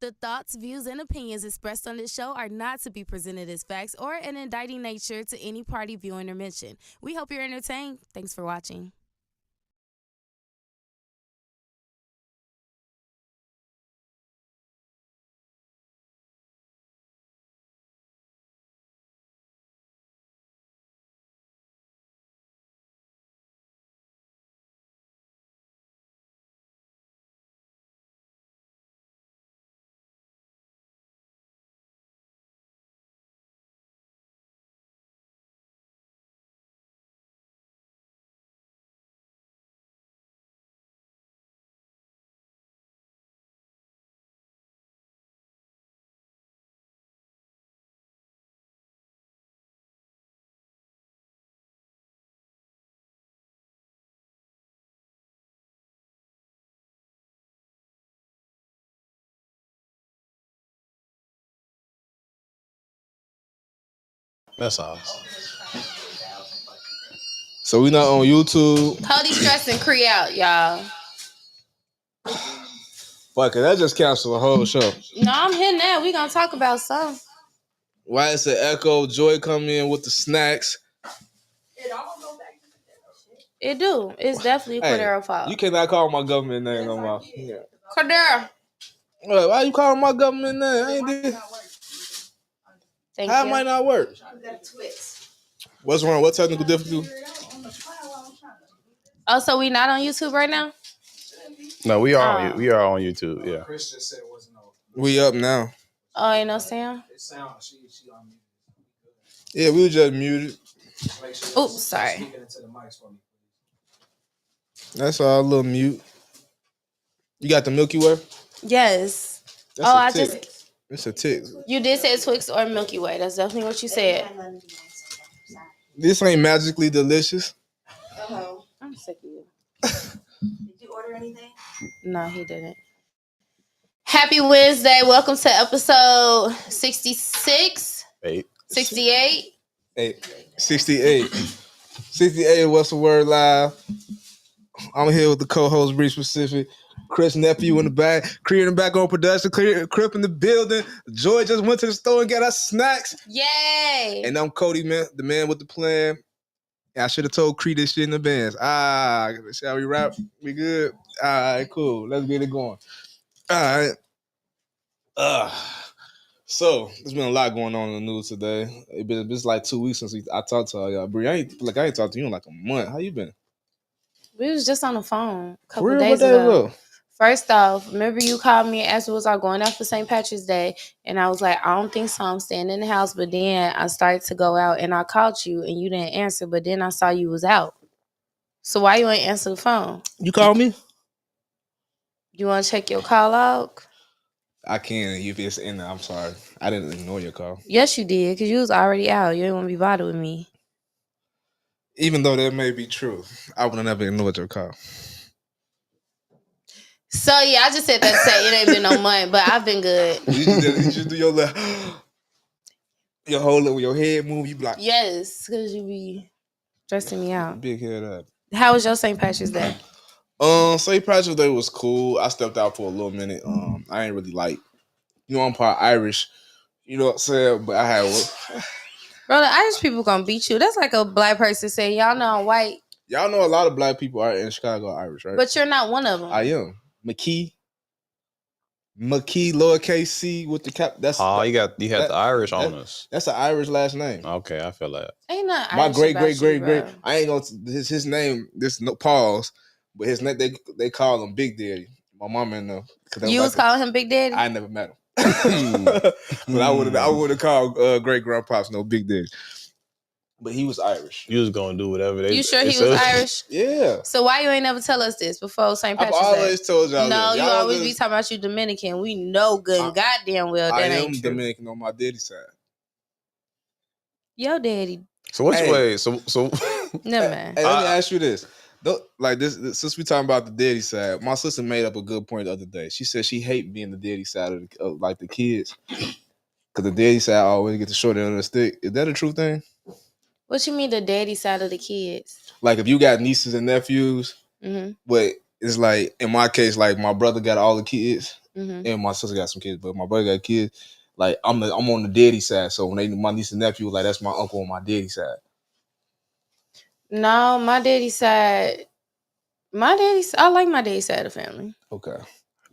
The thoughts, views, and opinions expressed on this show are not to be presented as facts or an indicting nature to any party viewing or mention. We hope you're entertained. Thanks for watching. That's all. So we not on YouTube. Cody stressing Cree out, y'all. Fuck it, that just canceled the whole show. No, I'm hitting that. We gonna talk about something. Why is the Echo Joy coming in with the snacks? It all go back to the shit. It do. It's definitely Cordero's fault. You cannot call my government name no more. Yeah. Cordero. Why you calling my government name? I ain't did. Thank How you. it might not work? What's wrong? What technical difficulty? Oh, so we not on YouTube right now? No, we are. We are on YouTube. Yeah. Chris just said it wasn't over. We up now. Oh, ain't no sound? It sounds she on mute. Yeah, we were just muted. Make sure Oops, sorry. speaking into the mics for me, please. That's all. A little mute. You got the Milky Way? Yes. That's Oh, a I tick. just. It's a tick. You did say Twix or Milky Way. That's definitely what you said. This ain't magically delicious. I'm sick of you. Did you order anything? No, he didn't. Happy Wednesday. Welcome to episode 66. 68. 68. 68 What's the Word Live. I'm here with the co-host Bree Specific. Chris Nephew in the back. Cree in the back on production. Crip in the building. Joy just went to the store and got us snacks. Yay. And I'm Cody, man, the man with the plan. I should have told Cree this shit in advance. Shall we wrap? We good? All right, cool. Let's get it going. All right. So there's been a lot going on in the news today. It's like 2 weeks since I talked to y'all. Bree, I ain't talked to you in like a month. How you been? We was just on the phone a couple Real, days what ago. day First off, remember you called me and asked me was I going out for St. Patrick's Day? And I was like, I don't think so. I'm staying in the house. But then I started to go out and I called you and you didn't answer. But then I saw you was out. So why you ain't answer the phone? You called me? You want to check your call log? I can if it's in there. I'm sorry. I didn't ignore your call. Yes, you did. Because you was already out. You didn't want to be bothered with me. Even though that may be true, I would have never ignored your call. So, yeah, I just said that to say it ain't been no month, but I've been good. You just do your little, your whole little, your head move. You be like, Yes, because you be stressing me out. big head up. How was your St. Patrick's Day? St. Patrick's Day was cool. I stepped out for a little minute. I ain't really like, I'm part Irish. You know what I'm saying? But I had Bro, the Irish people gonna beat you. That's like a black person saying, y'all know I'm white. Y'all know a lot of black people are in Chicago Irish, right? But you're not one of them. I am. McKee, lowercase c with the cap. That's you had the Irish on us. That's an Irish last name. Okay, I feel that. Ain't nothing My Irish great about you, bro. I ain't gonna his name. This no pause, but his name they call him Big Daddy. My mom and them. You was calling him Big Daddy? I never met him, but I would have called great grandpops no Big Daddy. But he was Irish. You was gonna do whatever they. You sure he was Irish? Yeah. So why you ain't never tell us this before St. Patrick's Day? I've always told y'all. No, this. you always be talking about you Dominican. We know good and goddamn well that ain't true. Dominican on my daddy's side. Yo, daddy. So which way? So never mind. Hey, let me ask you this. Like this, since we talking about the daddy side, my sister made up a good point the other day. She said she hate being the daddy side of like the kids, because the daddy side always get the short end of the stick. Is that a true thing? What you mean the daddy side of the kids? Like if you got nieces and nephews, but it's like in my case, like my brother got all the kids, and my sister got some kids, but my brother got kids. Like I'm on the daddy side, so when my niece and nephew, like that's my uncle on my daddy side. No, my daddy's side. I like my daddy's side of the family. Okay.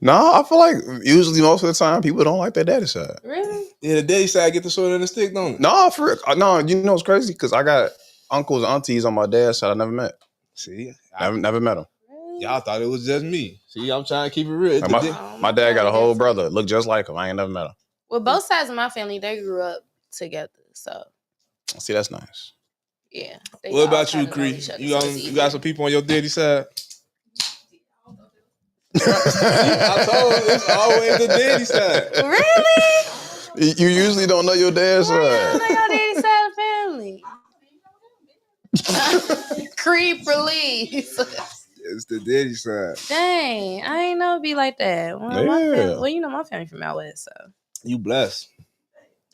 No, I feel like usually most of the time people don't like their daddy side. Really? Yeah, the daddy side get the short end of the stick, don't it? No, for real. No, you know it's crazy because I got uncles and aunties on my dad's side I never met. See, Never met them. Really? y'all thought it was just me. See, I'm trying to keep it real. Like my dad got a whole brother, look just like him. I ain't never met him. Well, both sides of my family, they grew up together, so See, that's nice. yeah. What about you, Cree? You got some people on your daddy side? I told you it's always the daddy side. Really? You usually don't know your dad's Why you side. don't know your daddy's side of the family? Creep release. It's the daddy side. Dang, I ain't know it'd be like that. Well, you know my family from out west, so You blessed.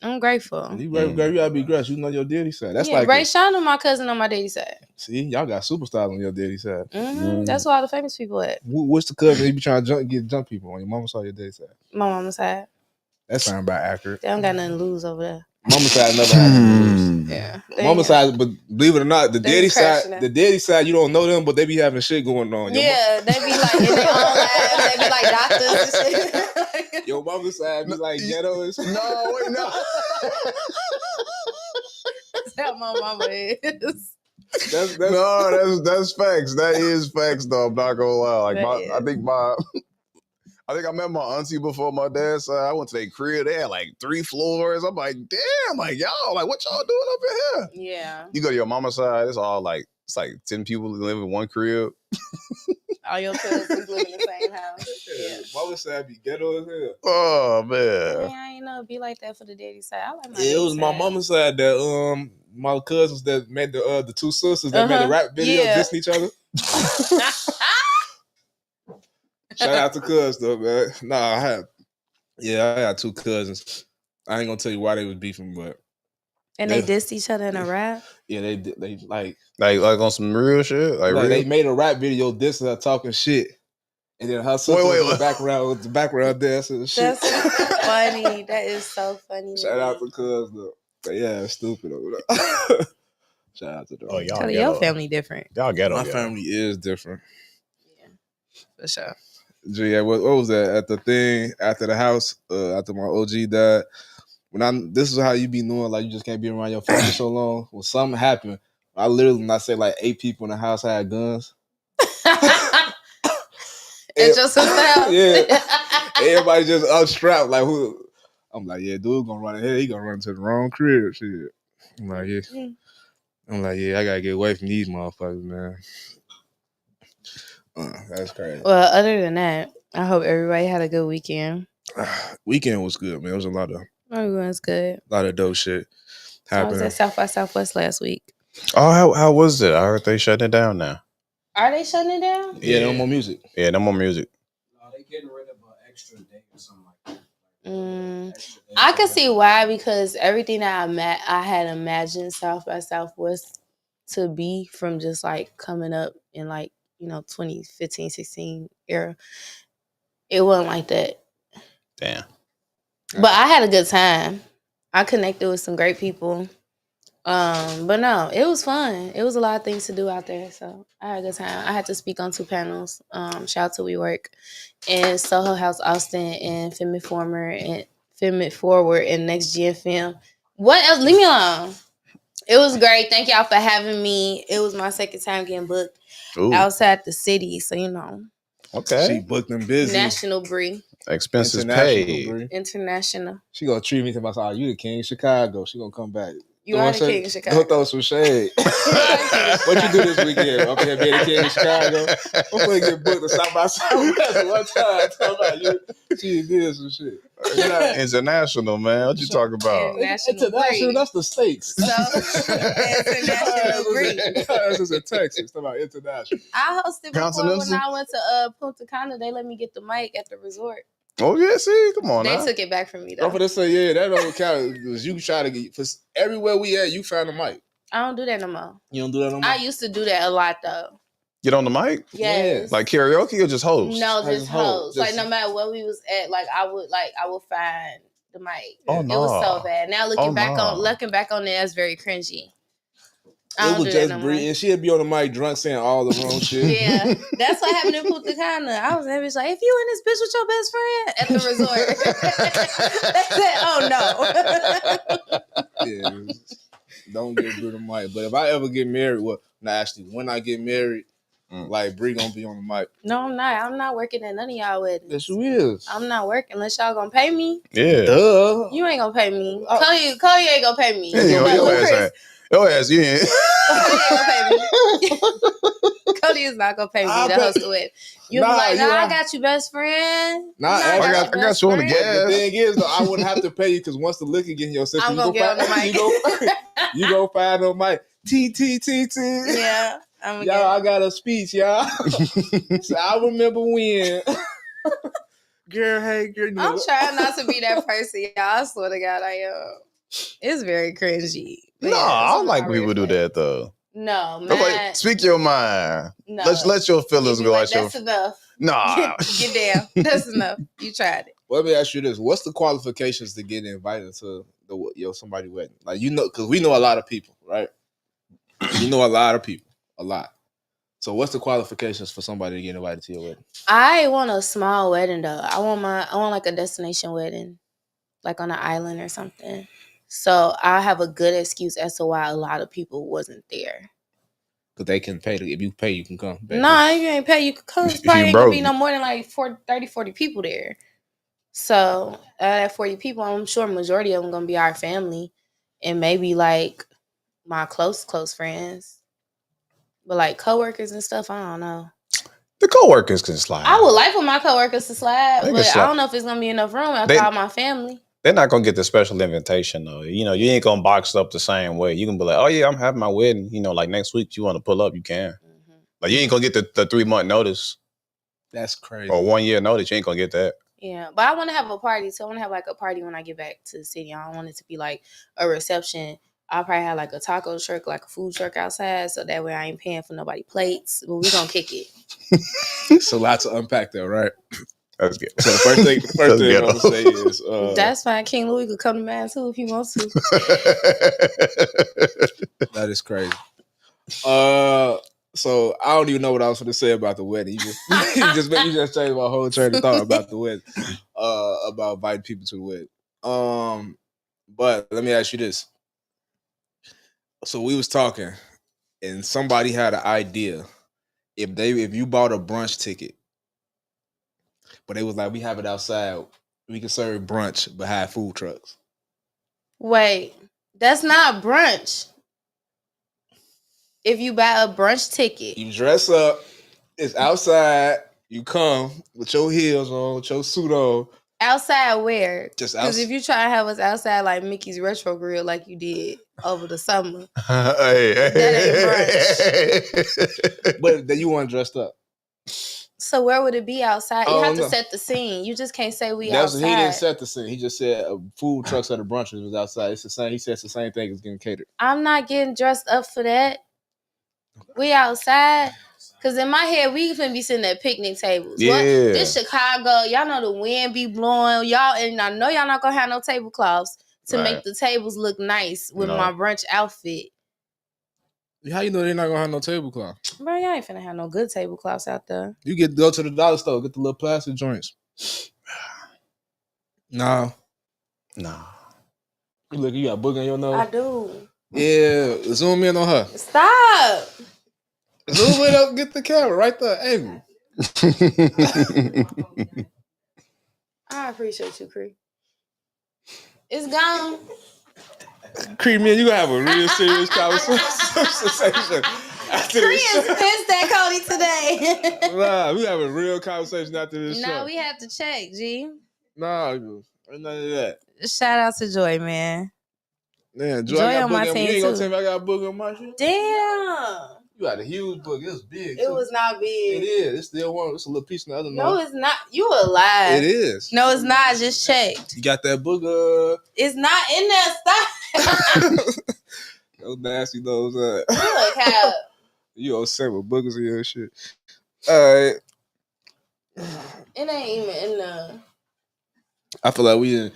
I'm grateful. You gotta be blessed. You know your daddy side. That's yeah, like Ray Sean, my cousin on my daddy's side. See, y'all got superstars on your daddy side. That's where all the famous people at. What's the cousin you be trying to get jump people on your mama's side or your daddy side? My mama's side. That sounds about accurate. They don't got nothing to lose over there. Mama's side never had nothing to lose. Yeah. Mama's side, but believe it or not, the They daddy side, you don't know them, but they be having shit going on. Yeah, they be like in their own lives. They be like doctors and shit. Your mama's side be like ghetto and shit. No, wait, no. That's how my mama is. That's facts. That is facts, though. I'm not gonna lie. Like I think I met my auntie before my dad's side. I went to their crib. They had like 3 floors. I'm like, damn, like y'all, like what y'all doing up in here? Yeah. You go to your mama's side, it's like 10 people live in one crib. All your cousins live in the same house. Yeah. Mama's side be ghetto as hell. Oh man. I ain't know it'd be like that for the daddy side. I like my it was my mama's side that my cousins that made the 2 sisters that made a rap video dissing each other. Shout out to cuz though, man. Nah, I had 2 cousins. I ain't gonna tell you why they was beefing, but and they dissed each other in a rap. Yeah, they like on some real shit. Like real? They made a rap video dissing her talking shit, and then her sister was in the background with the background dancing and shit. That's funny. That is so funny. Shout out to cuz though. But yeah, it's stupid over there. Shout out to them. Oh, y'all your family different. Y'all ghetto. My family is different. Yeah, for sure. Yeah, what was that at the thing after the house? After my OG died, this is how you be knowing like you just can't be around your family so long. When something happened, I literally when I say like 8 people in the house had guns. It's just house. Yeah, everybody just unstrapped like who? I'm like, yeah, dude gonna run ahead. He gonna run to the wrong crib. Shit. I'm like, yeah, I gotta get away from these motherfuckers, man. That's crazy. Well, other than that, I hope everybody had a good weekend. Weekend was good, man. It was a lot of everyone's good. A lot of dope shit happening. I was at South by Southwest last week. Oh, how was it? I heard they shutting it down now. Are they shutting it down? Yeah, no more music. Yeah, no more music. No, they getting rid of an extra day or something like that. I can see why, because everything that I had imagined South by Southwest to be from just like coming up in like 2015, 16 era, it wasn't like that. Damn. But I had a good time. I connected with some great people. But no, it was fun. It was a lot of things to do out there, so I had a good time. I had to speak on 2 panels. Shout out to WeWork and Soho House Austin and Femme It Forward and Next Gen Film. What else? Leave me alone. It was great. Thank y'all for having me. It was my second time getting booked outside the city, so Okay. She booked them busy. National Bree. Expenses paid. International. She gonna treat me to myself. You the king of Chicago. She gonna come back. You are the king of Chicago. Don't throw some shade. What you do this weekend? Up here being the king of Chicago. I'm gonna get booked to South by Southwest one time. Talking about you. She did some shit. International, man. What you talking about? International. That's the States. International Bree. This is in Texas. Talking about international. I hosted before when I went to Punta Cana. They let me get the mic at the resort. Oh yeah, see, come on. They took it back from me though. I'm gonna say that don't count. Because you try to get for everywhere we at, you found a mic. I don't do that no more. You don't do that no more. I used to do that a lot though. Get on the mic? Yes. Like karaoke or just host? No, just host. Like no matter what we was at, like I would find the mic. Oh It no. was so bad. Now looking back on it, that's very cringy. It was just Bree, and she'd be on the mic drunk saying all the wrong shit. Yeah, that's what happened in Punta Cana. I was there, bitch, like, if you and this bitch with your best friend at the resort, they said, oh no. Yeah, don't get Bree the mic. But if I ever get married, when I get married, like Bree gonna be on the mic. No, I'm not. I'm not working at none of y'all weddings. Yes, you is. I'm not working unless y'all gonna pay me. Yeah. Duh. You ain't gonna pay me. Cody ain't gonna pay me. Your ass, you ain't. Cody is not gonna pay me to host the wedding. You'll be like, I got you, best friend. I got you on the gas. The thing is, though, I wouldn't have to pay you because once the liquor get in your system, you go find on mic. T. Yeah. I got a speech, y'all. So I remember when. Girl, hey, girl. I'm trying not to be that person, y'all. I swear to God, I am. It's very cringy. No, I don't like when people do that, though. No, man. Like, speak your mind. No. Let your feelings go. Like, that's enough. Nah. Get down. That's enough. You tried it. Well, let me ask you this. What's the qualifications to get invited to somebody's wedding? Like, because we know a lot of people, right? You know a lot of people. A lot. So what's the qualifications for somebody to get invited to your wedding? I want a small wedding, though. I want like a destination wedding. Like on an island or something. So I have a good excuse as to why a lot of people wasn't there. Because they can pay. If you pay, you can come. No, if you ain't pay, you can come. It's probably ain't going to be no more than like 40 people there. So at 40 people, I'm sure majority of them going to be our family. And maybe like my close friends. But like coworkers and stuff, I don't know. The coworkers can slide. I would like for my coworkers to slide, but I don't know if it's going to be enough room after all my family. They're not going to get the special invitation, though. You know, you ain't going to box up the same way. You can be like, oh, yeah, I'm having my wedding. You know, like next week, you want to pull up, you can. Mm-hmm. Like, you ain't going to get the 3-month notice. That's crazy. Or 1 year notice. You ain't going to get that. Yeah, but I want to have a party. So I want to have like a party when I get back to the city. I don't want it to be like a reception. I'll probably have like a taco truck, like a food truck outside. So that way I ain't paying for nobody plates. But we're going to kick it. It's a lot to unpack there, right? That's good. So the first thing I'm gonna say is that's fine. King Louie could come to mine too if he wants to. That is crazy. So I don't even know what I was going to say about the wedding. You just changed my whole train of thought about the wedding. About inviting people to the wedding. But let me ask you this. So we was talking, and somebody had an idea. If you bought a brunch ticket. But they was like, we have it outside. We can serve brunch, but have food trucks. Wait, that's not brunch. If you buy a brunch ticket. You dress up. It's outside. You come with your heels on, with your suit on. Outside where? Just outside. Because if you try to have us outside like Mickey's Retro Grill like you did over the summer, that ain't brunch. But then you weren't dressed up. So where would it be outside? You have to set the scene. You just can't say outside. He didn't set the scene. He just said food trucks at the brunches was outside. It's the same. He said it's the same thing as getting catered. I'm not getting dressed up for that. We outside. Because in my head, we finna be sitting at picnic tables. Yeah. This Chicago, y'all know the wind be blowing. Y'all, and I know y'all not gonna have no tablecloths to make the tables look nice with my brunch outfit. How you know they're not gonna have no tablecloth? Bro, y'all ain't finna have no good tablecloths out there. You go to the dollar store, get the little plastic joints. No. Look, you got a booger on your nose? I do. Yeah, zoom in on her. Stop. Zoom in up, get the camera right there, angle. I appreciate you, Cree. It's gone. Cree, man, you gonna have a real serious conversation. Cree is pissed at Cody today. Nah, we have a real conversation after this show. Nah, we have to check, G. Nah, none of that. Shout out to Joy, man. Man, Joy on my team, you ain't gonna too. tell me I got a booger on my shit? Damn. You got a huge booger. It was big. It was not big. It is. It's still one. It's a little piece in the other. No, it's not. You a lie. It is. No, it's not. Just checked. You got that booger. It's not in there. Stop. Those nasty nose. You a cap. You upset with boogers in your shit. All right. It ain't even in the. I feel like we didn't.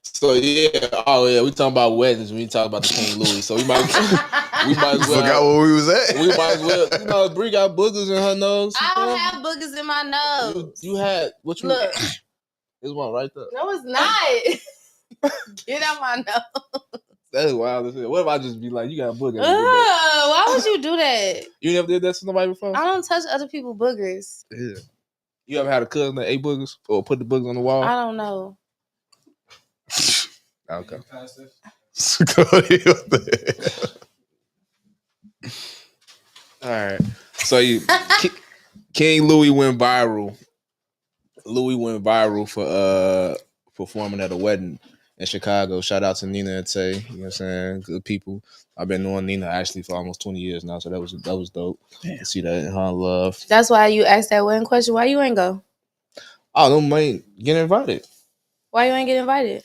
So yeah, oh yeah, we talking about weddings. We talk about the King Louie. So we might as well. Forgot where we was at. We might as well. Bree got boogers in her nose. I don't have boogers in my nose. You had what you? Look, there's one right there. No, it's not. Get out my nose. That's wild as hell. What if I just be like, you got a booger? Why would you do that? You never did that to nobody before? I don't touch other people's boogers. Yeah. You ever had a cousin that ate boogers or put the boogers on the wall? I don't know. Okay. Cody, what the hell? All right. So King Louie went viral. Louie went viral for performing at a wedding in Chicago. Shout out to Nina and Tay. You know what I'm saying? Good people. I've been knowing Nina actually for almost 20 years now, so that was dope. To see that in her love. That's why you asked that wedding question. Why you ain't go? Oh, no man, get invited. Why you ain't get invited?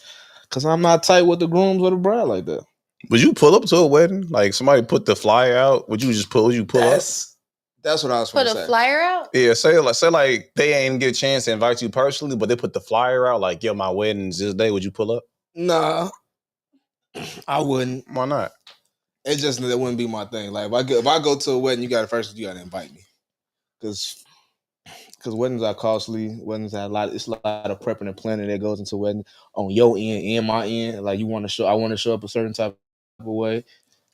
Cause I'm not tight with the grooms or the bride like that. Would you pull up to a wedding? Like somebody put the flyer out? Would you pull up? That's what I was put trying to say. Put a flyer out? Yeah, say like they ain't get a chance to invite you personally, but they put the flyer out like, yo, my wedding's this day. Would you pull up? Nah, I wouldn't. Why not? It just that wouldn't be my thing. Like if I go to a wedding, you gotta invite me, because weddings are costly. Weddings have it's a lot of prepping and planning that goes into wedding on your end and my end. Like I want to show up a certain type of way.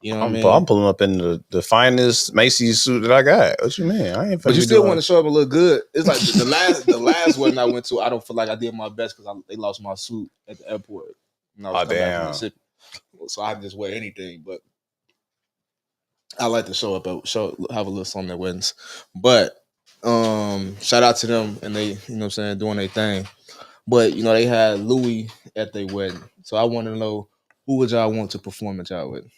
You know what I mean? I'm pulling up in the finest Macy's suit that I got. What you mean? I ain't. But you still want to show up and look good. It's like the last wedding I went to. I don't feel like I did my best because they lost my suit at the airport. And I was coming back from Mississippi, so I just wear anything. But I like to show up, have a little something at weddings. But shout out to them, and they, you know what I'm saying, doing their thing. But they had Louie at their wedding, so I want to know, who would y'all want to perform at y'all wedding?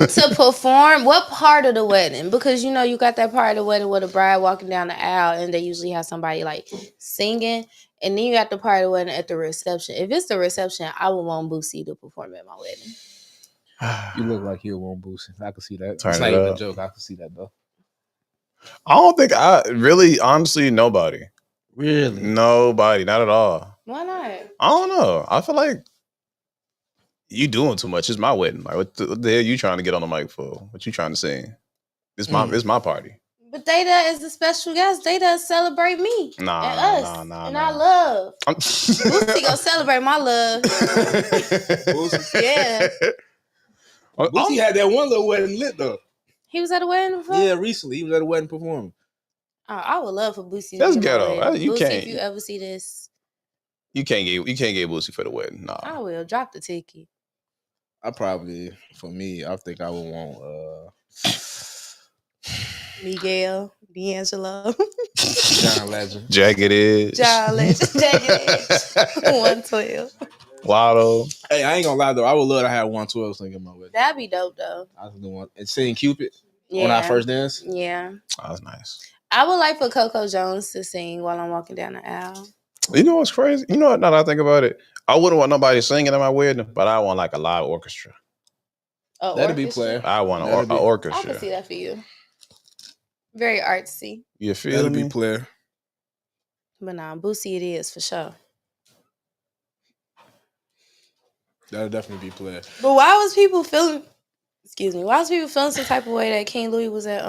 To perform what part of the wedding? Because you got that part of the wedding where the bride walking down the aisle and they usually have somebody like singing, and then you got the part of the wedding at the reception. If it's the reception, I would want Boosie to perform at my wedding. You look like you want Boosie. I can see that. Turn it's not even a joke. I can see that though. I don't think honestly, nobody. Really? Nobody, not at all. Why not? I don't know. I feel like you doing too much. It's my wedding. Like, what the hell you trying to get on the mic for? What you trying to sing? It's my party. But they is the special guest. They does celebrate me and us and our love. Boosie gonna celebrate my love. Boosie? Yeah. Boosie had that one little wedding lit though. He was at a wedding before? Yeah, recently. He was at a wedding performing. Oh, I would love for Boosie to That's be ghetto. You Boosie, can't. if you ever see this. You can't get Boosie for the wedding. No. I will. Drop the ticket. I probably, for me, I think I would want Miguel, D'Angelo, John Legend, Jagged Edge, John Legend, Jagged Edge, 112. Lotto. Hey, I ain't gonna lie though. I would love to have 112 sing in my wedding. That'd be dope though. I was doing and sing Cupid on our first dance. Yeah. Oh, that's nice. I would like for Coco Jones to sing while I'm walking down the aisle. You know what's crazy? You know what? Now that I think about it, I wouldn't want nobody singing at my wedding, but I want like a live orchestra. That'd be player. I want an orchestra. I can see that for you. Very artsy. You feel That'd me? be player. But nah, Boosie it is for sure. That'd definitely be player. But why was people feeling? Excuse me. Why was people feeling some type of way that King Louie was at?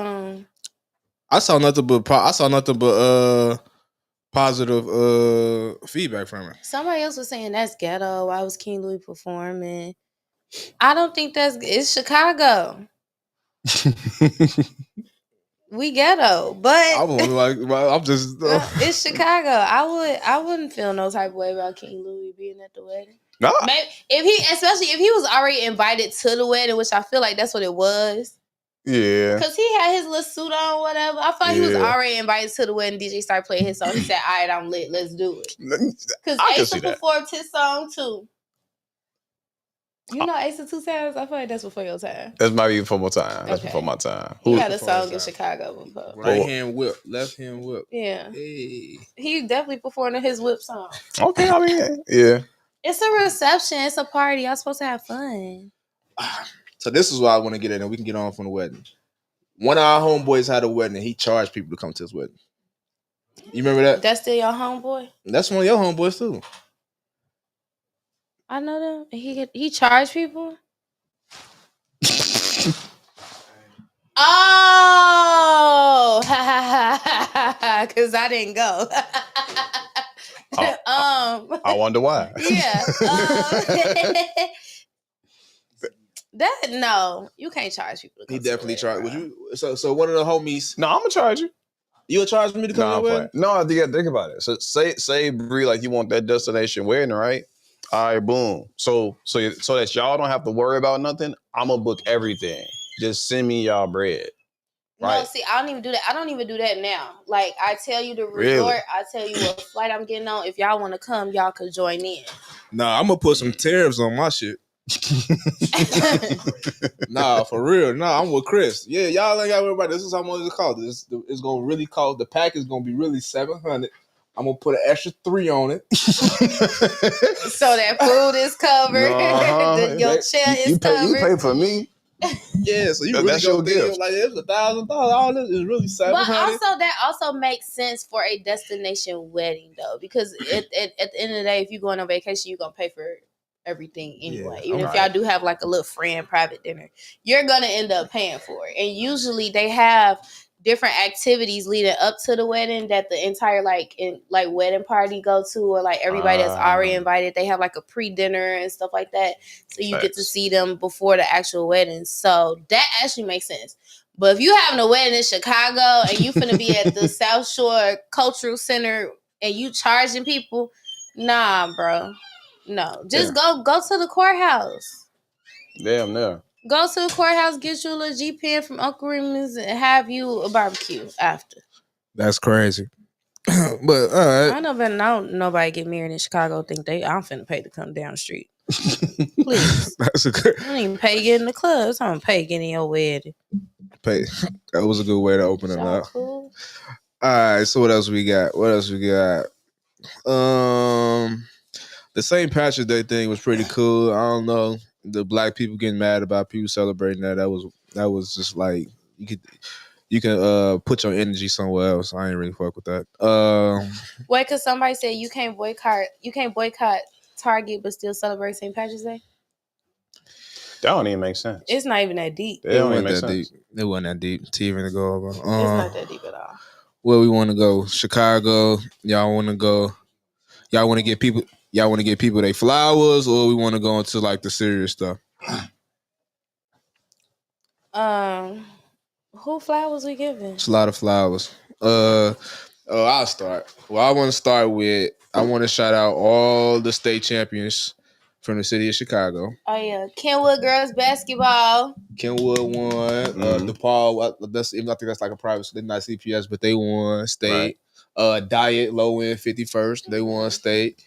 I saw nothing but positive feedback from it. Somebody else was saying that's ghetto. Why was King Louie performing? I don't think it's Chicago. We ghetto, but I'm just. It's Chicago. I wouldn't feel no type of way about King Louie being at the wedding. No, maybe especially if he was already invited to the wedding, which I feel like that's what it was. Yeah, because he had his little suit on, or whatever. I thought he was already invited to the wedding. DJ started playing his song. He said, "All right, I'm lit. Let's do it." Because Asa performed his song too. You know Asa 2 times? I feel like that's before your time. That's might be before my time. That's before my time. He had a song in Chicago before. Right hand whip, left hand whip. Yeah. Hey. He definitely performed his whip song. Okay, I mean, yeah. It's a reception. It's a party. Y'all supposed to have fun. So this is what I want to get at, and we can get on from the wedding. One of our homeboys had a wedding, and he charged people to come to his wedding. You remember that? That's still your homeboy? That's one of your homeboys too. I know them. He charged people? Oh, because I didn't go. I wonder why. Yeah. That no, you can't charge people. He definitely charged. Would you? So one of the homies. No, I'm gonna charge you. You'll charge me to come to your wedding? No, you gotta think about it. So say Bree, like you want that destination wedding, right? All right, boom. So that y'all don't have to worry about nothing, I'm gonna book everything. Just send me y'all bread. Right. No, see, I don't even do that. I don't even do that now. Like, I tell you the resort, Really? I tell you what flight I'm getting on. If y'all want to come, y'all could join in. Nah, I'm gonna put some tariffs on my shit. Nah, for real. Nah, I'm with Chris. Yeah, y'all ain't gotta worry about this. Is how much it costs. It's gonna really cost. The pack is gonna be really $700. I'm gonna put an extra 3 on it, so that food is covered. Your chair is covered. You pay for me. Yeah, so you really that's your gift. Like it's $1,000. All this is really $700. But also that also makes sense for a destination wedding though, because at the end of the day, if you're going on vacation, you're gonna pay for everything anyway. Yeah, even if y'all do have like a little friend private dinner, you're gonna end up paying for it. And usually they have different activities leading up to the wedding that the entire wedding party go to, or like everybody that's already invited. They have like a pre-dinner and stuff like that, so you get to see them before the actual wedding. So that actually makes sense. But if you having a wedding in Chicago and you finna be at the South Shore Cultural Center and you charging people, nah, bro. No, just go to the courthouse. Damn, no. Go to the courthouse, get you a little GPN from Uncle Remus, and have you a barbecue after. That's crazy. But all right. I know, but nobody get married in Chicago think I'm finna pay to come down the street. Please. That's a good. I don't even pay to get in the clubs. I don't pay getting your wedding. Pay. That was a good way to open it up. Cool. All right. So what else we got? The St. Patrick's Day thing was pretty cool. I don't know, the black people getting mad about people celebrating that. That was just like you can put your energy somewhere else. I ain't really fuck with that. Wait, cause somebody said you can't boycott Target but still celebrate St. Patrick's Day. That don't even make sense. It's not even that deep. It wasn't that deep. It wasn't that deep to even to go over. It's not that deep at all. Where we want to go? Chicago. Y'all want to go? Y'all want to get people? Y'all want to get people their flowers, or we want to go into like the serious stuff? Who flowers we giving? It's a lot of flowers. I'll start. Well, I want to start with. I want to shout out all the state champions from the city of Chicago. Oh yeah, Kenwood girls basketball. Kenwood won. DePaul. I think that's like a private school, not CPS, but they won state. Right. Diet low end 51st. They won state.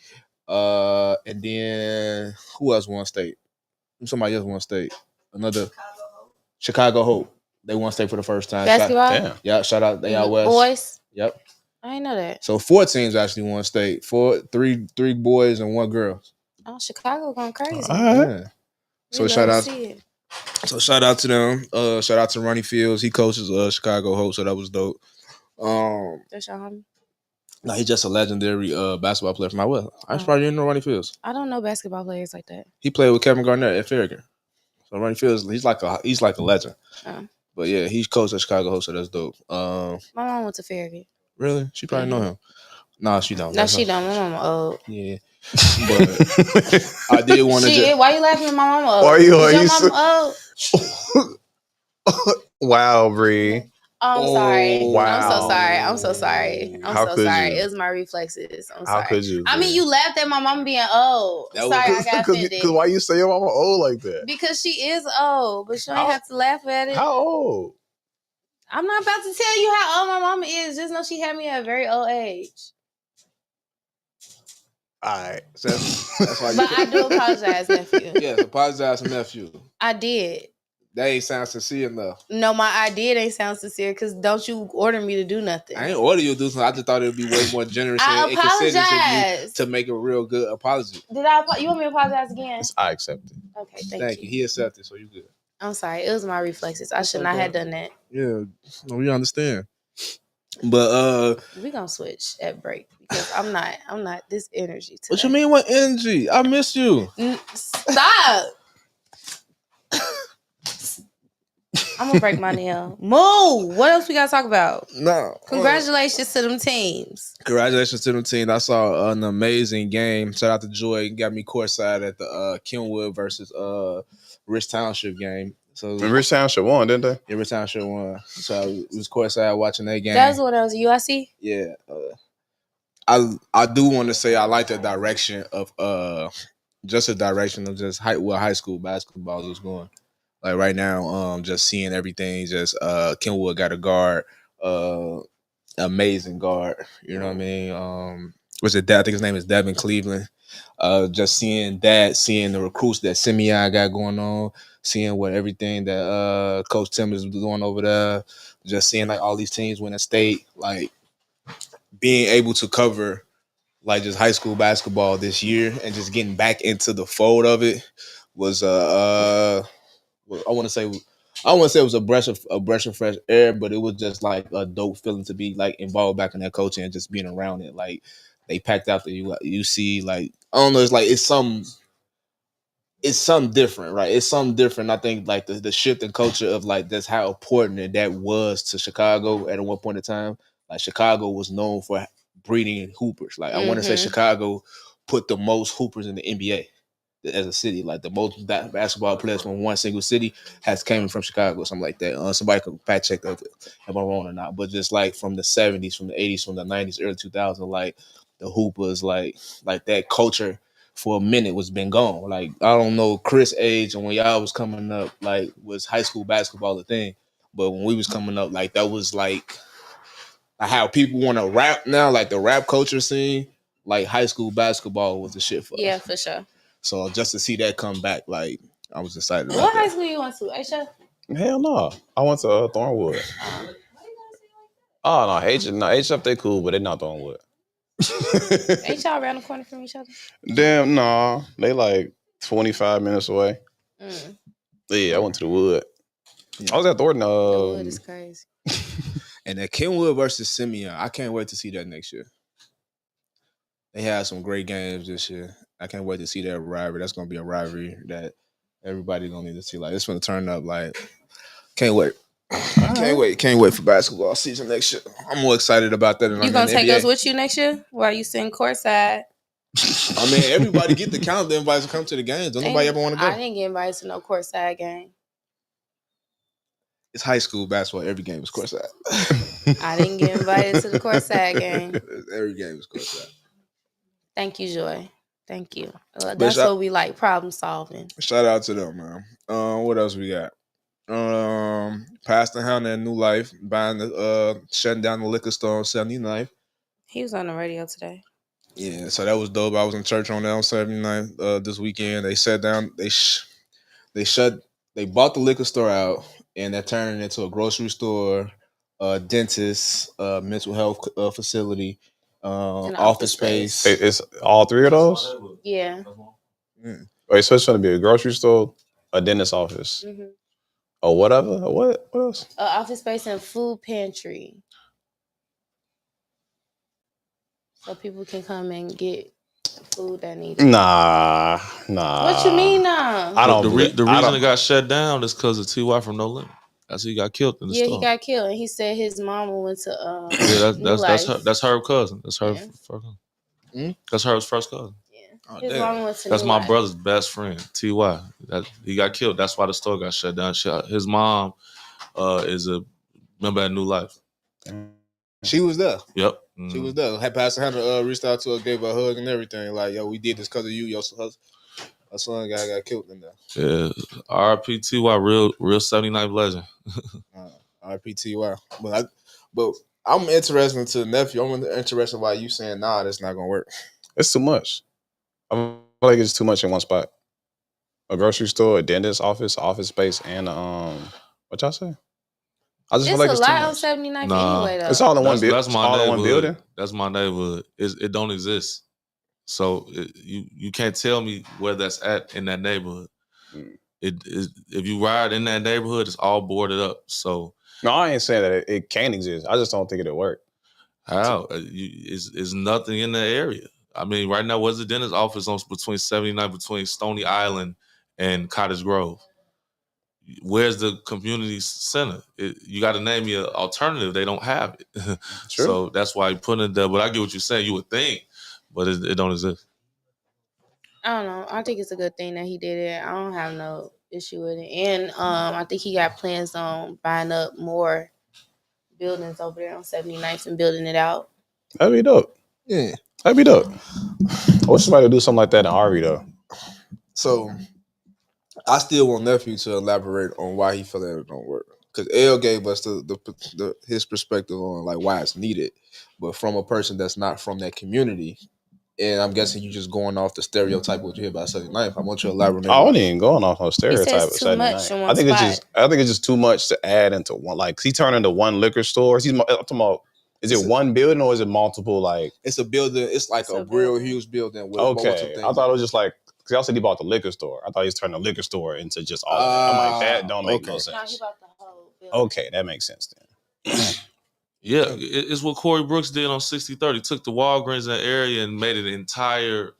And then who else won state? Somebody else won state. Another Chicago Hope. They won state for the first time. Basketball. Shout out they out west. Boys. Yep. I didn't know that. So 4 teams actually won state. Three boys and 1 girl. Oh, Chicago going crazy. Yeah. So shout out. So shout out to them. Shout out to Ronnie Fields. He coaches Chicago Hope, so that was dope. That's your homie. No, he's just a legendary basketball player from my well. I probably didn't know Ronnie Fields. I don't know basketball players like that. He played with Kevin Garnett at Farragut. So Ronnie Fields, he's like a legend. Oh. But yeah, he's coached at Chicago Hope, so that's dope. My mom went to Farragut. Really? She probably know him. No, she don't. No, she don't. My mama old. Yeah. But I did want to. Why you laughing at my mama old? Why you mama old? Wow, Bree. I'm sorry. Wow. I'm so sorry. It was my reflexes. I'm sorry. How could you? I mean, you laughed at my mama being old. Sorry, I got offended. Because why you say your mama old like that? Because she is old, but you don't have to laugh at it. How old? I'm not about to tell you how old my mama is. Just know she had me at a very old age. All right. So that's why but I do apologize, nephew. Yes, apologize to nephew. I did. That ain't sound sincere enough. No, my idea ain't sound sincere because don't you order me to do nothing. I ain't order you to do something. I just thought it would be way more generous I and considerate of you apologize. to make a real good apology. Did you want me to apologize again? I accept it. Okay, Thank you. He accepted, so you good. I'm sorry. It was my reflexes. I should not have done that. Yeah, no, we understand. But we gonna switch at break because I'm not this energy today. What you mean what energy? I miss you. Stop. I'm gonna break my nail. Move. What else we gotta talk about? No. Congratulations to them teams. Congratulations to them teams. I saw an amazing game. Shout out to Joy. Got me courtside at the Kenwood versus Rich Township game. So Rich Township won, didn't they? Yeah, Rich Township won. So it was courtside watching that game. That was when I was USC? Yeah. I do want to say I like the direction of just the direction of just high school basketball is going. Like right now, just seeing everything, just Kenwood got a guard, amazing guard. You know what I mean? Was it that? I think his name is Devin Cleveland. Just seeing that, seeing the recruits that Simeon got going on, seeing what everything that Coach Tim is doing over there, just seeing like all these teams win a state, like being able to cover like just high school basketball this year and just getting back into the fold of it was I want to say it was a breath of fresh air, but it was just like a dope feeling to be like involved back in that coaching and just being around it. Like they packed out the UC, like I don't know, it's something different, right? It's something different. I think like the shift in culture of like that's how important that was to Chicago at one point in time. Like Chicago was known for breeding hoopers. Like I want to say Chicago put the most hoopers in the NBA as a city. Like the most basketball players from one single city has came from Chicago or something like that. Somebody could fact check that if I'm wrong or not. But just like from the 70s, from the 80s, from the 90s, early 2000s, like the hoopers, like that culture for a minute was been gone. Like I don't know Chris' age and when y'all was coming up, like was high school basketball a thing? But when we was coming up, like that was like how people want to rap now, like the rap culture scene. Like high school basketball was the shit for us. Yeah, for sure. So just to see that come back, like I was excited. What high school you went to, Aisha? Hell no, I went to Thornwood. Oh no, HF they cool, but they not Thornwood. Ain't y'all around the corner from each other? Damn, no. They like 25 minutes away. Yeah, I went to the Wood. I was at Thornton. The Wood is crazy. And then Kenwood versus Simeon. I can't wait to see that next year. They had some great games this year. I can't wait to see that rivalry. That's gonna be a rivalry that everybody gonna need to see. Like it's gonna turn up. Like can't wait. Can't wait for basketball season next year. I'm more excited about that. You gonna take us with you next year? While you sitting courtside? I mean, everybody get the calendar invites to come to the games. Don't nobody ever want to go. I didn't get invited to no courtside game. It's high school basketball. Every game is courtside. I didn't get invited to the courtside game. Every game is courtside. Thank you, Joy. Thank you. That's what we like, problem solving. Shout out to them, man. What else we got? Pastor Hannah and New Life buying shutting down the liquor store on 79th. He was on the radio today. Yeah, so that was dope. I was in church on that on 79th this weekend. They sat down. They bought the liquor store out and that turned it into a grocery store, dentist, mental health facility. Office space. It's all three of those? Yeah. Wait, so it's going to be a grocery store, a dentist office, or whatever? What else? Office space and food pantry. So people can come and get food that needs. Nah. What you mean, nah? I don't. The reason it got shut down is because of T.Y. from No Limit. That's he got killed in the store. Yeah, he got killed, and he said his mama went to that's her cousin. That's her first cousin. That's her first cousin. Yeah, his mama went to. That's my brother's best friend, T.Y. He got killed. That's why the store got shut down. His mom is a member at New Life. She was there. Yep. She was there. Had Pastor Hannah reached out to her, gave her a hug and everything. Like, yo, we did this because of you. Your son got killed in there. Yeah. R.I.P. T.Y. Real 79 legend. R.I.P. T.Y. But I'm interested to the nephew. I'm interested why you saying nah, that's not gonna work. It's too much. I feel like it's too much in one spot. a grocery store, a dentist office, office space, and what y'all say? I just feel It's like a it's too lot on much. 79th Nah. anyway, though. It's all in one That's building. my All in one building. neighborhood. That's my neighborhood. It don't exist. So you can't tell me where that's at in that neighborhood. It is, if you ride in that neighborhood, it's all boarded up. So No, I ain't saying that it can't exist. I just don't think it'll work. how? It's nothing in that area. I mean, right now, what's the dentist office on between 79, between Stony Island and Cottage Grove? Where's the community center? You got to name me an alternative. They don't have it. So that's why you put it there. But I get what you're saying. You would think, but it don't exist. I don't know. I think it's a good thing that he did it. I don't have no issue with it. And I think he got plans on buying up more buildings over there on 79th and building it out. That'd be dope. Yeah. That'd be dope. I wish somebody would do something like that in RV though. So I still want nephew to elaborate on why he felt that it don't work. Because L gave us his perspective on like why it's needed, but from a person that's not from that community. And I'm guessing you just going off the stereotype what you hear about 79th. I want you to elaborate. I wasn't even going off no stereotype. He says too much in one I think spot. it's just too much to add into one. Like he turned into one liquor store. He's talking about. Is it one building or is it multiple? Like it's a building. It's like a real huge building. With okay, I thought it was just like because y'all said he bought the liquor store. I thought he was turning the liquor store into just all of it. I'm like that don't make no sense. No, he bought the whole building. Okay, that makes sense then. Yeah, it's what Corey Brooks did on 6030. Took the Walgreens in that area and made it an entire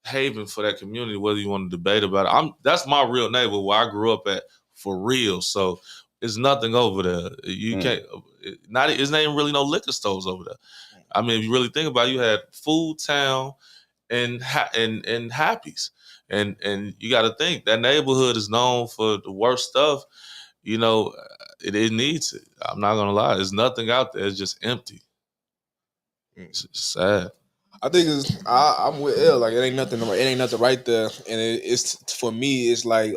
haven for that community, whether you want to debate about it. That's my real neighbor where I grew up at for real. So there's nothing over there. You can't, it's not even really no liquor stores over there. I mean, if you really think about it, you had Food Town and Happy's. And you got to think that neighborhood is known for the worst stuff. You know, it needs it. I'm not gonna lie. There's nothing out there. It's just empty. It's sad. I think I'm with L. Like it ain't nothing right there. And it's for me. It's like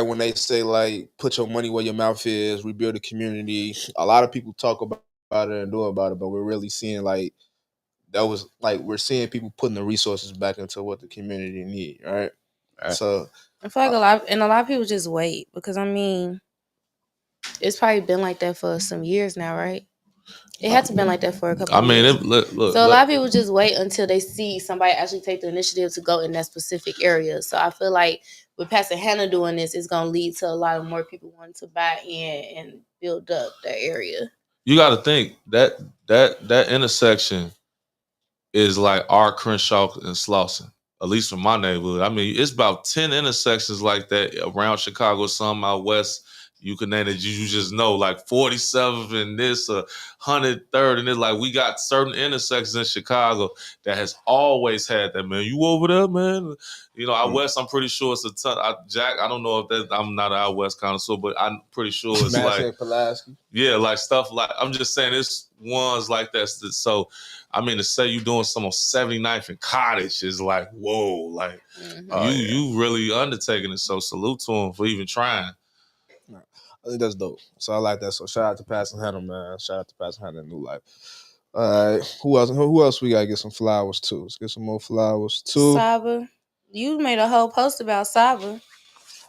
when they say like put your money where your mouth is, rebuild the community. A lot of people talk about it and do about it, but we're really seeing like that was like we're seeing people putting the resources back into what the community need. Right. So I feel like a lot of people just wait because I mean, it's probably been like that for some years now, right? It had to been like that for a couple of years. Look. So a lot of people just wait until they see somebody actually take the initiative to go in that specific area. So I feel like with Pastor Hannah doing this, it's going to lead to a lot of more people wanting to buy in and build up the area. You got to think that intersection is like our Crenshaw and Slauson, at least from my neighborhood. I mean, it's about 10 intersections like that around Chicago, some out west. You can name it, you just know, like 47th and this, 103rd, and it's like we got certain intersections in Chicago that has always had that, man. You over there, man? You know, out west, I'm pretty sure it's a ton. Jack, I don't know if that, I'm not an out west connoisseur, but I'm pretty sure it's like, Pulaski. Yeah, like stuff like, I'm just saying it's ones like that. So, I mean, to say you doing some on 79th and Cottage is like, whoa, like you really undertaking it. So salute to him for even trying. I think that's dope. So I like that. So shout out to Pastor Hannah, man. Shout out to Pastor Hannah in New Life. All right. Who else we gotta get some flowers to? Let's get some more flowers too. Saba. You made a whole post about Saba. You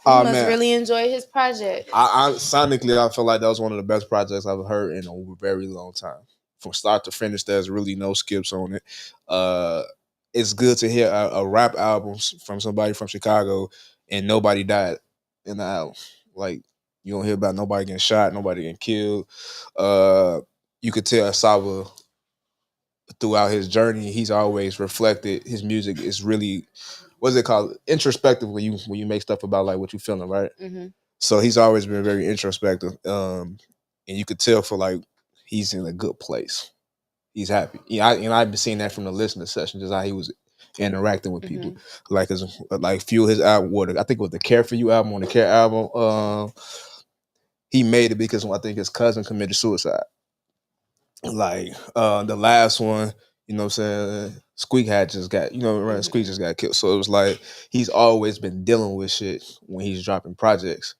must really enjoy his project. I sonically I feel like that was one of the best projects I've heard in a very long time. From start to finish, there's really no skips on it. It's good to hear a rap album from somebody from Chicago and nobody died in the album. Like you don't hear about nobody getting shot, nobody getting killed. You could tell Saba throughout his journey, he's always reflected. His music is really, what's it called? Introspective when you make stuff about like what you're feeling, right? Mm-hmm. So he's always been very introspective. And you could tell for like he's in a good place. He's happy. Yeah, I've been seeing that from the listening session, just how he was interacting with people. Like few of his album, I think it was the Care For You album, on the Care album, he made it because I think his cousin committed suicide. Like the last one, you know what I'm saying? Squeak just got killed. So it was like he's always been dealing with shit when he's dropping projects.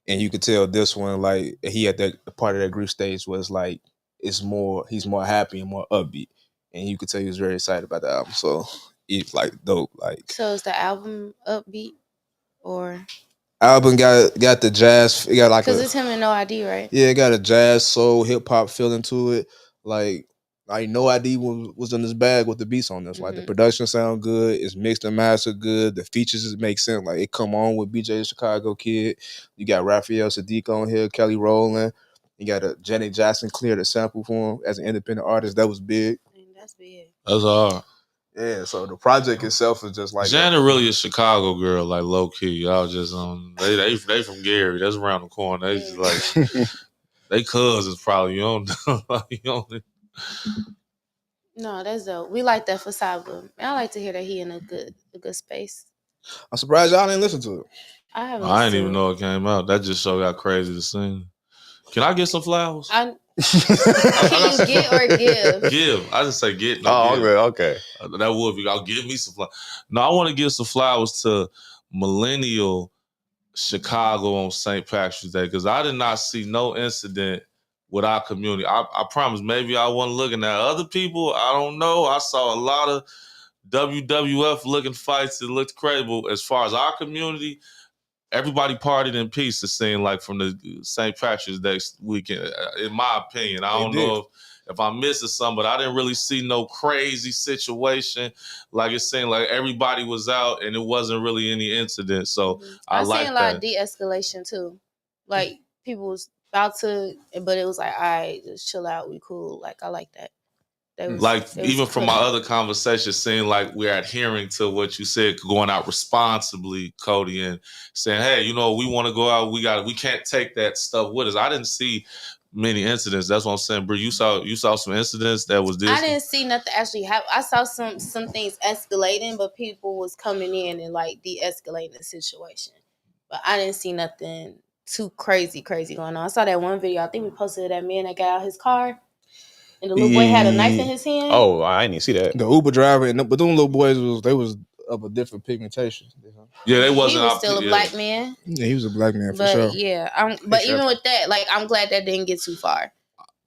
And you could tell this one, like he at that part of that grief stage was like he's more happy and more upbeat. And you could tell he was very excited about the album. So like dope. Like, so is the album upbeat or? Album got the jazz. It got like because it's him and No ID, right? Yeah, it got a jazz, soul, hip hop feeling to it. Like No ID was in his bag with the beats on this. Like the production sound good, it's mixed and mastered good. The features make sense. Like it come on with BJ the Chicago Kid. You got Raphael Sadiq on here, Kelly Rowland. You got a Janet Jackson cleared a sample for him as an independent artist. That was big. That's big. That's hard. Yeah, so the project itself is just like Janet really a Chicago girl, like low key. Y'all just they from Gary. That's around the corner. They just like they cousins probably. You don't. No, that's dope. We like that for Saba. I like to hear that he in a good space. I'm surprised y'all didn't listen to it. I didn't even know it came out. That just show got crazy to sing. Can I get some flowers? Can you get or give? Give. I just say get. No, okay. That would be. I'll give me some flowers. No, I want to give some flowers to Millennial Chicago on St. Patrick's Day because I did not see no incident with our community. I promise. Maybe I wasn't looking at other people. I don't know. I saw a lot of WWF looking fights that looked crazy. But as far as our community, everybody partied in peace. It seemed like from the St. Patrick's Day weekend. In my opinion, I don't know if I'm missing something, but I didn't really see no crazy situation. Like it seemed like everybody was out and it wasn't really any incident. So I like that. I seen a lot of de-escalation too. Like people was about to, but it was like, all right, just chill out. We cool. Like I like that. Even from my other conversations, seeing like we're adhering to what you said, going out responsibly, Cody, and saying, hey, we want to go out. We can't take that stuff with us. I didn't see many incidents. That's what I'm saying, Bree. You saw some incidents that was this. I didn't see nothing actually happen. I saw some things escalating, but people was coming in and like de-escalating the situation. But I didn't see nothing too crazy going on. I saw that one video. I think we posted that man that got out his car. And the little boy had a knife in his hand. Oh, I didn't see that. The Uber driver, but them little boys was of a different pigmentation. Yeah, they wasn't. He was still a black man. Yeah, he was a black man for sure. Yeah, but even with that, like I'm glad that didn't get too far.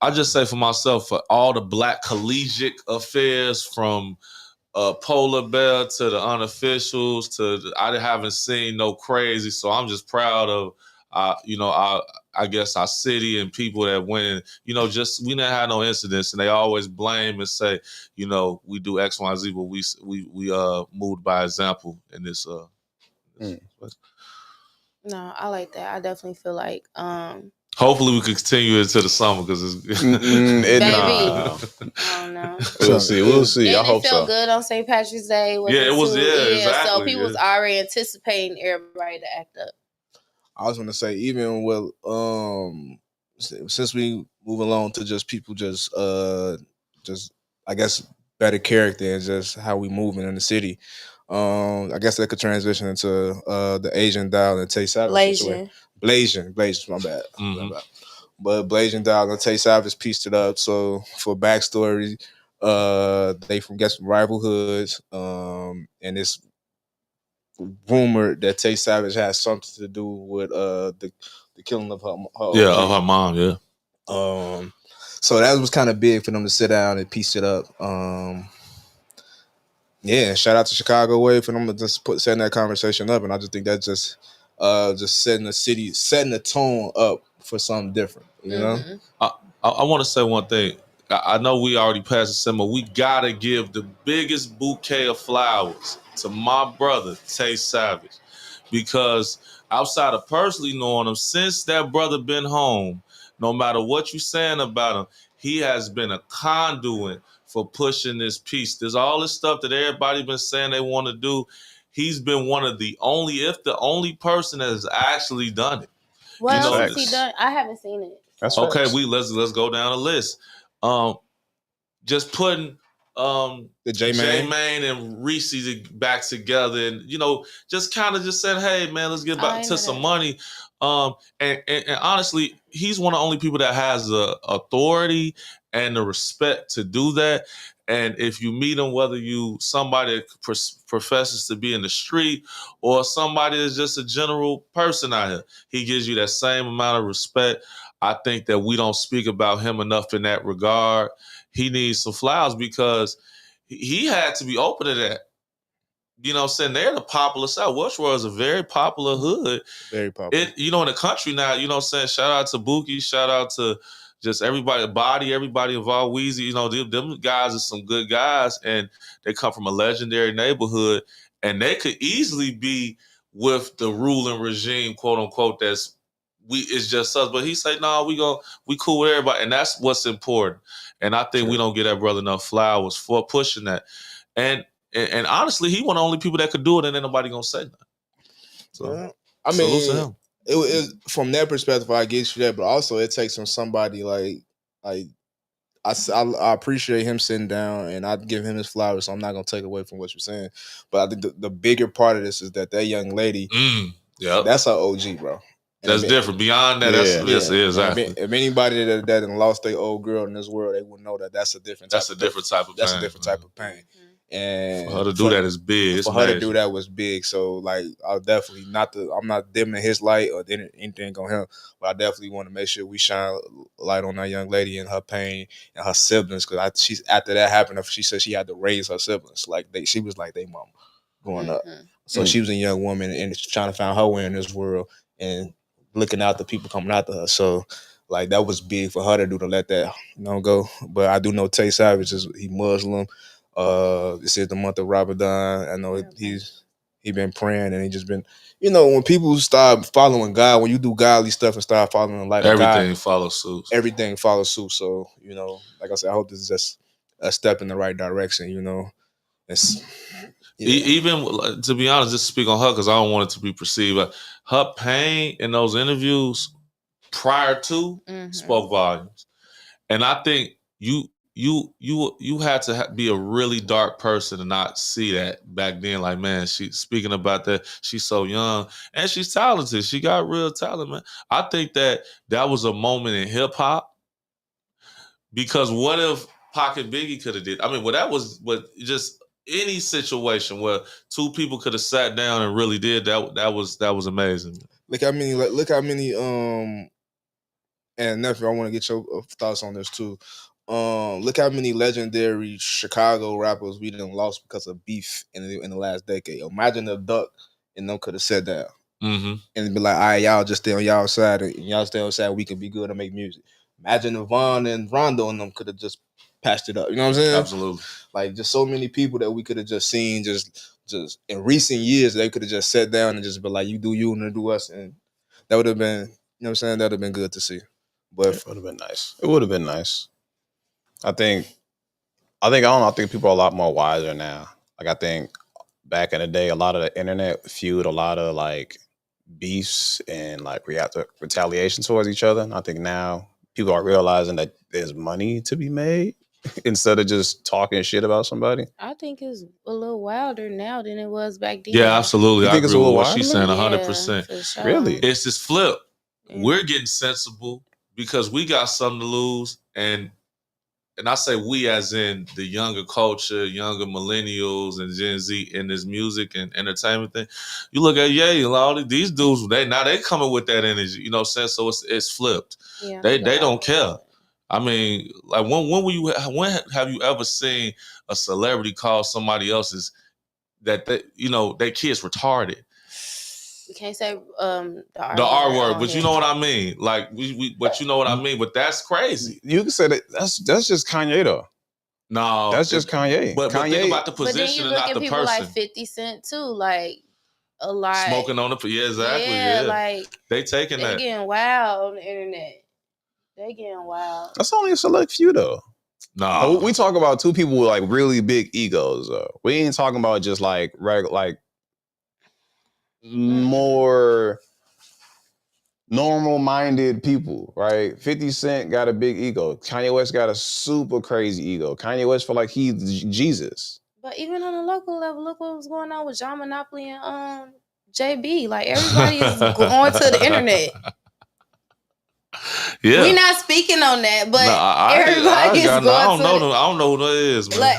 I just say for myself, for all the black collegiate affairs from Polar Bear to the unofficials I haven't seen no crazy. So I'm just proud of. I guess our city and people that went, we didn't have no incidents, and they always blame and say, we do X, Y, Z, but we moved by example in this. No, I like that. I definitely feel like. Hopefully, we can continue into the summer because it's. Baby, I don't know. We'll see. And I hope so. It felt good on St. Patrick's Day. It was. Exactly. So people was already anticipating everybody to act up. I was going to say, even with since we move along to just people just I guess better character and just how we moving in the city, I guess that could transition into the Asian Dial and Tay Savage. Blasian, my bad. Mm-hmm. But Blasian Dial and Tay Savage pieced it up. So for backstory, they from rival hoods, and it's rumored that Tay Savage has something to do with the killing of her of her mom. Yeah. So that was kind of big for them to sit down and piece it up. Shout out to Chicago Way for them to just setting that conversation up, and I just think that's just setting the tone up for something different. You know, I want to say one thing. I know we already passed the summer. We gotta give the biggest bouquet of flowers to my brother Tay Savage, because outside of personally knowing him, since that brother been home, no matter what you saying about him, he has been a conduit for pushing this piece. There's all this stuff that everybody been saying they want to do. He's been one of the only, if the only person that has actually done it. What else has he done? I haven't seen it. That's okay. Let's go down the list. Just putting the J-Main and Reese back together, and just kind of just said, hey man, let's get back to some money. And honestly, he's one of the only people that has the authority and the respect to do that. And if you meet him, whether you somebody that professes to be in the street or somebody that's just a general person out here, he gives you that same amount of respect. I think that we don't speak about him enough in that regard. He needs some flowers because he had to be open to that. you know what I'm saying, they're the popular South. Westboro is a very popular hood. Very popular. You know, in the country now, you know what I'm saying? Shout out to Buki, shout out to just everybody, everybody involved, Weezy. You know, them guys are some good guys, and they come from a legendary neighborhood, and they could easily be with the ruling regime, quote unquote, it's just us. But he say, no, we cool with everybody, and that's what's important. And I think we don't give that brother enough flowers for pushing that. And honestly, he one of the only people that could do it, and ain't nobody gonna say nothing. So, I salute to mean, him. it from that perspective, I get you that, but also it takes from somebody like I appreciate him sitting down, and I give him his flowers, so I'm not gonna take away from what you're saying. But I think the bigger part of this is that young lady, that's our OG, bro. And that's different. Beyond that, exactly. If anybody that done lost their old girl in this world, they would know that that's a different type of pain. That's a different type of pain. And for her to do that is big. For her to do that was big. So like, I'll definitely I'm not dimming his light or anything on him, but I definitely want to make sure we shine light on that young lady and her pain and her siblings. Because she's after that happened, she said she had to raise her siblings. Like she was like their mama growing up. So she was a young woman and trying to find her way in this world and looking out the people coming after her. So like that was big for her to do, to let that go. But I do know Tay Savage he Muslim. This is the month of Ramadan. I know he been praying, and he just been, when people start following God, when you do godly stuff and start following the light of God, everything follows suit. Everything follows suit. So like I said, I hope this is just a step in the right direction. Even to be honest, just speak on her because I don't want it to be perceived, but her pain in those interviews prior to spoke volumes, and I think you had to be a really dark person to not see that back then. Like, man, she's speaking about that. She's so young and she's talented. She got real talent, man. I think that was a moment in hip hop, because what if Pac and Biggie could have did? I mean, that was just any situation where two people could have sat down and really did that. That was amazing. Look how many. And nephew, I want to get your thoughts on this too. Look how many legendary Chicago rappers we done lost because of beef in the last decade. Imagine if Duck and them could have said that and be like, all right, y'all just stay on y'all side, and y'all stay on side. We can be good and make music. Imagine if Von and Rondo and them could have just patched it up. You know what I'm saying? Absolutely. Like, just so many people that we could have just seen just in recent years, they could have just sat down and just be like, you do you and I do us, and that would have been, you know what I'm saying? That would have been good to see. But it would have been nice. It would have been nice. I think people are a lot more wiser now. Like, I think back in the day, a lot of the internet fueled a lot of like beefs and like retaliation towards each other. And I think now people are realizing that there's money to be made instead of just talking shit about somebody. I think it's a little wilder now than it was back then. Yeah, absolutely. You think it's a little wilder? She's saying 100%. Sure. Really? It's this flip. Yeah. We're getting sensible because we got something to lose, and I say we as in the younger culture, younger millennials and Gen Z in this music and entertainment thing. You look at a lot of these dudes, they coming with that energy, you know what I'm saying? So it's flipped. Yeah, they don't care. I mean, like when have you ever seen a celebrity call somebody else's their kid's retarded? We can't say the R word, but you know what I mean. Like but you know what I mean. But that's crazy. You can say that that's just Kanye though. No, that's just Kanye. But think about the position and not the person. But then you look at people like 50 Cent too, like a lot smoking on the exactly. Yeah, like they taking that. They getting wild on the internet. They getting wild. That's only a select few though. No, we talk about two people with like really big egos though. We ain't talking about just like regular like. More normal-minded people, right? 50 Cent got a big ego. Kanye West got a super crazy ego. Kanye West feel like he's Jesus. But even on a local level, look what was going on with John Monopoly and JB. Like, everybody is going to the internet. Yeah, we're not speaking on that, but everybody is going. I don't know who that is, man. Like,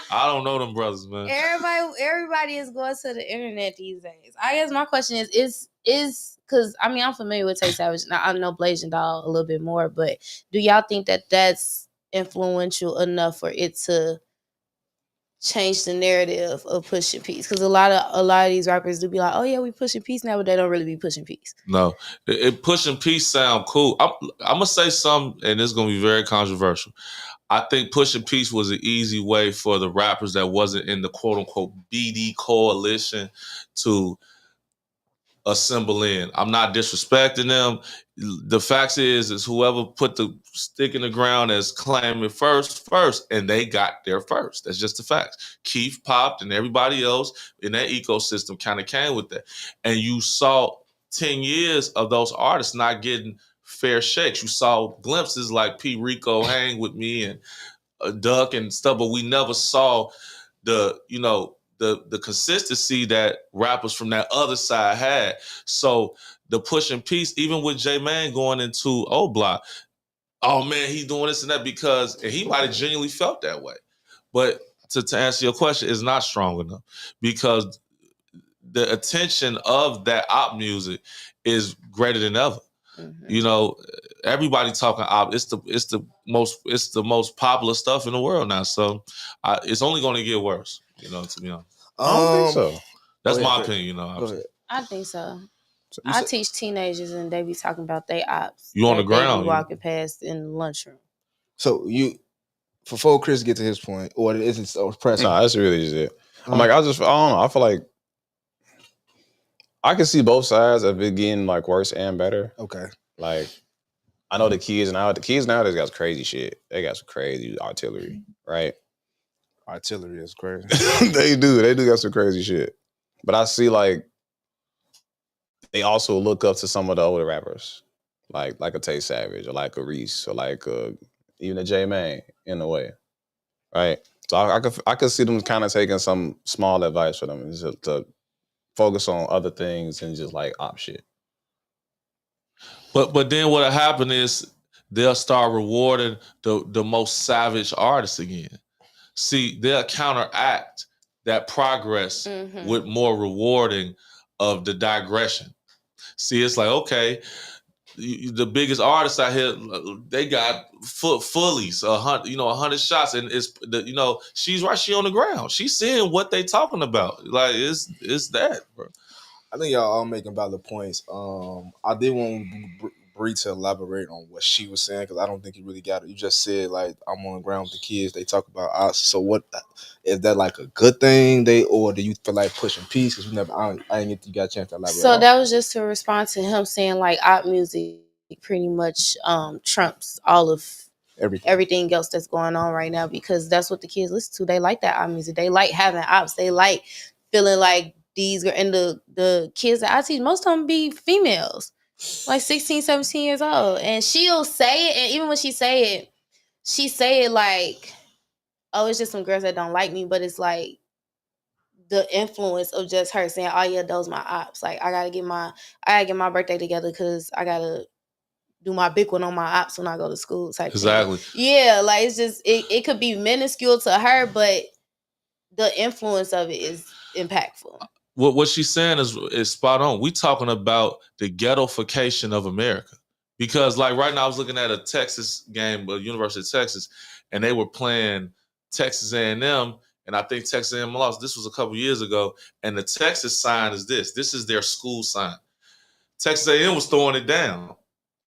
I don't know them brothers, man. Everybody is going to the internet these days. I guess my question is because I mean I'm familiar with Tay Savage. Now I know Blasian Doll a little bit more, but do y'all think that that's influential enough for it to change the narrative of pushing peace, because a lot of these rappers do be like, oh yeah, we pushing peace now, but they don't really be pushing peace. No, pushing peace sound cool. I'm gonna say something, and it's gonna be very controversial. I think pushing peace was an easy way for the rappers that wasn't in the quote unquote BD coalition to assemble in. I'm not disrespecting them. The fact is whoever put the stick in the ground as claiming first, and they got there first. That's just the facts. Keith popped and everybody else in that ecosystem kind of came with that. And you saw 10 years of those artists not getting fair shakes. You saw glimpses like P. Rico hang with me and Duck and stuff, but we never saw the consistency that rappers from that other side had. So the pushing piece, even with J Man going into O Block, oh man, he's doing this and that and he might have genuinely felt that way. But to answer your question, is not strong enough because the attention of that op music is greater than ever. Mm-hmm. Everybody talking op. It's the most popular stuff in the world now. So it's only going to get worse. To be honest. I don't think so. That's my opinion. I think so. I teach teenagers and they be talking about their ops. You on the ground? They be walking past in the lunchroom. So before Chris get to his point, or is it pressing? No, that's really just it. I'm like, I don't know. I feel like I can see both sides of it getting like worse and better. Okay. Like, I know the kids nowadays got crazy shit. They got some crazy artillery, right? Artillery is crazy. They do got some crazy shit. But I see like they also look up to some of the older rappers, like a Tay Savage or like a Reese or like even a J Man in a way, right? So I could see them kind of taking some small advice for them to focus on other things and just like op shit. But then what'll happen is they'll start rewarding the most savage artists again. See, they'll counteract that progress with more rewarding of the digression. See, it's like, okay, the biggest artists out here, they got fullies, 100 shots, and she's right. She on the ground. She's seeing what they talking about. Like it's that, bro. I think y'all all making valid points. I did want Bree to elaborate on what she was saying because I don't think you really got it. You just said like I'm on the ground with the kids. They talk about us. So what is that like a good thing? Or do you feel like pushing peace? Because I didn't get you got a chance to elaborate. So that was just to respond to him saying like op music pretty much trumps all of everything else that's going on right now because that's what the kids listen to. They like that op music. They like having ops. They like feeling like these are, and the kids that I teach, most of them be females, like 16, 17 years old. And she'll say it, and even when she say it like, oh, it's just some girls that don't like me, but it's like the influence of just her saying, oh yeah, those my ops. Like I gotta get my birthday together because I gotta do my big one on my ops when I go to school type exactly thing. Yeah, like it's just it could be minuscule to her, but the influence of it is impactful. What she's saying is spot on. We talking about the ghettoification of America. Because like right now I was looking at a Texas game, University of Texas, and they were playing Texas A&M, and I think Texas A&M lost. This was a couple years ago, and the Texas sign is this. This is their school sign. Texas A&M was throwing it down.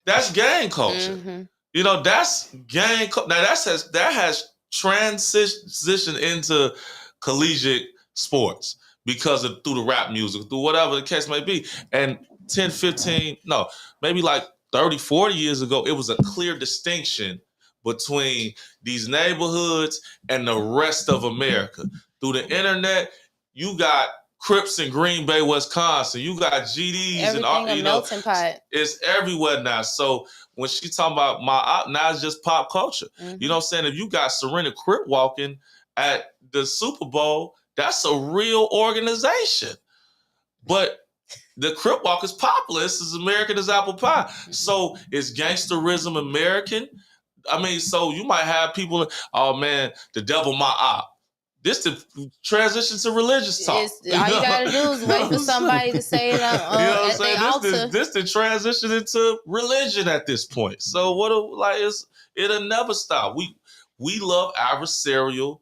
That's gang culture. Mm-hmm. That's gang culture. Now that has transitioned into collegiate sports. Because of through the rap music, through whatever the case may be. And 10, 15, no, maybe like 30, 40 years ago, it was a clear distinction between these neighborhoods and the rest of America. Through the internet, you got Crips in Green Bay, Wisconsin. You got GDs everything and a melting pot. It's everywhere now. So when she talking about now it's just pop culture. Mm-hmm. You know what I'm saying? If you got Serena Crip walking at the Super Bowl, that's a real organization. But the Crip Walk is popular. It's as American as apple pie. So is gangsterism American? I mean, so you might have people, oh man, the devil my op. This the transition to religious talk. All you gotta do is wait for somebody to say it at their altar. This the transition into religion at this point. So it'll never stop. We love adversarial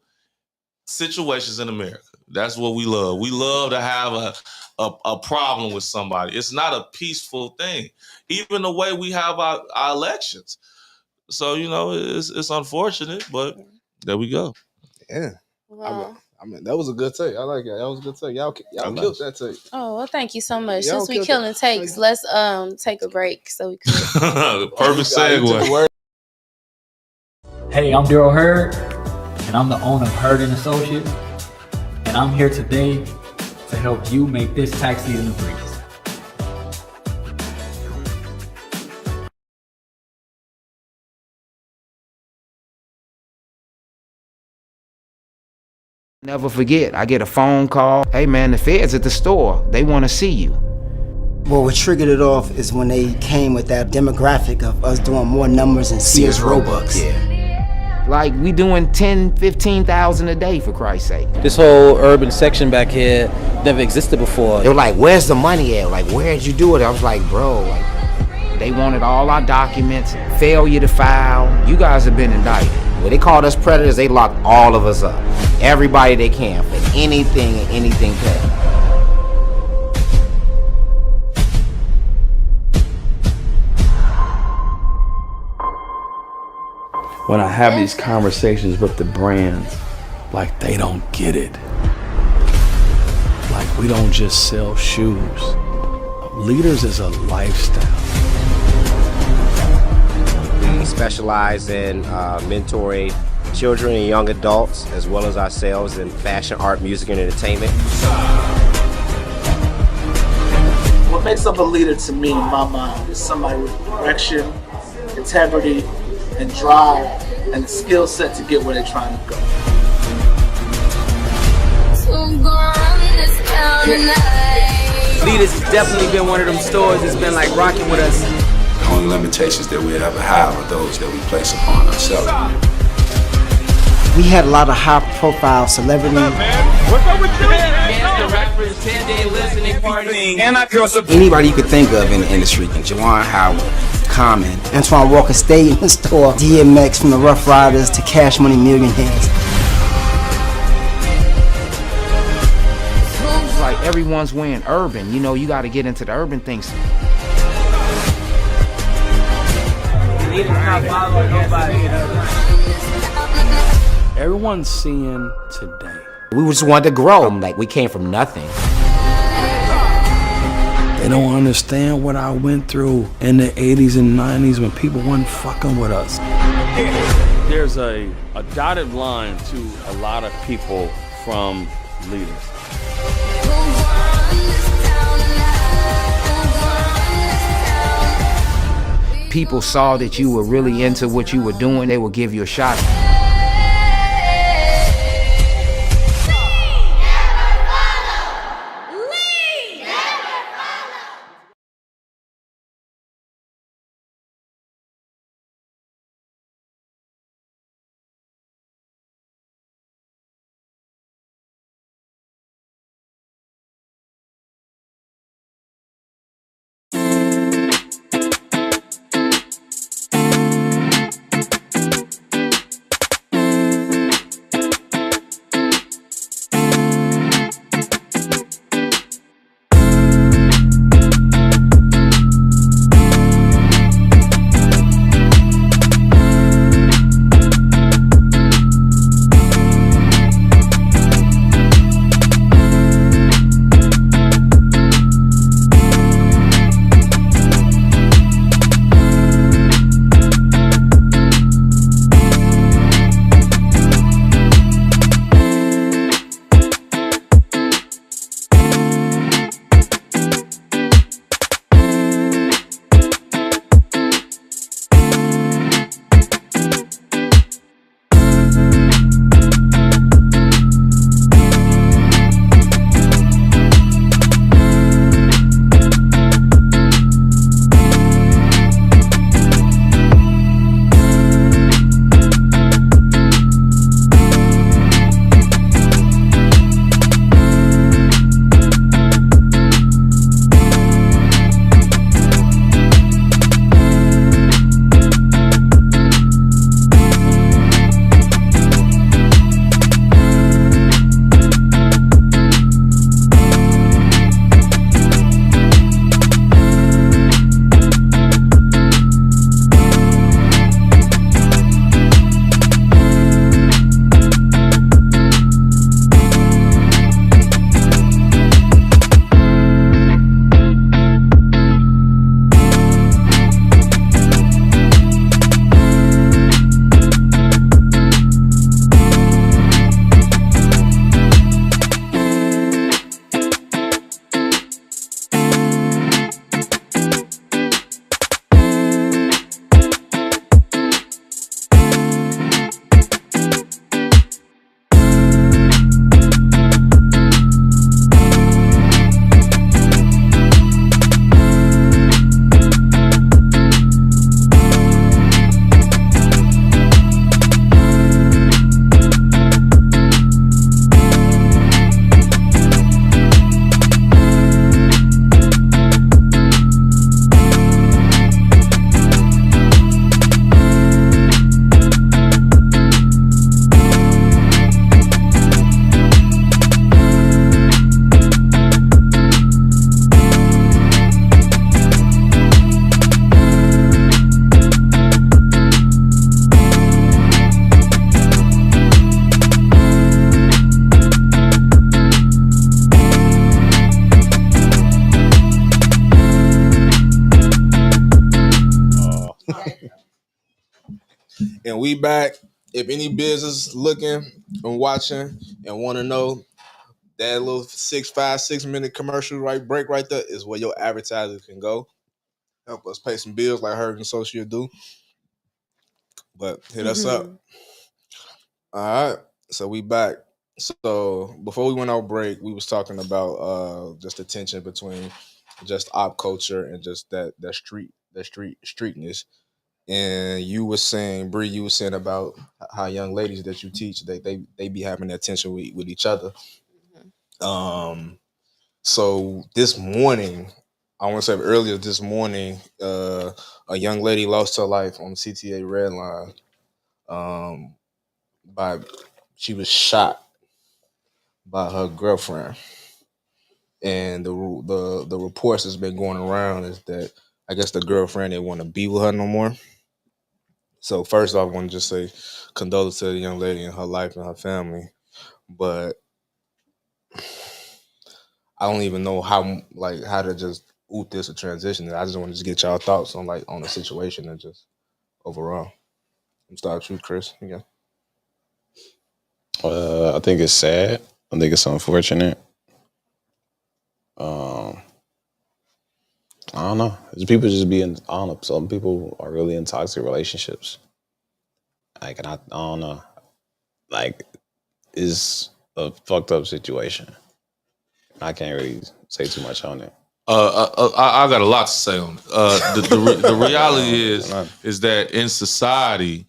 situations in America. That's what we love. We love to have a problem with somebody. It's not a peaceful thing. Even the way we have our elections. So, it's unfortunate, but there we go. Yeah. Wow. I mean, that was a good take. I like that. That was a good take. Y'all killed that take. Oh, well, thank you so much. Y'all Since we killed killing takes, let's take a break so we could. Perfect segue. Hey, I'm Daryl Hurd, and I'm the owner of Hurd & Associates, and I'm here today to help you make this tax season a breeze. Never forget, I get a phone call. Hey man, the Fed's at the store. They want to see you. Well, what triggered it off is when they came with that demographic of us doing more numbers and Sears Robux. Yeah. Like we doing 10, 15,000 a day for Christ's sake. This whole urban section back here never existed before. They were like, where's the money at? Like, where'd you do it? I was like, bro, they wanted all our documents, failure to file. You guys have been indicted. When they called us predators, they locked all of us up. Everybody they can for anything and anything paid. When I have these conversations with the brands, like they don't get it. Like we don't just sell shoes. Leaders is a lifestyle. We specialize in mentoring children and young adults, as well as ourselves in fashion, art, music, and entertainment. What makes up a leader to me, in my mind, is somebody with direction, integrity, and drive, and the skill set to get where they're trying to go. Leaders has definitely been one of them stores that's been like rocking with us. The only limitations that we'd ever have are those that we place upon ourselves. We had a lot of high-profile celebrities. What's up with you? The reference 10-day listening party. Anybody you could think of in the industry. Juwan Howard, Common, Antoine Walker stayed in the store. DMX from the Rough Riders to Cash Money Millionaires. It's like everyone's wearing urban. You got to get into the urban things. Everyone's seeing today. We just wanted to grow. Like we came from nothing. They don't understand what I went through in the 80s and 90s when people weren't fucking with us. There's a dotted line to a lot of people from leaders. People saw that you were really into what you were doing, they would give you a shot. And we back. If any business looking and watching and want to know, that little 6 minute commercial break right there is where your advertisers can go. Help us pay some bills like Herc and Associate do. But hit us up. All right. So we back. So before we went out break, we was talking about just the tension between just op culture and just that streetness. And you were saying, Bree, you were saying about how young ladies that you teach, they be having that tension with each other. So this morning, I want to say earlier this morning, a young lady lost her life on the CTA Red Line. She was shot by her girlfriend, and the reports that's been going around is that I guess the girlfriend didn't want to be with her no more. So first off, I want to just say condolences to the young lady and her life and her family, but I don't even know how to just oot this or transition. I just want to just get y'all thoughts on the situation and just overall. I'm start with you, Chris. Yeah. I think it's sad. I think it's unfortunate. I don't know. People just being, I don't know. Some people are really in toxic relationships. And I don't know. It's a fucked up situation. I can't really say too much on it. I got a lot to say on it. The reality is that in society,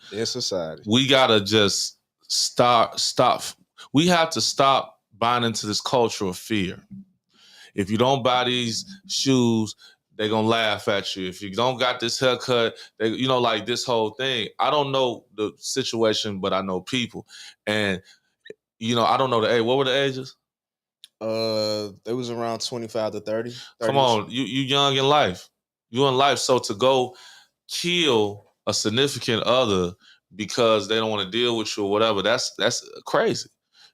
we gotta just stop. We have to stop buying into this culture of fear. If you don't buy these shoes, they're gonna laugh at you. If you don't got this haircut, this whole thing. I don't know the situation, but I know people, and I don't know the age. What were the ages? It was around 25 to 30. Come on, you young in life. You in life. So to go kill a significant other because they don't want to deal with you or whatever, that's crazy.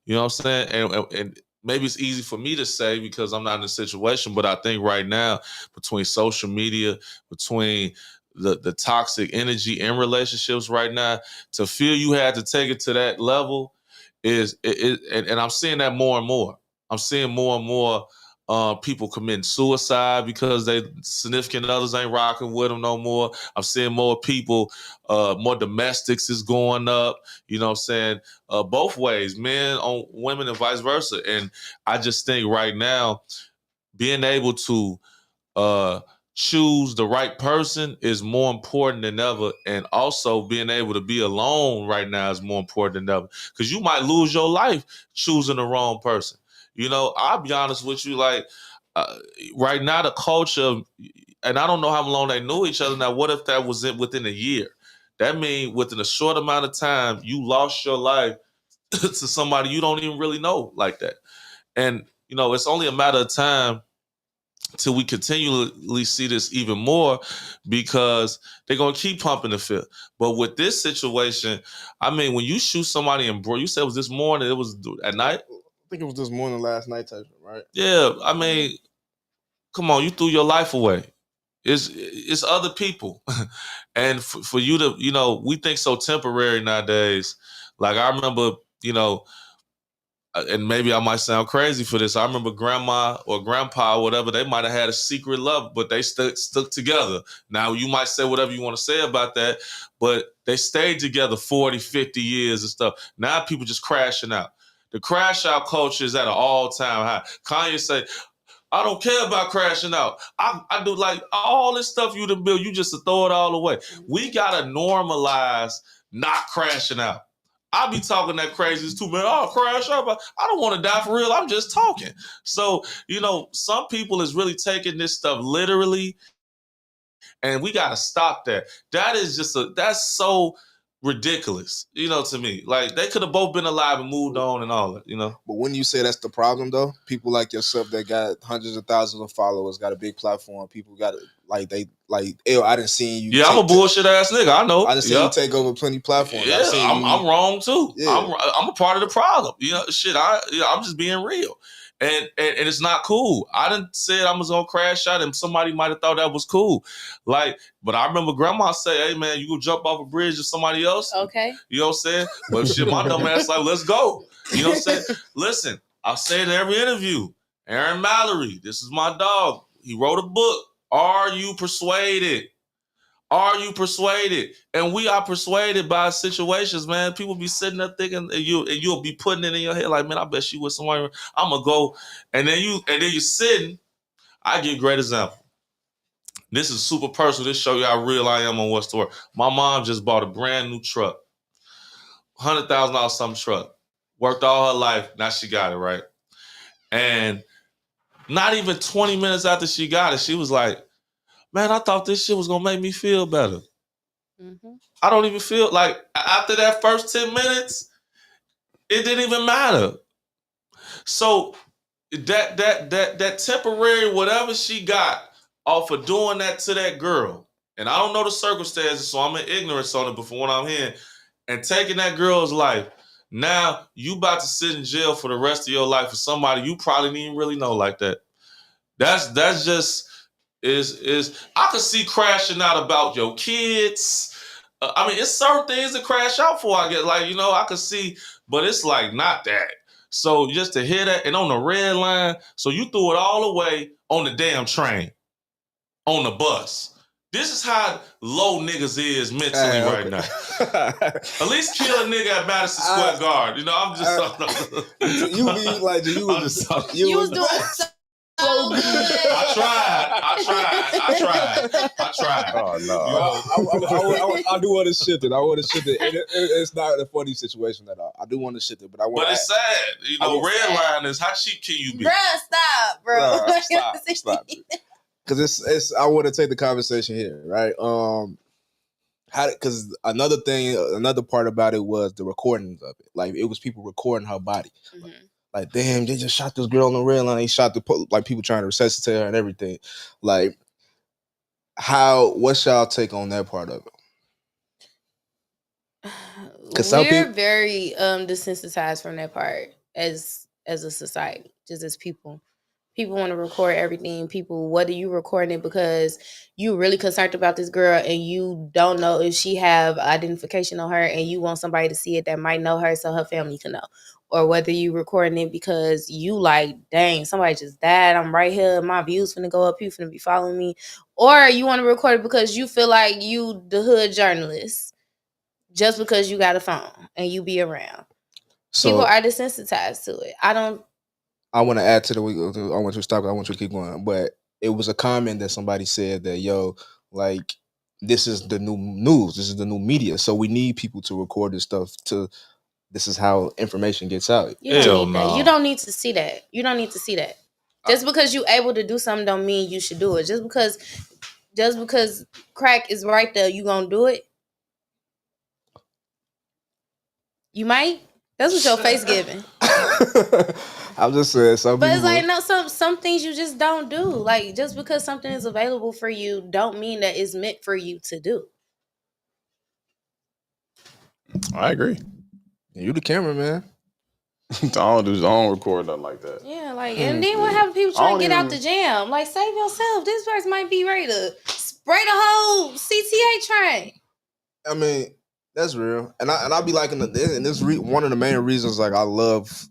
You know what I'm saying? And maybe it's easy for me to say because I'm not in the situation, but I think right now between social media, between the toxic energy in relationships right now, to feel you had to take it to that level and I'm seeing that more and more. I'm seeing more and more people committing suicide because they significant others ain't rocking with them no more. I'm seeing more people, more domestics is going up. You know what I'm saying? Both ways, men on women and vice versa. And I just think right now, being able to choose the right person is more important than ever. And also being able to be alone right now is more important than ever. Because you might lose your life choosing the wrong person. I'll be honest with you, right now the culture, and I don't know how long they knew each other. Now, what if that was within a year? That means within a short amount of time, you lost your life to somebody you don't even really know like that. And, it's only a matter of time till we continually see this even more because they're going to keep pumping the fifth. But with this situation, I mean, when you shoot somebody in, bro, you said it was this morning, it was at night? I think it was this morning, last night type, right? Yeah, I mean, come on, you threw your life away. It's other people. And for you to, we think so temporary nowadays. Like I remember, and maybe I might sound crazy for this. I remember grandma or grandpa or whatever, they might have had a secret love, but they stuck together. Now, you might say whatever you want to say about that, but they stayed together 40, 50 years and stuff. Now people just crashing out. The crash out culture is at an all-time high. Kanye say, I don't care about crashing out. I do like all this stuff you done build, you just throw it all away. We got to normalize not crashing out. I be talking that crazy too, man. I'll crash up. I don't want to die for real. I'm just talking. So, some people is really taking this stuff literally, and we got to stop that. That is that's so ridiculous, to me. Like, they could have both been alive and moved on and all that, But when you say that's the problem, though, people like yourself that got hundreds of thousands of followers, got a big platform, people got I didn't see you. Yeah, I'm a bullshit ass nigga. I know. I didn't see you take over plenty platforms. Yeah, I'm wrong too. Yeah. I'm a part of the problem. Shit. I'm just being real. And it's not cool. I done said I was gonna crash out, and somebody might have thought that was cool. Like, but I remember grandma say, "Hey man, you go jump off a bridge with somebody else." Okay. You know what I'm saying? But shit, my dumb ass like, let's go. You know what I'm saying? Listen, I say it in every interview. Aaron Mallory, this is my dog. He wrote a book. Are you persuaded? Are you persuaded? And we are persuaded by situations, man. People be sitting there thinking, and you'll be putting it in your head like, man, I bet she with somebody. I'm gonna go, and then you're sitting. I give a great example. This is super personal. This show you how real I am on what's the word. My mom just bought a brand new truck, $100,000 something truck. Worked all her life. Now she got it right, and not even 20 minutes after she got it, she was like, man, I thought this shit was gonna make me feel better. Mm-hmm. I don't even feel like after that first 10 minutes, it didn't even matter. So that temporary whatever she got off of doing that to that girl, and I don't know the circumstances, so I'm in ignorance on it, but from what I'm hearing, and taking that girl's life, now you about to sit in jail for the rest of your life for somebody you probably didn't even really know like that. That's just is I could see crashing out about your kids. I mean, it's certain things to crash out for. I get like, you know, I could see, but it's like not that. So just to hear that and on the red line, so you threw it all away on the damn train, on the bus. This is how low niggas is mentally right now. At least kill a nigga at Madison Square Garden. You know, I'm just you be like you was just you was doing so good. I tried. Oh no! I do want to shift it. I want to shift it. It's not a funny situation at all. I do want to shift it, but I want. But it's sad. You know, red line is how cheap can you be? Bruh, stop, bro. Stop. Because it's. I want to take the conversation here, right? Because another part about it was the recordings of it. Like it was people recording her body. Mm-hmm. Like, damn, they just shot this girl on the red line. They shot like people trying to resuscitate her and everything. Like, what's y'all take on that part of it? We're very desensitized from that part as a society, just as people. People want to record everything. People, what are you recording it because you really concerned about this girl and you don't know if she have identification on her and you want somebody to see it that might know her so her family can know. Or whether you recording it because you like, dang, somebody just died. I'm right here. My views finna go up. You finna be following me. Or you want to record it because you feel like you the hood journalist just because you got a phone and you be around. So, people are desensitized to it. I want to add to I want you to stop. I want you to keep going. But it was a comment that somebody said that, yo, like, this is the new news. This is the new media. So we need people to record this stuff this is how information gets out. You don't need that. You don't need to see that. You don't need to see that. Just because you able to do something don't mean you should do it. Just because crack is right there, you gonna do it? You might. That's what your face giving. I'm just saying something. But it's like, no, some things you just don't do. Like, just because something is available for you don't mean that it's meant for you to do. I agree. You the cameraman. I don't record nothing like that. Yeah, like, and then what happens? People trying to get out the jam. Like, save yourself. This person might be ready to spray the whole CTA train. I mean, that's real, and I'll be liking and this one of the main reasons like I love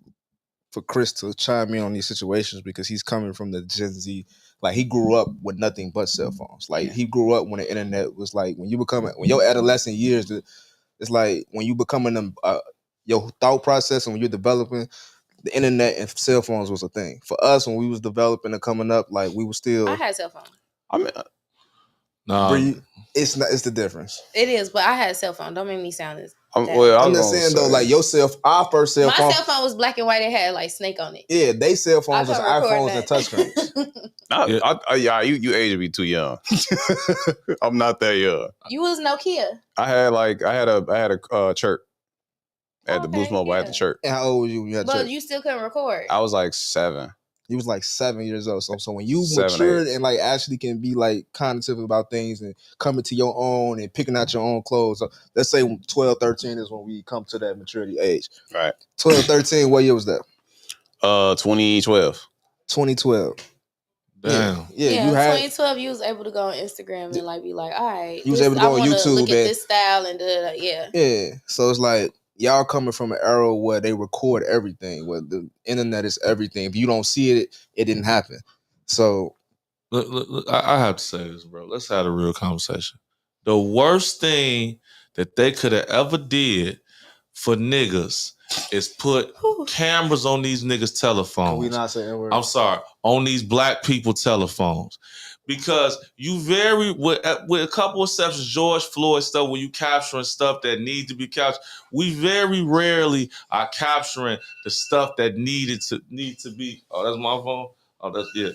for Chris to chime in on these situations because he's coming from the Gen Z. Like he grew up with nothing but cell phones. Like he grew up when the internet was like when your adolescent years. It's like when you becoming your thought process and when you're developing, the internet and cell phones was a thing. For us, when we was developing and coming up, like we were still. I had cell phone. I mean, no, it's the difference. It is, but I had a cell phone. Don't make me sound this. I'm just saying though, like our first cell phone. My cell phone was black and white. It had like snake on it. Yeah, they cell phones was iPhones and touchscreens. You aged me too young. I'm not that young. You was Nokia. I had a chirp. I had the Boost Mobile. I had the chirp. And how old were you when you had But chirp? you still couldn't record. I was like 7. You was like 7 years old. So when you matured and like actually can be like cognitive about things and coming to your own and picking out your own clothes. So let's say 12, 13 is when we come to that maturity age. Right. 12, 13, what year was that? 2012. 2012. Damn. Yeah, you had 2012. You was able to go on Instagram and like be like, all right, you was able to go on YouTube look at and this style and yeah. Yeah. So it's like y'all coming from an era where they record everything, where the internet is everything. If you don't see it, it didn't happen. So Look, I have to say this, bro. Let's have a real conversation. The worst thing that they could have ever did for niggas is put cameras on these niggas' telephones. Can we not say that word? I'm sorry, on these black people telephones. Because you with a couple exceptions, George Floyd stuff, where you capturing stuff that needs to be captured, we very rarely are capturing the stuff that need to be. Oh, that's my phone? Oh, that's yeah.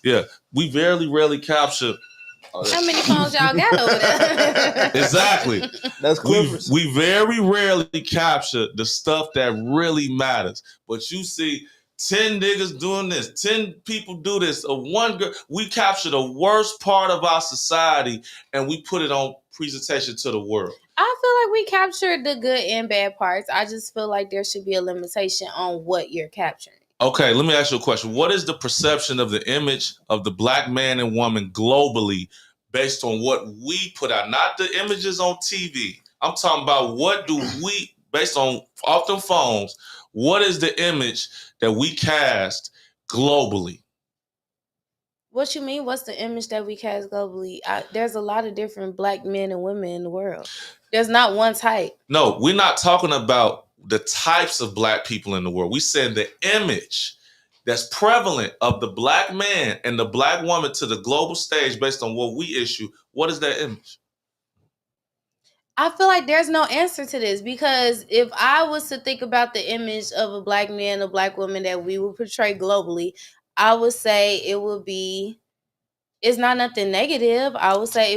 Yeah, we very rarely capture. How many phones y'all got over there? Exactly. That's Clippers. We very rarely capture the stuff that really matters. But you see 10 niggas doing this, 10 people do this, one girl. We capture the worst part of our society and we put it on presentation to the world. I feel like we captured the good and bad parts. I just feel like there should be a limitation on what you're capturing. Okay, let me ask you a question. What is the perception of the image of the black man and woman globally based on what we put out? Not the images on TV. I'm talking about what do we, based on off them phones, what is the image that we cast globally? What you mean? What's the image that we cast globally? There's a lot of different black men and women in the world. There's not one type. No, we're not talking about the types of black people in the world. We said the image that's prevalent of the black man and the black woman to the global stage based on what we issue. What is that image? I feel like there's no answer to this, because if I was to think about the image of a black man, a black woman that we would portray globally, I would say it would be, it's not nothing negative. I would say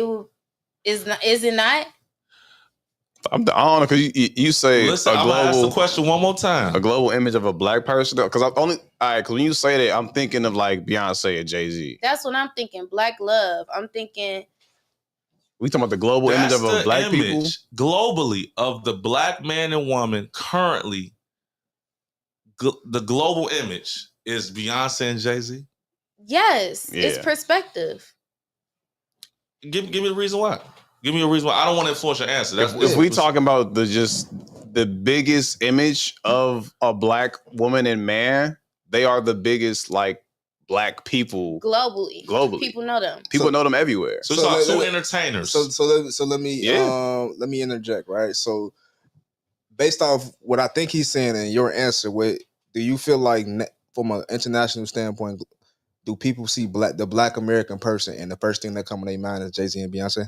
is it not? I don't know, because you say Listen, I'm gonna ask the question one more time. A global image of a black person, because because when you say that, I'm thinking of like Beyonce or Jay-Z. That's what I'm thinking. Black love. I'm thinking. We talking about the global image of a black people globally of the black man and woman currently. The global image is Beyonce and Jay-Z. Yes, it's perspective. Give me the reason why. Give me a reason why. I don't want to influence your answer. If we talking about the biggest image of a black woman and man, they are the biggest like black people globally. People know them. People know them everywhere. So it's like two entertainers. So let me interject, right? So based off what I think he's saying and your answer, do you feel like from an international standpoint, do people see the black American person and the first thing that come to their mind is Jay-Z and Beyonce?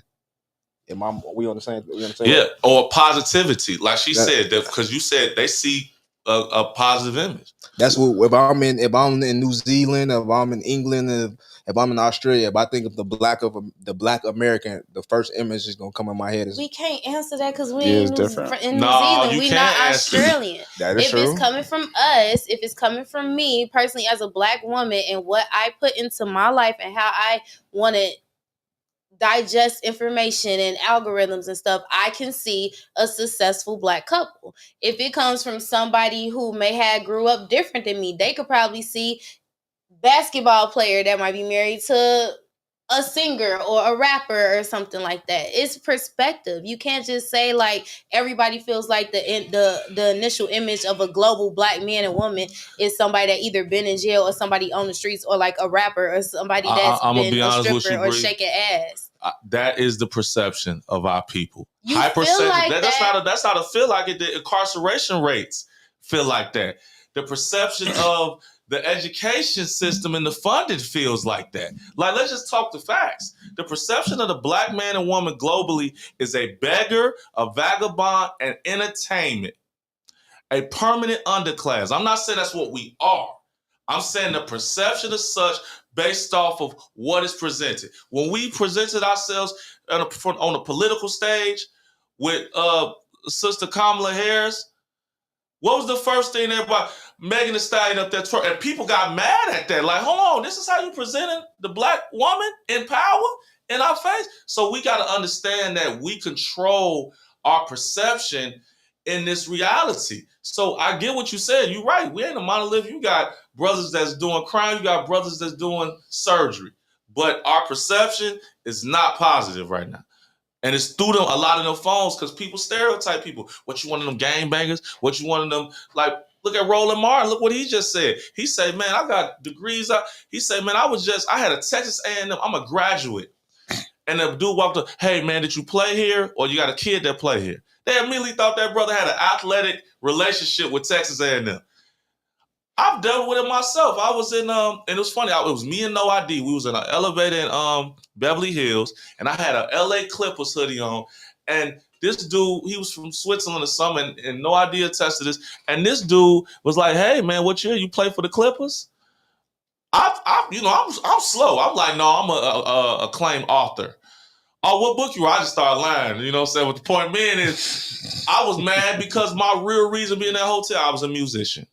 We on the same? Yeah, or positivity, like she said, because you said they see a positive image. That's what if I'm in New Zealand, if I'm in England, if I'm in Australia, if I think of the black American, the first image is gonna come in my head is we can't answer that because we in New Zealand. We're not Australian. That is true. It's coming from us, if it's coming from me personally as a black woman and what I put into my life and how I want to digest information and algorithms and stuff, I can see a successful black couple. If it comes from somebody who may have grew up different than me, they could probably see basketball player that might be married to a singer or a rapper or something like that. It's perspective. You can't just say like everybody feels like the initial image of a global black man and woman is somebody that either been in jail or somebody on the streets or like a rapper or somebody that's been a stripper or shaking ass. That is the perception of our people. You feel like that's not a feel like it. The incarceration rates feel like that. The perception of the education system and the funding feels like that. Like, let's just talk the facts. The perception of the black man and woman globally is a beggar, a vagabond, and entertainment. A permanent underclass. I'm not saying that's what we are. I'm saying the perception is such based off of what is presented. When we presented ourselves on a political stage with Sister Kamala Harris, what was the first thing everybody, Megan Thee Stallion up there, and people got mad at that. Like, hold on, this is how you presented the black woman in power in our face? So we got to understand that we control our perception in this reality. So I get what you said. You're right. We ain't a monolith. You got brothers that's doing crime. You got brothers that's doing surgery. But our perception is not positive right now. And it's through them, a lot of them phones, because people stereotype people. What you want of them gangbangers? What you want of them, like, look at Roland Martin. Look what he just said. He said, man, I got degrees. He said, man, I had a Texas A&M. I'm a graduate. And the dude walked up, hey, man, did you play here? Or you got a kid that play here? They immediately thought that brother had an athletic relationship with Texas A&M. I've dealt with it myself. I was in, and it was funny. It was me and No ID. We was in an elevator in Beverly Hills, and I had a LA Clippers hoodie on. And this dude, he was from Switzerland or something, and No ID attested this. And this dude was like, "Hey, man, what year you play for the Clippers?" I'm slow. I'm like, no, I'm a acclaimed author. Oh, what book you write? I just started lying. You know what I'm saying? What the point being is, I was mad because my real reason being in that hotel, I was a musician.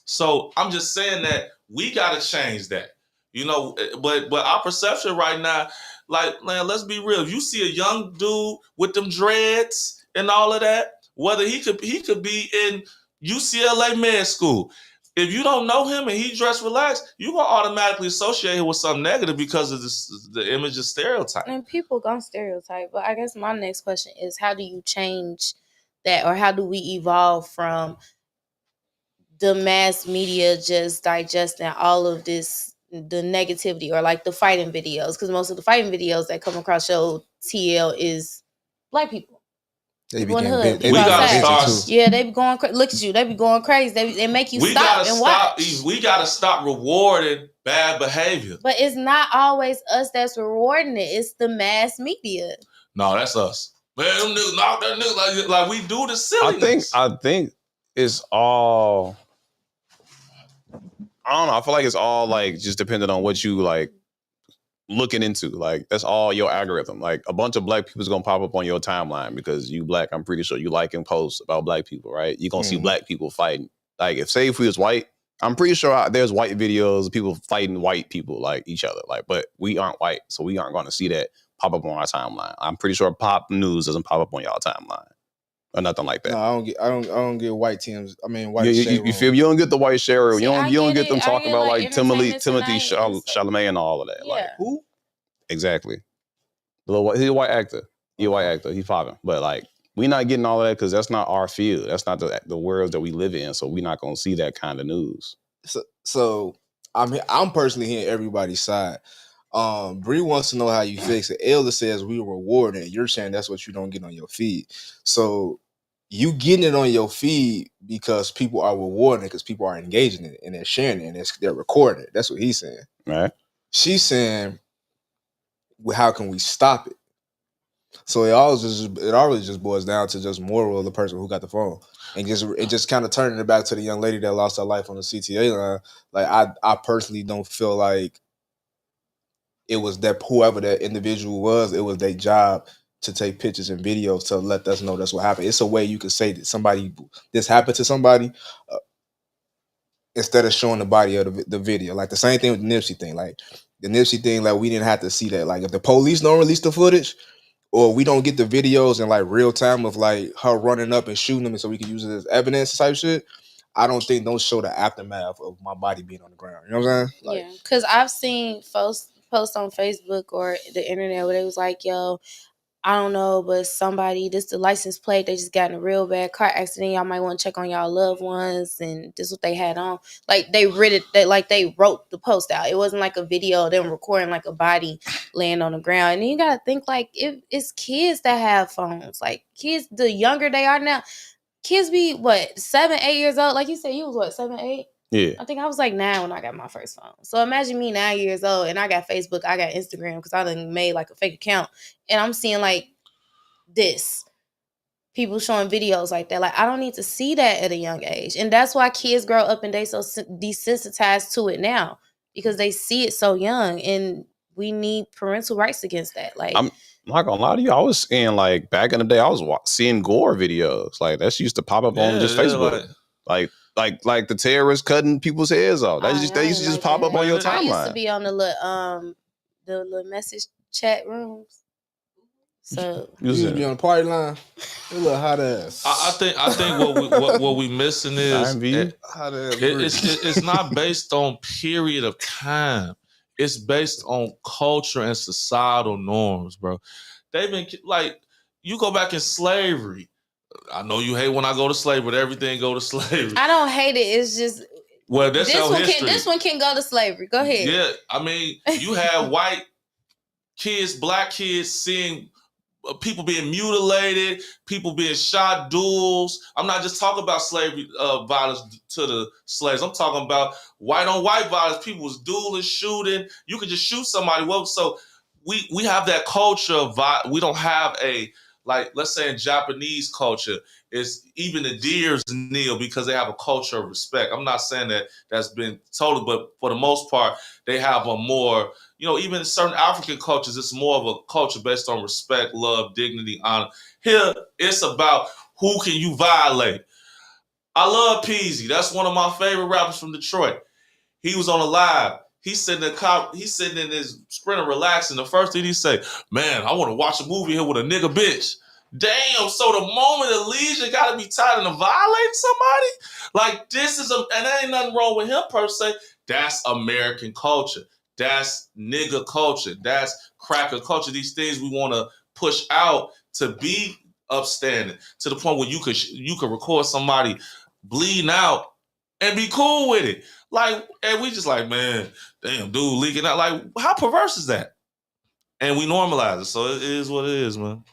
So I'm just saying that we got to change that, you know. But our perception right now, like, man, let's be real. If you see a young dude with them dreads and all of that, whether he could be in UCLA med school, if you don't know him and he dressed relaxed, you're gonna automatically associate him with something negative because of the image of stereotype. And people gonna stereotype. But I guess my next question is, how do you change that, or how do we evolve from the mass media just digesting all of this, the negativity, or like the fighting videos? Because most of the fighting videos that come across your TL is black people. They be in the hood. we gotta start. Yeah, they be going. Look at you. They be going crazy. They make you stop and watch. We gotta stop rewarding bad behavior. But it's not always us that's rewarding it. It's the mass media. No, that's us. Man, them niggas knock that nigga like we do the silliness. I think it's all. I don't know. I feel like it's all like just dependent on what you like looking into. Like that's all your algorithm. Like a bunch of black people's gonna pop up on your timeline because you black. I'm pretty sure you liking posts about black people, right? You're gonna see black people fighting. Like if we was white, I'm pretty sure there's white videos of people fighting white people like each other. Like, but we aren't white, so we aren't gonna see that pop up on our timeline. I'm pretty sure pop news doesn't pop up on y'all timeline. Or nothing like that. No, I don't get white teams. I mean, white. You feel you don't get the white share. You don't get them talking about like Timothy Chalamet and all of that. Yeah. Like who? Exactly. He's a white actor. He's a white actor. He's popping. But like we're not getting all of that because that's not our field. That's not the world that we live in. So we're not gonna see that kind of news. So I'm personally hearing everybody's side. Bree wants to know how you fix it. Elder says we reward it. You're saying that's what you don't get on your feed. So you getting it on your feed because people are rewarding it, because people are engaging in it and they're sharing it and they're recording it. That's what he's saying. Right. She's saying, well, how can we stop it? So it always just boils down to just moral of the person who got the phone. And just kind of turning it back to the young lady that lost her life on the CTA line. Like I personally don't feel like it was that whoever that individual was, it was their job to take pictures and videos to let us know that's what happened. It's a way you could say that this happened to somebody instead of showing the body of the video. Like the same thing with the Nipsey thing. Like the Nipsey thing, like we didn't have to see that. Like if the police don't release the footage or we don't get the videos in like real time of like her running up and shooting them, and so we can use it as evidence type shit, I don't think those show the aftermath of my body being on the ground. You know what I'm saying? Like, yeah, because I've seen folks post on Facebook or the internet where they was like, yo, I don't know, but this the license plate, they just got in a real bad car accident. Y'all might want to check on y'all loved ones, and this is what they had on. Like they read it, they wrote the post out. It wasn't like a video of them recording like a body laying on the ground. And then you gotta think like it's kids that have phones. Like kids, the younger they are now, kids be 7, 8 years old. Like you said, you was 7, 8? Yeah. I think I was like 9 when I got my first phone. So imagine me 9 years old and I got Facebook, I got Instagram because I done made like a fake account. And I'm seeing like this. People showing videos like that. Like I don't need to see that at a young age. And that's why kids grow up and they so desensitized to it now. Because they see it so young. And we need parental rights against that. Like I'm not gonna lie to you. I was seeing like back in the day, I was seeing gore videos. Like that used to pop up on just Facebook. Like the terrorists cutting people's heads off. They used to just pop up on your timeline. I used to be on the little message chat rooms. So you used to be on the party line. A little hot ass. I think what we missing is hot ass. It's not based on period of time. It's based on culture and societal norms, bro. They've been like, you go back in slavery. I know you hate when I go to slavery, but everything go to slavery. I don't hate it. It's just well, that's this our one history. This one can go to slavery. Go ahead. Yeah, I mean, you have white kids, black kids seeing people being mutilated, people being shot, duels. I'm not just talking about slavery violence to the slaves. I'm talking about white on white violence. People was dueling, shooting. You could just shoot somebody. Well, so we have that culture of we don't have a, like, let's say in Japanese culture, it's even the deers kneel because they have a culture of respect. I'm not saying that that's been total, but for the most part, they have a more, even in certain African cultures, it's more of a culture based on respect, love, dignity, honor. Here, it's about who can you violate. I love Peasy. That's one of my favorite rappers from Detroit. He was on a live. He's sitting in his Sprinter relaxing. The first thing he say, man, I want to watch a movie here with a nigga bitch. Damn, so the moment of leisure got to be tied into violating somebody? Like, this is and there ain't nothing wrong with him per se. That's American culture. That's nigga culture. That's cracker culture. These things we want to push out to be upstanding to the point where you could record somebody bleeding out and be cool with it. Like, and we just like, man, damn, dude leaking out. Like, how perverse is that? And we normalize it. So it is what it is, man.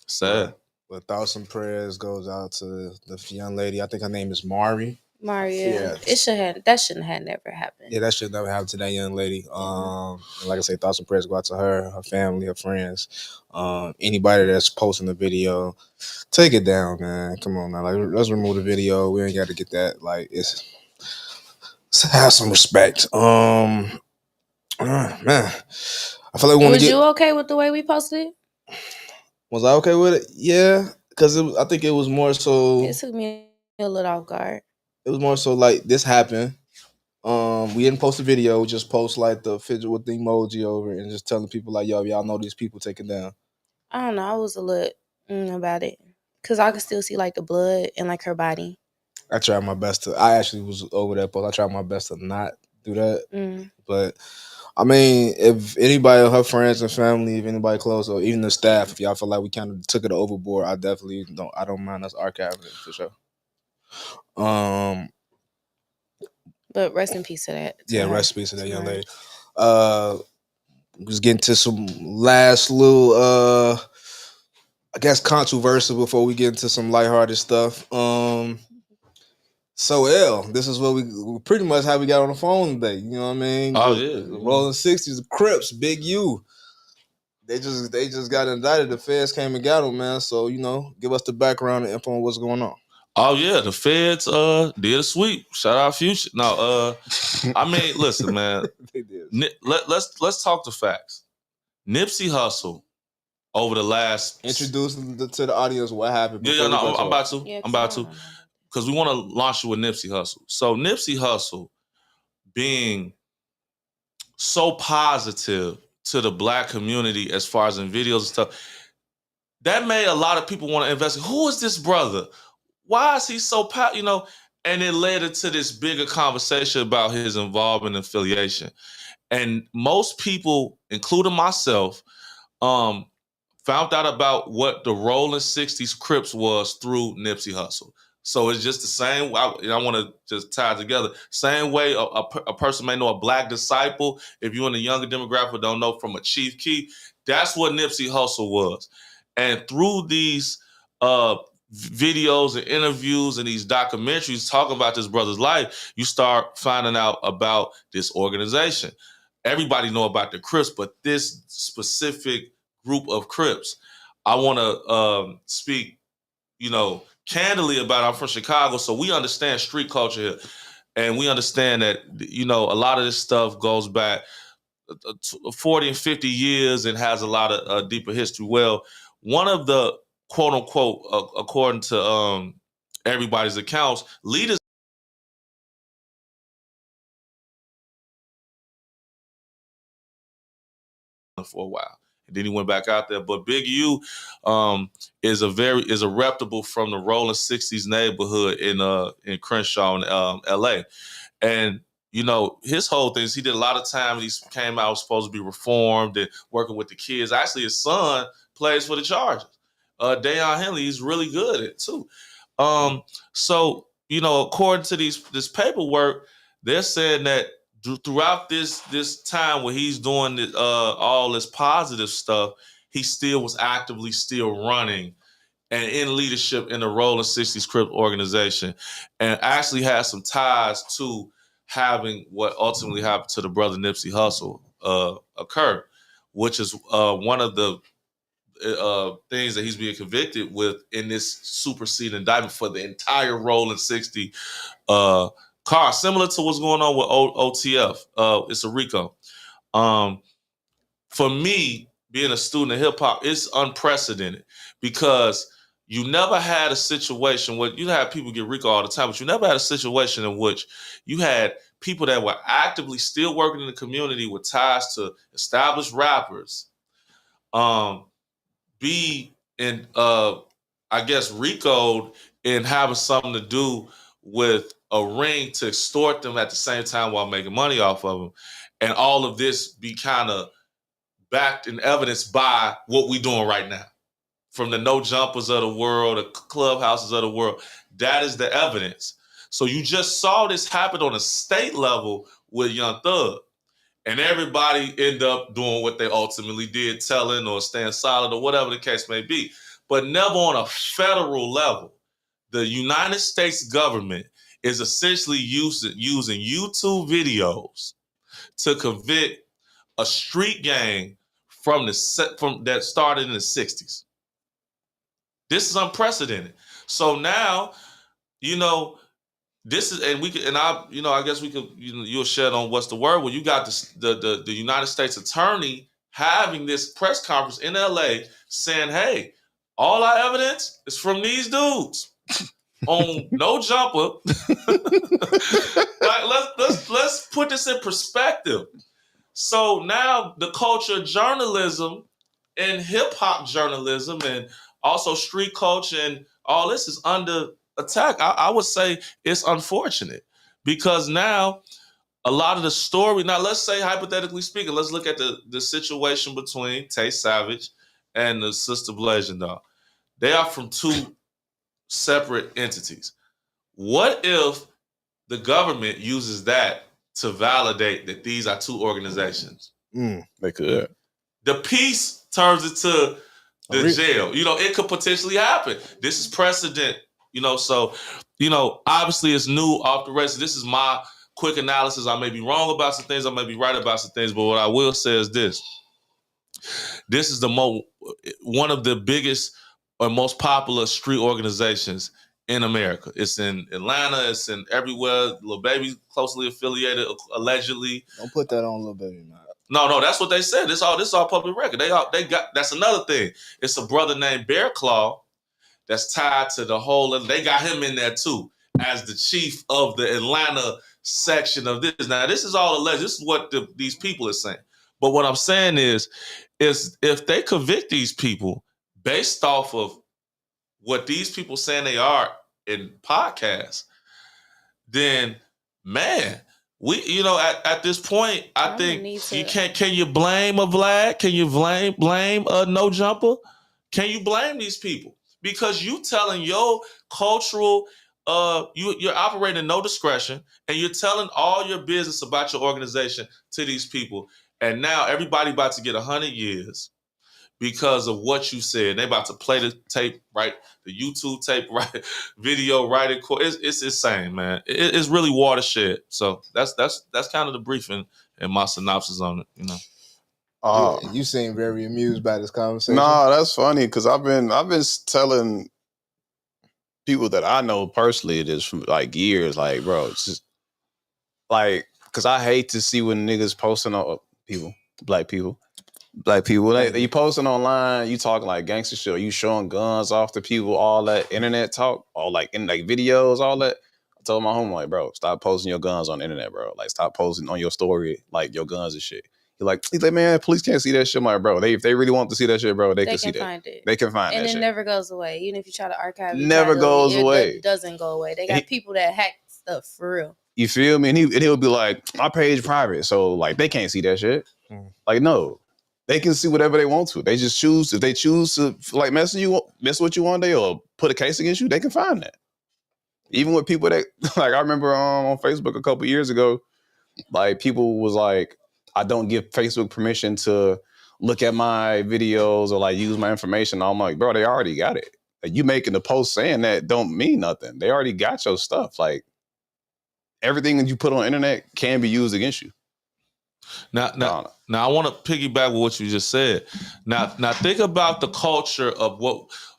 Sad. But thoughts and prayers goes out to the young lady. I think her name is Mari. Maria. Yeah. That shouldn't have never happened. Yeah, that should never happen to that young lady. Like I say, thoughts and prayers go out to her family, her friends, anybody that's posting the video. Take it down, man. Come on now. Like, let's remove the video. We ain't got to get that. Like, it's have some respect. Man, I feel like we want to get. Was you okay with the way we posted it? Was I okay with it? Yeah, because I think it was more so. It took me a little off guard. It was more so like this happened. We didn't post a video. We just post like the fidget with the emoji over it and just telling people like, yo, y'all know these people taking down. I don't know. I was a little about it because I could still see like the blood and like her body. I tried my best to. I actually was over that post. I tried my best to not do that. But I mean, if anybody, her friends and family, if anybody close, or even the staff, if y'all feel like we kind of took it overboard, I definitely don't. I don't mind us archiving it for sure. But rest in peace to that. Yeah, rest in peace to that young lady. Was getting to some last little, I guess, controversial before we get into some lighthearted stuff. So this is what we pretty much how we got on the phone today. You know what I mean? Oh the Rolling 60s, the Crips, Big U. They just got indicted. The feds came and got them, man. So give us the background and info on what's going on. Oh yeah, the feds did a sweep. Shout out Future. No, I mean, listen, man. They did. Let's talk the facts. Nipsey Hussle over the last introduce to the audience what happened. Yeah, no, I'm about to. Because we want to launch it with Nipsey Hussle. So Nipsey Hussle being so positive to the black community as far as in videos and stuff, that made a lot of people want to investigate. Who is this brother? Why is he so and it led into this bigger conversation about his involvement and affiliation. And most people, including myself, found out about what the Rolling 60s Crips was through Nipsey Hussle. So it's just the same way, I want to just tie it together. Same way a person may know a Black Disciple, if you're in the younger demographic don't know, from a Chief Keef, that's what Nipsey Hussle was. And through these videos and interviews and these documentaries talking about this brother's life, you start finding out about this organization. Everybody know about the Crips, but this specific group of Crips, I want to speak, candidly about. I'm from Chicago, so we understand street culture here, and we understand that a lot of this stuff goes back 40 and 50 years and has a lot of deeper history. Well, one of the quote unquote, according to everybody's accounts, leaders for a while. And then he went back out there. But Big U is a reputable from the Rolling 60s neighborhood in Crenshaw in LA. And his whole thing is he did a lot of time. He came out, was supposed to be reformed and working with the kids. Actually, his son plays for the Chargers. Deion Henley, he's really good at it too. So, according to this paperwork, they're saying that throughout this time where he's doing all this positive stuff, he still was actively still running and in leadership in the Rolling 60s Crip organization, and actually has some ties to having what ultimately happened to the brother Nipsey Hussle occur, which is one of the things that he's being convicted with in this superseding indictment for the entire Rolling 60 car, similar to what's going on with OTF. It's a Rico. For me, being a student of hip hop, it's unprecedented because you never had a situation where you have people get Rico all the time, but you never had a situation in which you had people that were actively still working in the community with ties to established rappers, be in, I guess, Rico'd and having something to do with a ring to extort them at the same time while making money off of them. And all of this be kind of backed in evidence by what we're doing right now. From the No Jumpers of the world, the Clubhouses of the world, that is the evidence. So you just saw this happen on a state level with Young Thug. And everybody end up doing what they ultimately did, telling or staying silent or whatever the case may be. But never on a federal level. The United States government is essentially using YouTube videos to convict a street gang from that started in the 60s. This is unprecedented. So now, this is, I guess we could, you'll shed on what's the word. Well, you got the United States attorney having this press conference in LA saying, hey, all our evidence is from these dudes on No Jumper. Like, let's put this in perspective. So now the culture of journalism and hip hop journalism and also street culture and all this is under attack. I would say it's unfortunate because now a lot of the story, now let's say hypothetically speaking, let's look at the situation between Tay Savage and the sister Blasian dog. They are from two separate entities. What if the government uses that to validate that these are two organizations? They could. The peace turns into the jail. It could potentially happen. This is precedent. So, obviously it's new off the race. This is my quick analysis. I may be wrong about some things. I may be right about some things. But what I will say is this. This is one of the biggest or most popular street organizations in America. It's in Atlanta. It's in everywhere. Lil Baby closely affiliated, allegedly. Don't put that on Lil Baby, man. No, that's what they said. This all public record. They got. That's another thing. It's a brother named Bear Claw that's tied to the whole. And they got him in there too as the chief of the Atlanta section of this. Now, this is all alleged. This is what these people are saying. But what I'm saying is if they convict these people based off of what these people saying they are in podcasts, then man, we at this point, I think you can't. Can you blame a Vlad? Can you blame a No Jumper? Can you blame these people because you telling your cultural you're operating no discretion and you're telling all your business about your organization to these people, and now everybody about to get 100 years because of what you said. They about to play the tape, right? The YouTube tape, right? Video, right? It's insane, man. It's really watershed. So that's kind of the briefing and my synopsis on it. You seem very amused by this conversation. No, that's funny because I've been telling people that I know personally this from like years, like, bro, it's just like, because I hate to see when niggas posting on black people, like, you posting online, you talking like gangster shit, you showing guns off to people, all that internet talk, all like in like videos, all that. I told my homie, like, bro, stop posting your guns on the internet, bro. Like, stop posting on your story like your guns and shit. He's like, man, police can't see that shit. I'm like, bro, if they really want to see that shit, bro, they can see that. Find it. They can find and that it shit. never goes away. Even if you try to archive it, never goes away. It doesn't go away. They got people that hack stuff for real. You feel me? And he'll be like, my page private, so like they can't see that shit. Like, no. They can see whatever they want to. They just choose. If they choose to like mess with you one day or put a case against you, they can find that. Even with people that like I remember on Facebook a couple years ago, like people was like, I don't give Facebook permission to look at my videos or like use my information. I'm like, bro, they already got it. Like, you making the post saying that don't mean nothing. They already got your stuff. Like everything that you put on the internet can be used against you. Now, I want to piggyback with what you just said. Now, think about the culture of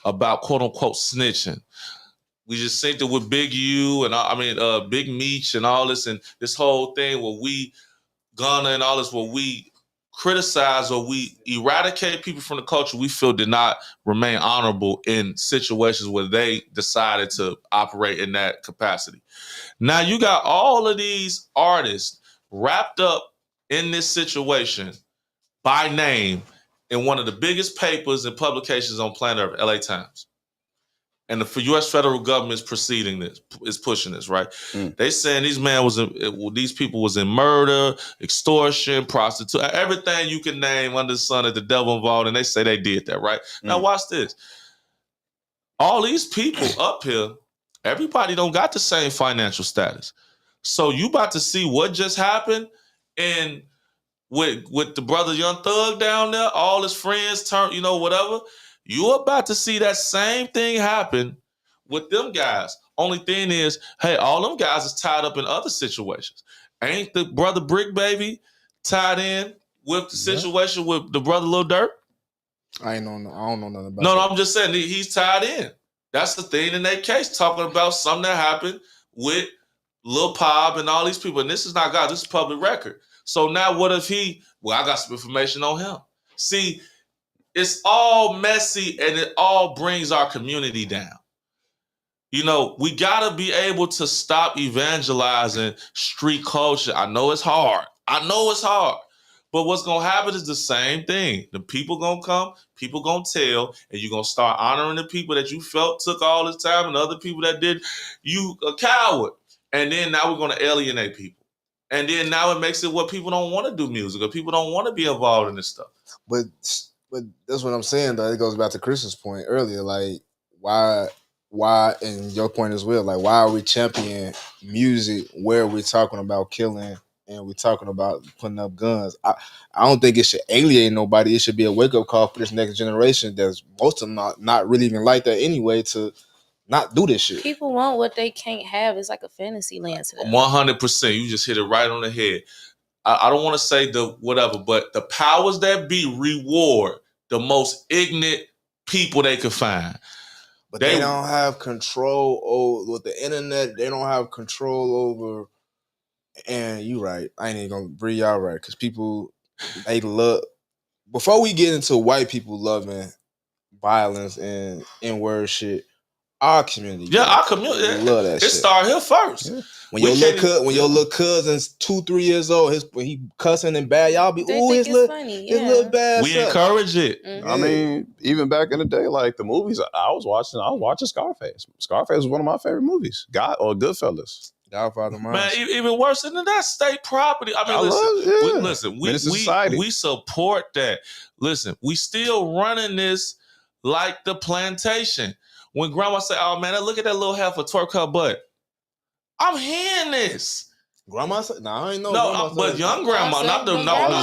about quote unquote snitching. We just think that with Big U and Big Meech and all this and this whole thing where we Gunna and all this where we criticize or we eradicate people from the culture we feel did not remain honorable in situations where they decided to operate in that capacity. Now you got all of these artists wrapped up in this situation by name in one of the biggest papers and publications on planet Earth, LA Times. And the U.S. federal government is proceeding this, is pushing this, right? They saying these people was in murder, extortion, prostitution, everything you can name under the sun that the devil involved, and they say they did that, right? Now watch this. All these people up here, everybody don't got the same financial status. So you about to see what just happened and with the brother Young Thug down there, all his friends turn, whatever. You're about to see that same thing happen with them guys. Only thing is, hey, all them guys is tied up in other situations. Ain't the brother Brick Baby tied in with the situation with the brother Lil Durk? I don't know nothing about No, that. I'm just saying he's tied in. That's the thing in that case, talking about something that happened with Lil Pop and all these people. And this is not God, this is public record. So now what if I got some information on him. See, it's all messy and it all brings our community down. We got to be able to stop evangelizing street culture. I know it's hard. But what's going to happen is the same thing. The people going to come, people going to tell, and you're going to start honoring the people that you felt took all this time and other people that did. You a coward. And then now we're going to alienate people. And then now it makes it what people don't want to do music or people don't want to be involved in this stuff. But that's what I'm saying, though. It goes back to Chris's point earlier. Like, why, and your point as well, like, why are we championing music where we're talking about killing and we're talking about putting up guns? I don't think it should alienate nobody. It should be a wake-up call for this next generation that's most of them not really even like that anyway to not do this shit. People want what they can't have. It's like a fantasy land to them. 100%. You just hit it right on the head. I don't want to say the whatever, but the powers that be reward the most ignorant people they could find. But they don't have control over with the internet. They don't have control over. And you right. I ain't even gonna Bree y'all right because people they love. Before we get into white people loving violence and N-word shit, our community, our community, love that shit. It started here first. Yeah. When your little cousin's 2-3 years old, when he cussing and bad, y'all be his little bad. We encourage it. Mm-hmm. I mean, even back in the day, like the movies I was watching Scarface. Scarface was one of my favorite movies. Goodfellas. Godfather, man, even worse than that, state property. I mean, we support that. Listen, we still running this like the plantation. When grandma say, "Oh man, look at that little heifer twerk her butt," I'm hearing this. Grandma said, "No, I ain't know." No, but young grandma, not the not the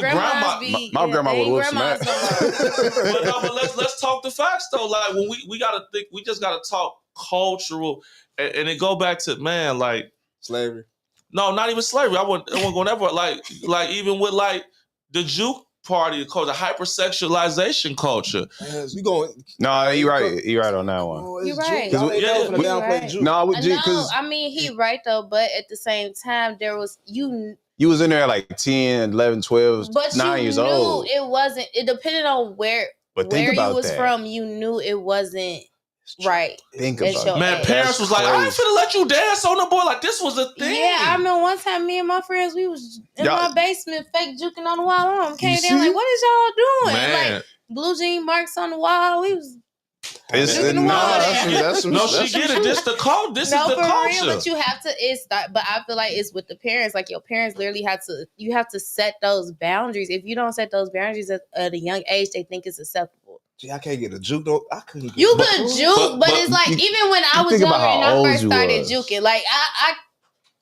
grandma. My grandma would have smacked. But let's talk the facts though. Like when we gotta think, we just gotta talk cultural, and it go back to like slavery. No, not even slavery. I wouldn't go never like even with like the juke party called the hypersexualization culture. We going? No, you're right. You're right on that one. You're right. I mean, he right though, but at the same time, there was you was in there at like 10, 11, 12, but 9 years old. It wasn't. It depended on where you was from. You knew it wasn't Right. Think That's about your it. Man, ex. parents was like, I ain't finna let you dance on the boy. Like, this was a thing. Yeah, I remember one time me and my friends, we was in my basement fake juking on the wall. Came down like, what is y'all doing? Man. Like, blue jean marks on the wall. We was That's No, she get it. This the cult. This is the for culture. real, but you have to. But I feel like it's with the parents. Like your parents literally have to. You have to set those boundaries. If you don't set those boundaries at a young age, they think it's acceptable. Gee, I can't get a juke though. I couldn't. You could juke, but it's like even when I was younger and I first started juking, like I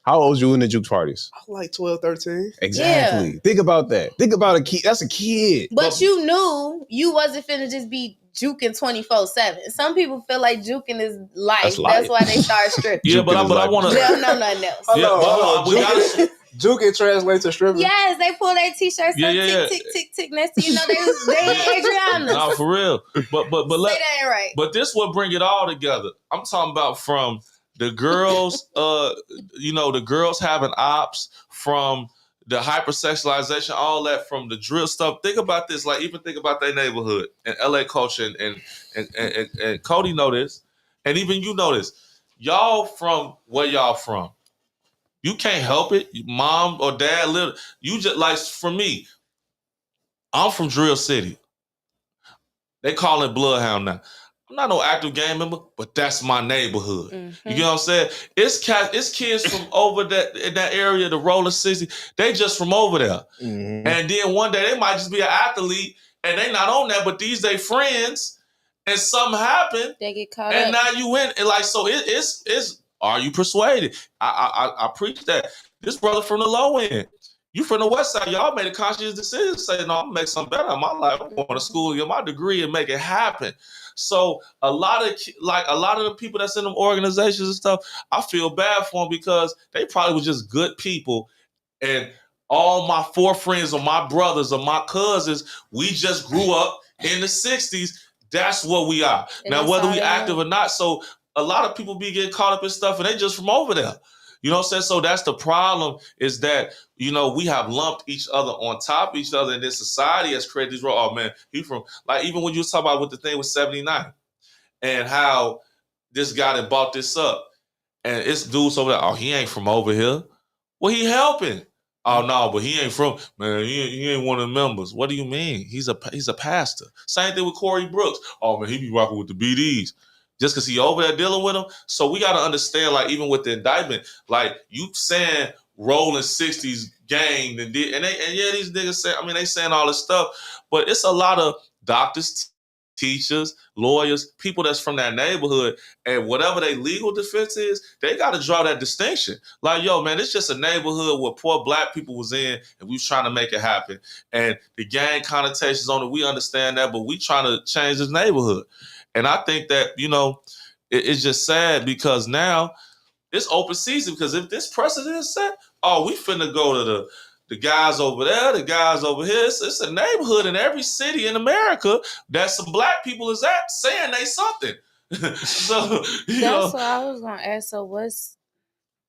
How old you in the juke parties? I was like 12, 13. Exactly. Yeah. Think about that. Think about a kid. That's a kid. But you knew you wasn't finna just be juking 24/7. Some people feel like juking is life. That's why they start stripping. Yeah, but I want to. They don't know nothing else. Juking translates to stripping. Yes, they pull their t-shirts. Tick, tick, tick, tick. Next thing you know, they Adriana. No, for real. But that ain't right. But this will bring it all together. I'm talking about from the girls, the girls having ops, from the hypersexualization, all that, from the drill stuff. Think about this, like even think about their neighborhood and LA culture, and Cody know this, and even you know this. Y'all from where y'all from? You can't help it. Mom or dad live. You just like for me. I'm from Drill City. They call it Bloodhound now. I'm not no active gang member, but that's my neighborhood. Mm-hmm. You know what I'm saying? It's kids from over in that area, the Roller 60. They just from over there. Mm-hmm. And then one day they might just be an athlete and they not on that, but these they friends, and something happened. They get caught and up. now you in, and like, so it's are you persuaded? I preach that. This brother from the low end. You from the west side, y'all made a conscious decision to say, no, I'm gonna make something better in my life. I'm going to school, get my degree and make it happen. So a lot of the people that's in them organizations and stuff, I feel bad for them because they probably was just good people. And all my 4 friends or my brothers or my cousins, we just grew up in the 60s. That's what we are. And now, whether we active or not, so a lot of people be getting caught up in stuff and they just from over there. You know what I'm saying? So that's the problem, is that, we have lumped each other on top of each other, and this society has created these roles. Oh man, he from, like, even when you was talking about with the thing with 79 and how this guy that bought this up, and it's dudes over there, oh, he ain't from over here. Well, he helping. Oh no, but he ain't from, man, he ain't one of the members. What do you mean? He's a pastor. Same thing with Corey Brooks. Oh man, he be rocking with the BDs. Just because he over there dealing with them. So we got to understand, like, even with the indictment, like, you saying rolling 60s gang, and yeah, these niggas say, they saying all this stuff, but it's a lot of doctors, teachers, lawyers, people that's from that neighborhood, and whatever their legal defense is, they got to draw that distinction. Like, yo, man, it's just a neighborhood where poor black people was in, and we was trying to make it happen. And the gang connotations on it, we understand that, but we trying to change this neighborhood. And I think that, it's just sad because now it's open season, because if this precedent is set, we finna go to the guys over there, the guys over here. It's a neighborhood in every city in America that some black people is at saying they something. So, that's what I was going to ask. So what's,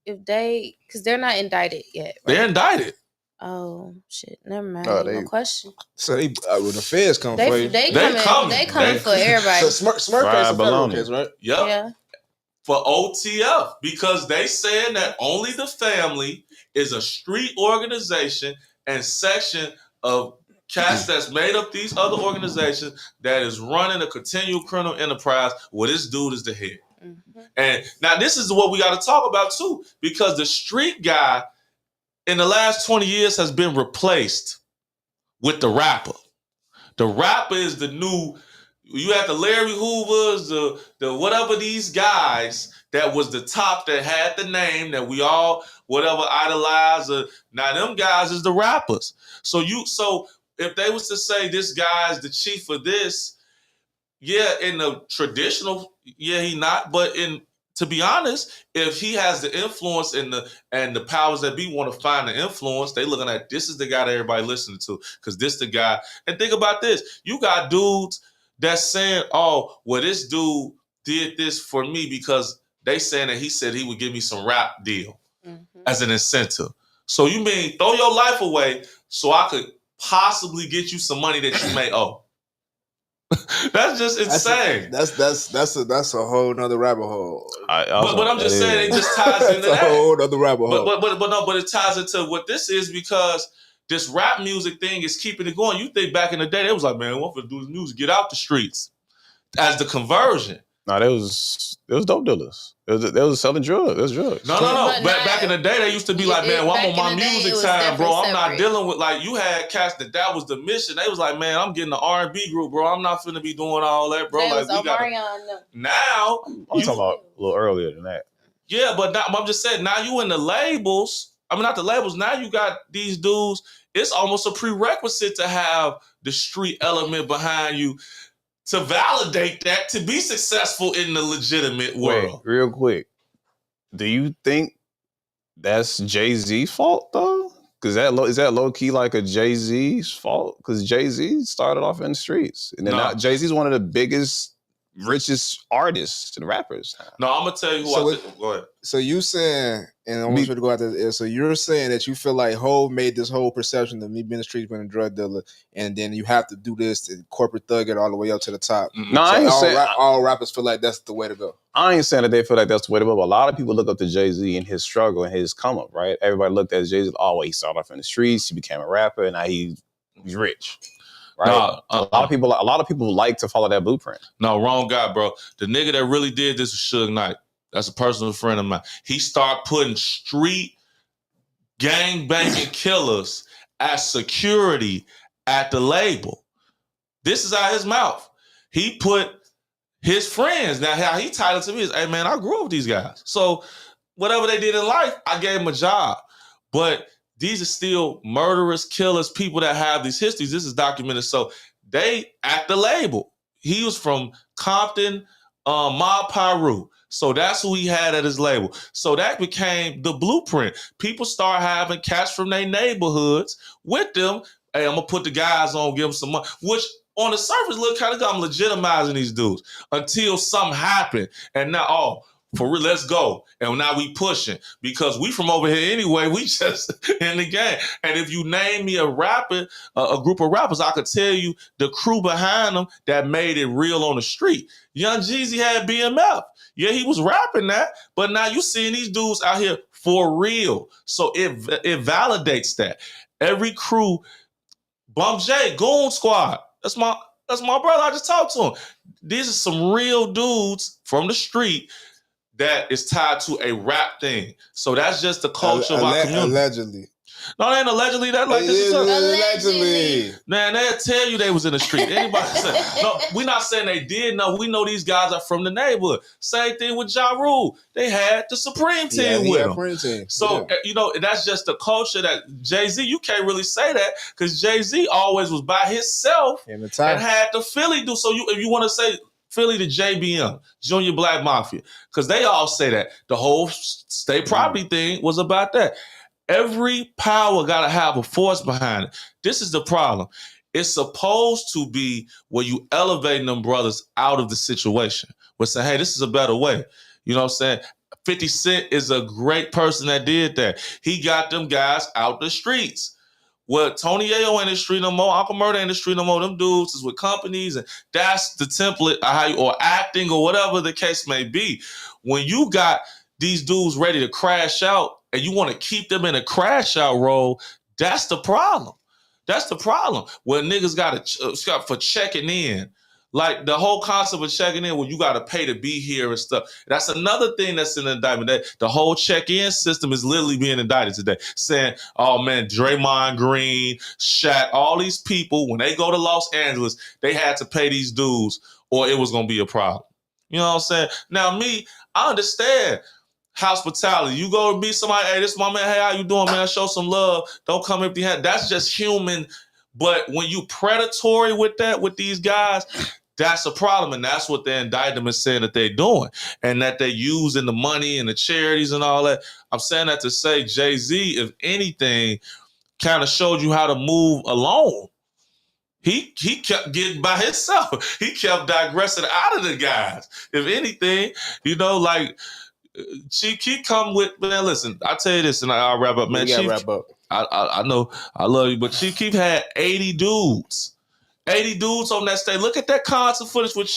if they, because they're not indicted yet, right? They're indicted. Oh shit! Never mind. No question. So when the feds come for you, they coming for everybody. So Smurf case a federal case, right? Yep. Yeah. For OTF, because they saying that only the family is a street organization and section of cats that's made up these other organizations that is running a continual criminal enterprise where this dude is the head. Mm-hmm. And now this is what we got to talk about too, because the street guy in the last 20 years has been replaced with the rapper. The rapper is the new, you had the Larry Hoovers, the whatever, these guys that was the top that had the name that we all, whatever, idolize. Now them guys is the rappers. So if they was to say this guy is the chief of this, yeah, in the traditional, yeah, he not, but to be honest, if he has the influence and the powers that be want to find the influence, they looking at, this is the guy that everybody listening to, because this the guy. And think about this. You got dudes that's saying, oh, well, this dude did this for me because they saying that he said he would give me some rap deal as an incentive. So you mean throw your life away so I could possibly get you some money that you may owe. That's just insane. That's a whole nother rabbit hole. But I'm just saying it just ties into That's that. a whole nother rabbit hole. But it ties into what this is because this rap music thing is keeping it going. You think back in the day, they was like, man, what for do this music? Get out the streets. As the conversion. No, they was dope dealers. They was selling drugs. It was drugs. No. Back in the day, they used to be like, man, well, I'm on my music time, bro. I'm not dealing with, like, you had cats that was the mission. They was like, man, I'm getting the R&B group, bro. I'm not finna be doing all that, bro. Like, we got now. I'm talking about a little earlier than that. Yeah, but now, I'm just saying, now you in the labels. I mean, not the labels. Now you got these dudes. It's almost a prerequisite to have the street element behind you to validate that, to be successful in the legitimate world. Wait, real quick. Do you think that's Jay-Z's fault, though? Because is that low-key like a Jay-Z's fault? Because Jay-Z started off in the streets. And then now Jay-Z's one of the biggest, richest artists and rappers. No, I'm going to tell you who go ahead. So you saying, and I want you to go out there, so you're saying that you feel like Hov made this whole perception of me being a street, being a drug dealer, and then you have to do this to corporate thug it all the way up to the top. No, so I ain't saying all rappers feel like that's the way to go. I ain't saying that they feel like that's the way to go, but a lot of people look up to Jay-Z and his struggle and his come up, right? Everybody looked at Jay-Z, well, he started off in the streets, he became a rapper, and now he's rich. Right? A lot of people like to follow that blueprint. No, wrong guy, bro. The nigga that really did this was Suge Knight. That's a personal friend of mine. He started putting street gang-banging killers as security at the label. This is out his mouth. He put his friends, now how he titled to me is, hey man, I grew up with these guys. So whatever they did in life, I gave them a job. But these are still murderers, killers, people that have these histories. This is documented. So they at the label. He was from Compton, Ma Piru. So that's who he had at his label. So that became the blueprint. People start having cats from their neighborhoods with them. Hey, I'm going to put the guys on, give them some money. Which on the surface look kind of like I'm legitimizing these dudes. Until something happened. And now, for real, let's go. And now we pushing. Because we from over here anyway. We just in the game. And if you name me a rapper, a group of rappers, I could tell you the crew behind them that made it real on the street. Young Jeezy had BMF. Yeah, he was rapping that, but now you seeing these dudes out here for real. So it validates that. Every crew, Bump J, Goon Squad, that's my brother. I just talked to him. These are some real dudes from the street that is tied to a rap thing. So that's just the culture of our community. Allegedly. No, they ain't allegedly. That like this is allegedly. Man, they'll tell you they was in the street. Anybody say, no, we're not saying they did. No, we know these guys are from the neighborhood. Same thing with Ja Rule. They had the Supreme Team with them. So, that's just the culture that Jay-Z, you can't really say that because Jay-Z always was by himself and had the Philly do. So if you want to say Philly to JBM, Junior Black Mafia, because they all say that. The whole state property thing was about that. Every power got to have a force behind it. This is the problem. It's supposed to be where you elevating them brothers out of the situation. We're saying, hey, this is a better way. You know what I'm saying? 50 Cent is a great person that did that. He got them guys out the streets. Well, Tony Ayo ain't in the street no more. Uncle Murder ain't in the street no more. Them dudes is with companies, and that's the template of how or acting or whatever the case may be. When you got these dudes ready to crash out, and you want to keep them in a crash out role, that's the problem. That's the problem. Where niggas got for checking in. Like the whole concept of checking in where you got to pay to be here and stuff. That's another thing that's in the indictment. That the whole check-in system is literally being indicted today. Saying, oh man, Draymond Green, Shaq, all these people, when they go to Los Angeles, they had to pay these dues or it was going to be a problem. You know what I'm saying? Now me, I understand hospitality. You go meet somebody, hey, this is my man, hey, how you doing, man? Show some love. Don't come empty handed. That's just human. But when you predatory with that, with these guys, that's a problem. And that's what the indictment is saying that they're doing. And that they're using the money and the charities and all that. I'm saying that to say Jay-Z, if anything, kind of showed you how to move alone. He kept getting by himself. He kept digressing out of the guys. If anything, like, Chief Keef come with, man, listen, I'll tell you this and I'll wrap up, man. Chief, wrap up. I know I love you, but Chief Keef had 80 dudes 80 dudes on that stage. Look at that concert footage with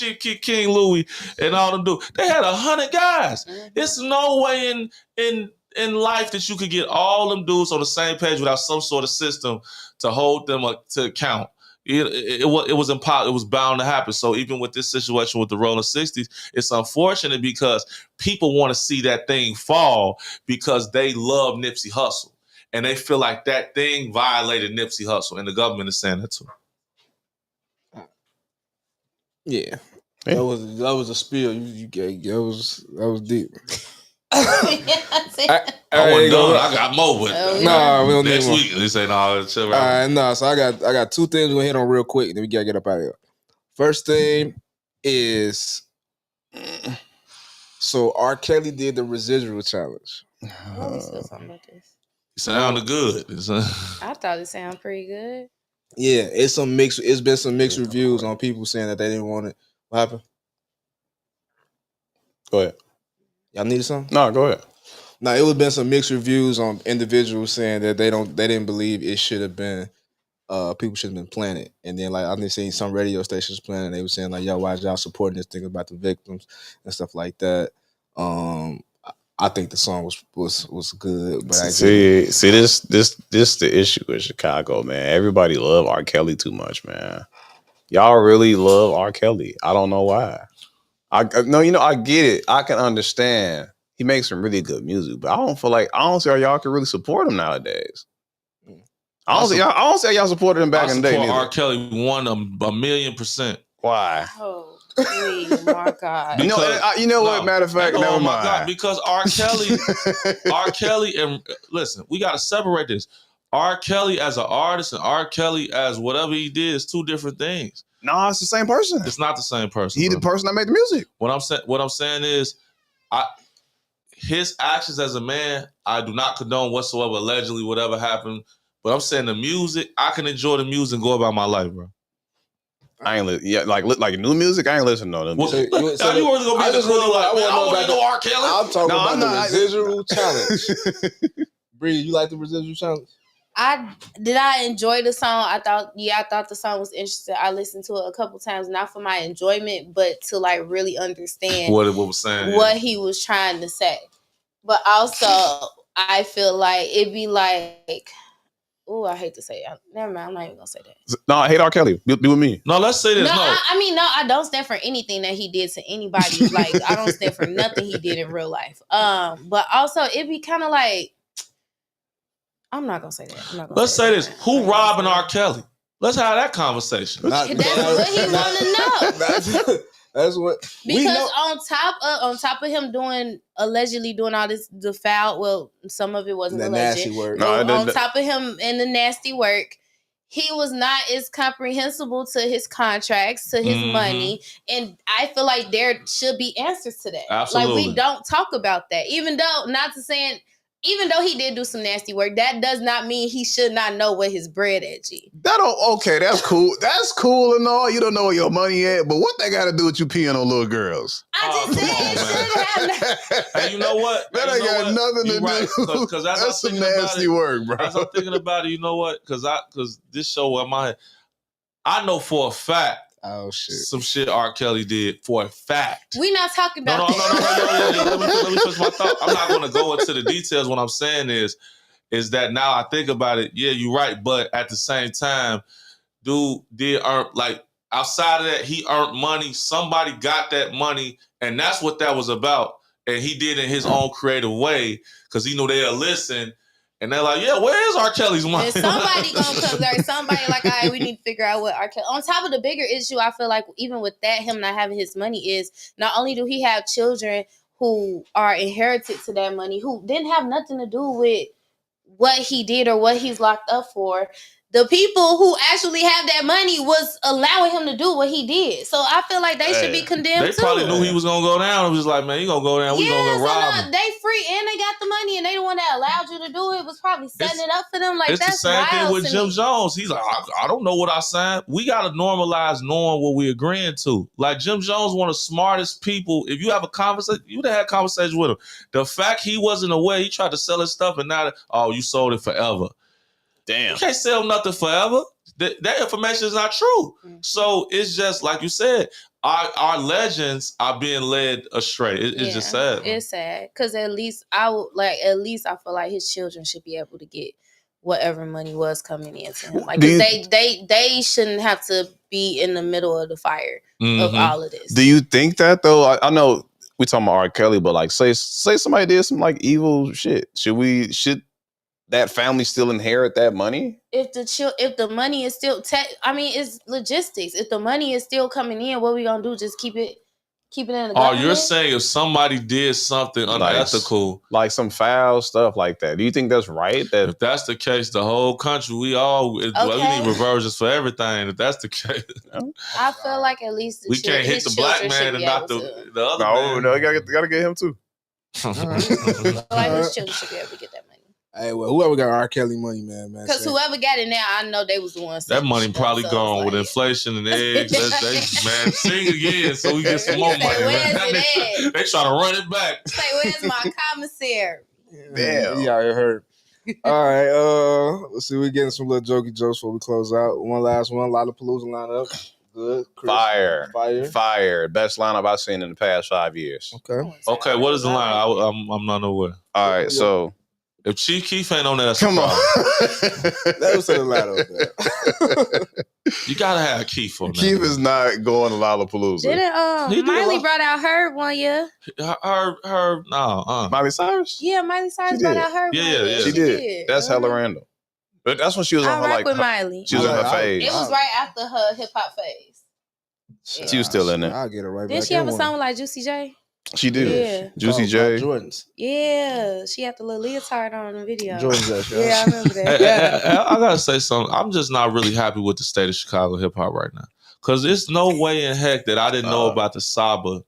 King Louie and all them dudes. They had 100 guys. It's no way in life that you could get all them dudes on the same page without some sort of system to hold them to account. It was impossible. It was bound to happen. So even with this situation with the Rolling 60s, it's unfortunate because people want to see that thing fall because they love Nipsey Hussle. And they feel like that thing violated Nipsey Hussle. And the government is saying that too. Yeah. That was a spill. You gave. That was deep. I wasn't done. I got more, but nah, we don't next need week. They say no. Chill all right, no. So I got two things we're gonna hit on real quick, and then we gotta get up out of here. First thing is, so R. Kelly did the Residual challenge. I always feel something about this. It sounded good. I thought it sounded pretty good. Yeah, it's been some mixed reviews on people saying that they didn't want it. What happened? Go ahead. Y'all needed something? No, go ahead. No, it would have been some mixed reviews on individuals saying that they didn't believe it should have been people should have been playing it. And then like I've been seeing some radio stations playing it, they were saying like, yo, why y'all supporting this thing about the victims and stuff like that. I think the song was good, but see this the issue with Chicago, man. Everybody love R. Kelly too much, man. Y'all really love R. Kelly. I don't know why. I get it. I can understand. He makes some really good music, but I don't see how y'all can really support him nowadays. I don't see how y'all supported him back in the day. R. Kelly won a 1,000,000%. Why? Oh, please, my God. What? Matter of fact, never mind. God, because R. Kelly, and listen, we got to separate this. R. Kelly as an artist and R. Kelly as whatever he did is two different things. No, it's the same person. It's not the same person. He's the person that made the music. What I'm saying is, his actions as a man, I do not condone whatsoever. Allegedly, whatever happened, but I'm saying the music, I can enjoy the music and go about my life, bro. I ain't like new music. I ain't listening to them. You really gonna be in the club like, I want to know R. Kelly. I'm talking about the Residual challenge. Bree, you like the Residual challenge? I enjoy the song. I thought the song was interesting. I listened to it a couple times, not for my enjoyment, but to like really understand what it was saying, what he was trying to say. But also, I feel like it'd be like, oh, I hate to say it. Never mind. I'm not even gonna say that. No, I hate R. Kelly. Be with me. No, let's say this. No, I don't stand for anything that he did to anybody. Like, I don't stand for nothing he did in real life. But also, it'd be kind of like, I'm not gonna say that. Let's say this. Who robbing R. Kelly? Let's have that conversation. That's what he want to know. That's what because on top of him allegedly doing all this the foul. Well, some of it wasn't the alleged. Nasty work. On top of him and the nasty work, he was not as comprehensible to his contracts, to his money, and I feel like there should be answers to that. Absolutely. Like we don't talk about that, even though he did do some nasty work, that does not mean he should not know what his bread at, G. That's cool. That's cool and all. You don't know where your money at, but what they got to do with you peeing on little girls? I just said it should have. Hey, you know what? That ain't got nothing to do. Because that's some nasty work, bro. As I'm thinking about it, you know what? Because this show in my head, I know for a fact. Oh shit! Some shit R. Kelly did for a fact. We not talking about that. No. Let me finish my thought. I'm not going to go into the details. What I'm saying is that now I think about it. Yeah, you're right. But at the same time, dude did earn, like, outside of that, he earned money. Somebody got that money, and that's what that was about. And he did it in his own creative way because he knew they'll listen. And they're like, yeah, where is R. Kelly's money? And somebody gonna come there. Somebody like, all right, we need to figure out what R. Kelly. On top of the bigger issue, I feel like even with that, him not having his money is not only do he have children who are inherited to that money, who didn't have nothing to do with what he did or what he's locked up for. The people who actually have that money was allowing him to do what he did. So I feel like they should be condemned too. They probably knew he was going to go down. It was just like, man, he going to go down. We going to rob him. They free and they got the money and they the one that allowed you to do it. Was probably setting it up for them. Like, it's that's the same thing with Jim me. Jones. He's like, I don't know what I signed. We got to normalize knowing what we're agreeing to. Like, Jim Jones, one of the smartest people. If you have a conversation, you'd have had a conversation with him. The fact he wasn't aware, he tried to sell his stuff and now, you sold it forever. Damn. You can't sell nothing forever. that information is not true. So it's just like you said, our legends are being led astray. It's just sad. It's sad because at least I feel like his children should be able to get whatever money was coming into him. Like they shouldn't have to be in the middle of the fire of all of this. Do you think that though? I know we talking about R. Kelly, but like say somebody did some like evil shit. Should that family still inherit that money? If the money is still, it's logistics. If the money is still coming in, what we gonna do? Just keep it in the government? Oh, you're saying if somebody did something unethical, like some foul stuff like that, do you think that's right? That if that's the case, the whole country, we need reversions for everything. If that's the case, I feel like at least we can't hit the black man and not the other man. No, gotta get him too. I feel like his children should be able to get that money. Hey, well, whoever got R. Kelly money, man. Because whoever got it now, I know they was the ones. That money probably gone with inflation and eggs. Man, sing again so we get some more money. They try to run it back. Say, where's my commissary? Damn. Yeah, I heard. All right, let's see. We're getting some little jokey jokes before we close out. One last one. Lollapalooza lineup. Good. Chris. Fire. Best lineup I've seen in the past 5 years. Okay. What is the lineup? I'm not aware. All right, so. If Chief Keef ain't on there, that's come on. That was a lot of that. You gotta have Keef on there. Keef is not going to Lollapalooza. Didn't Miley brought out her one year? Her no. Miley Cyrus? Yeah, Miley Cyrus brought out her. Yeah. She did. That's hella random. But that's when she was on her like. With Miley. She was in her phase. It was right after her hip hop phase. She was still in there. I'll get her right back. Did she have a song with like Juicy J? She did. Yeah. Juicy J. Jordans. Yeah, she had the little leotard on the video. Jordans. Yeah, I remember that. I gotta say something. I'm just not really happy with the state of Chicago hip hop right now. Cause there's no way in heck that I didn't know about the Saba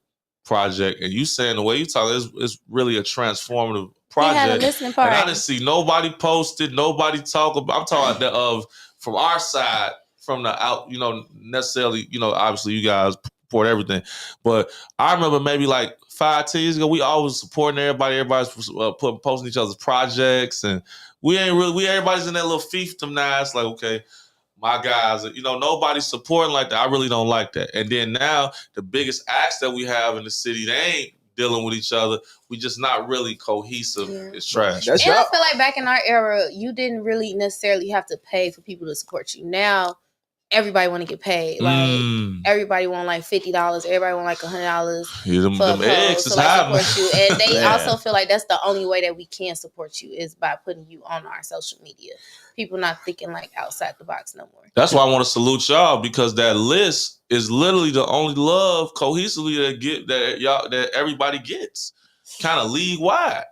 project. And you saying the way you talk is really a transformative project. Had a listening party. And I didn't see nobody posted, nobody talk about. I'm talking about from our side, from the out, necessarily, obviously you guys support everything. But I remember maybe like 5-10 years ago, we always supporting everybody. Everybody's posting each other's projects, and everybody's in that little fiefdom now. It's like, okay, my guys, nobody's supporting like that. I really don't like that. And then now the biggest acts that we have in the city, they ain't dealing with each other. We just not really cohesive. Yeah. It's trash. And I feel like back in our era, you didn't really necessarily have to pay for people to support you. Now everybody want to get paid. Like everybody want like $50. Everybody want like $100. Yeah, them eggs is happening. Support you. And they also feel like that's the only way that we can support you is by putting you on our social media. People not thinking like outside the box no more. That's why I want to salute y'all, because that list is literally the only love cohesively that everybody gets, kind of league wide.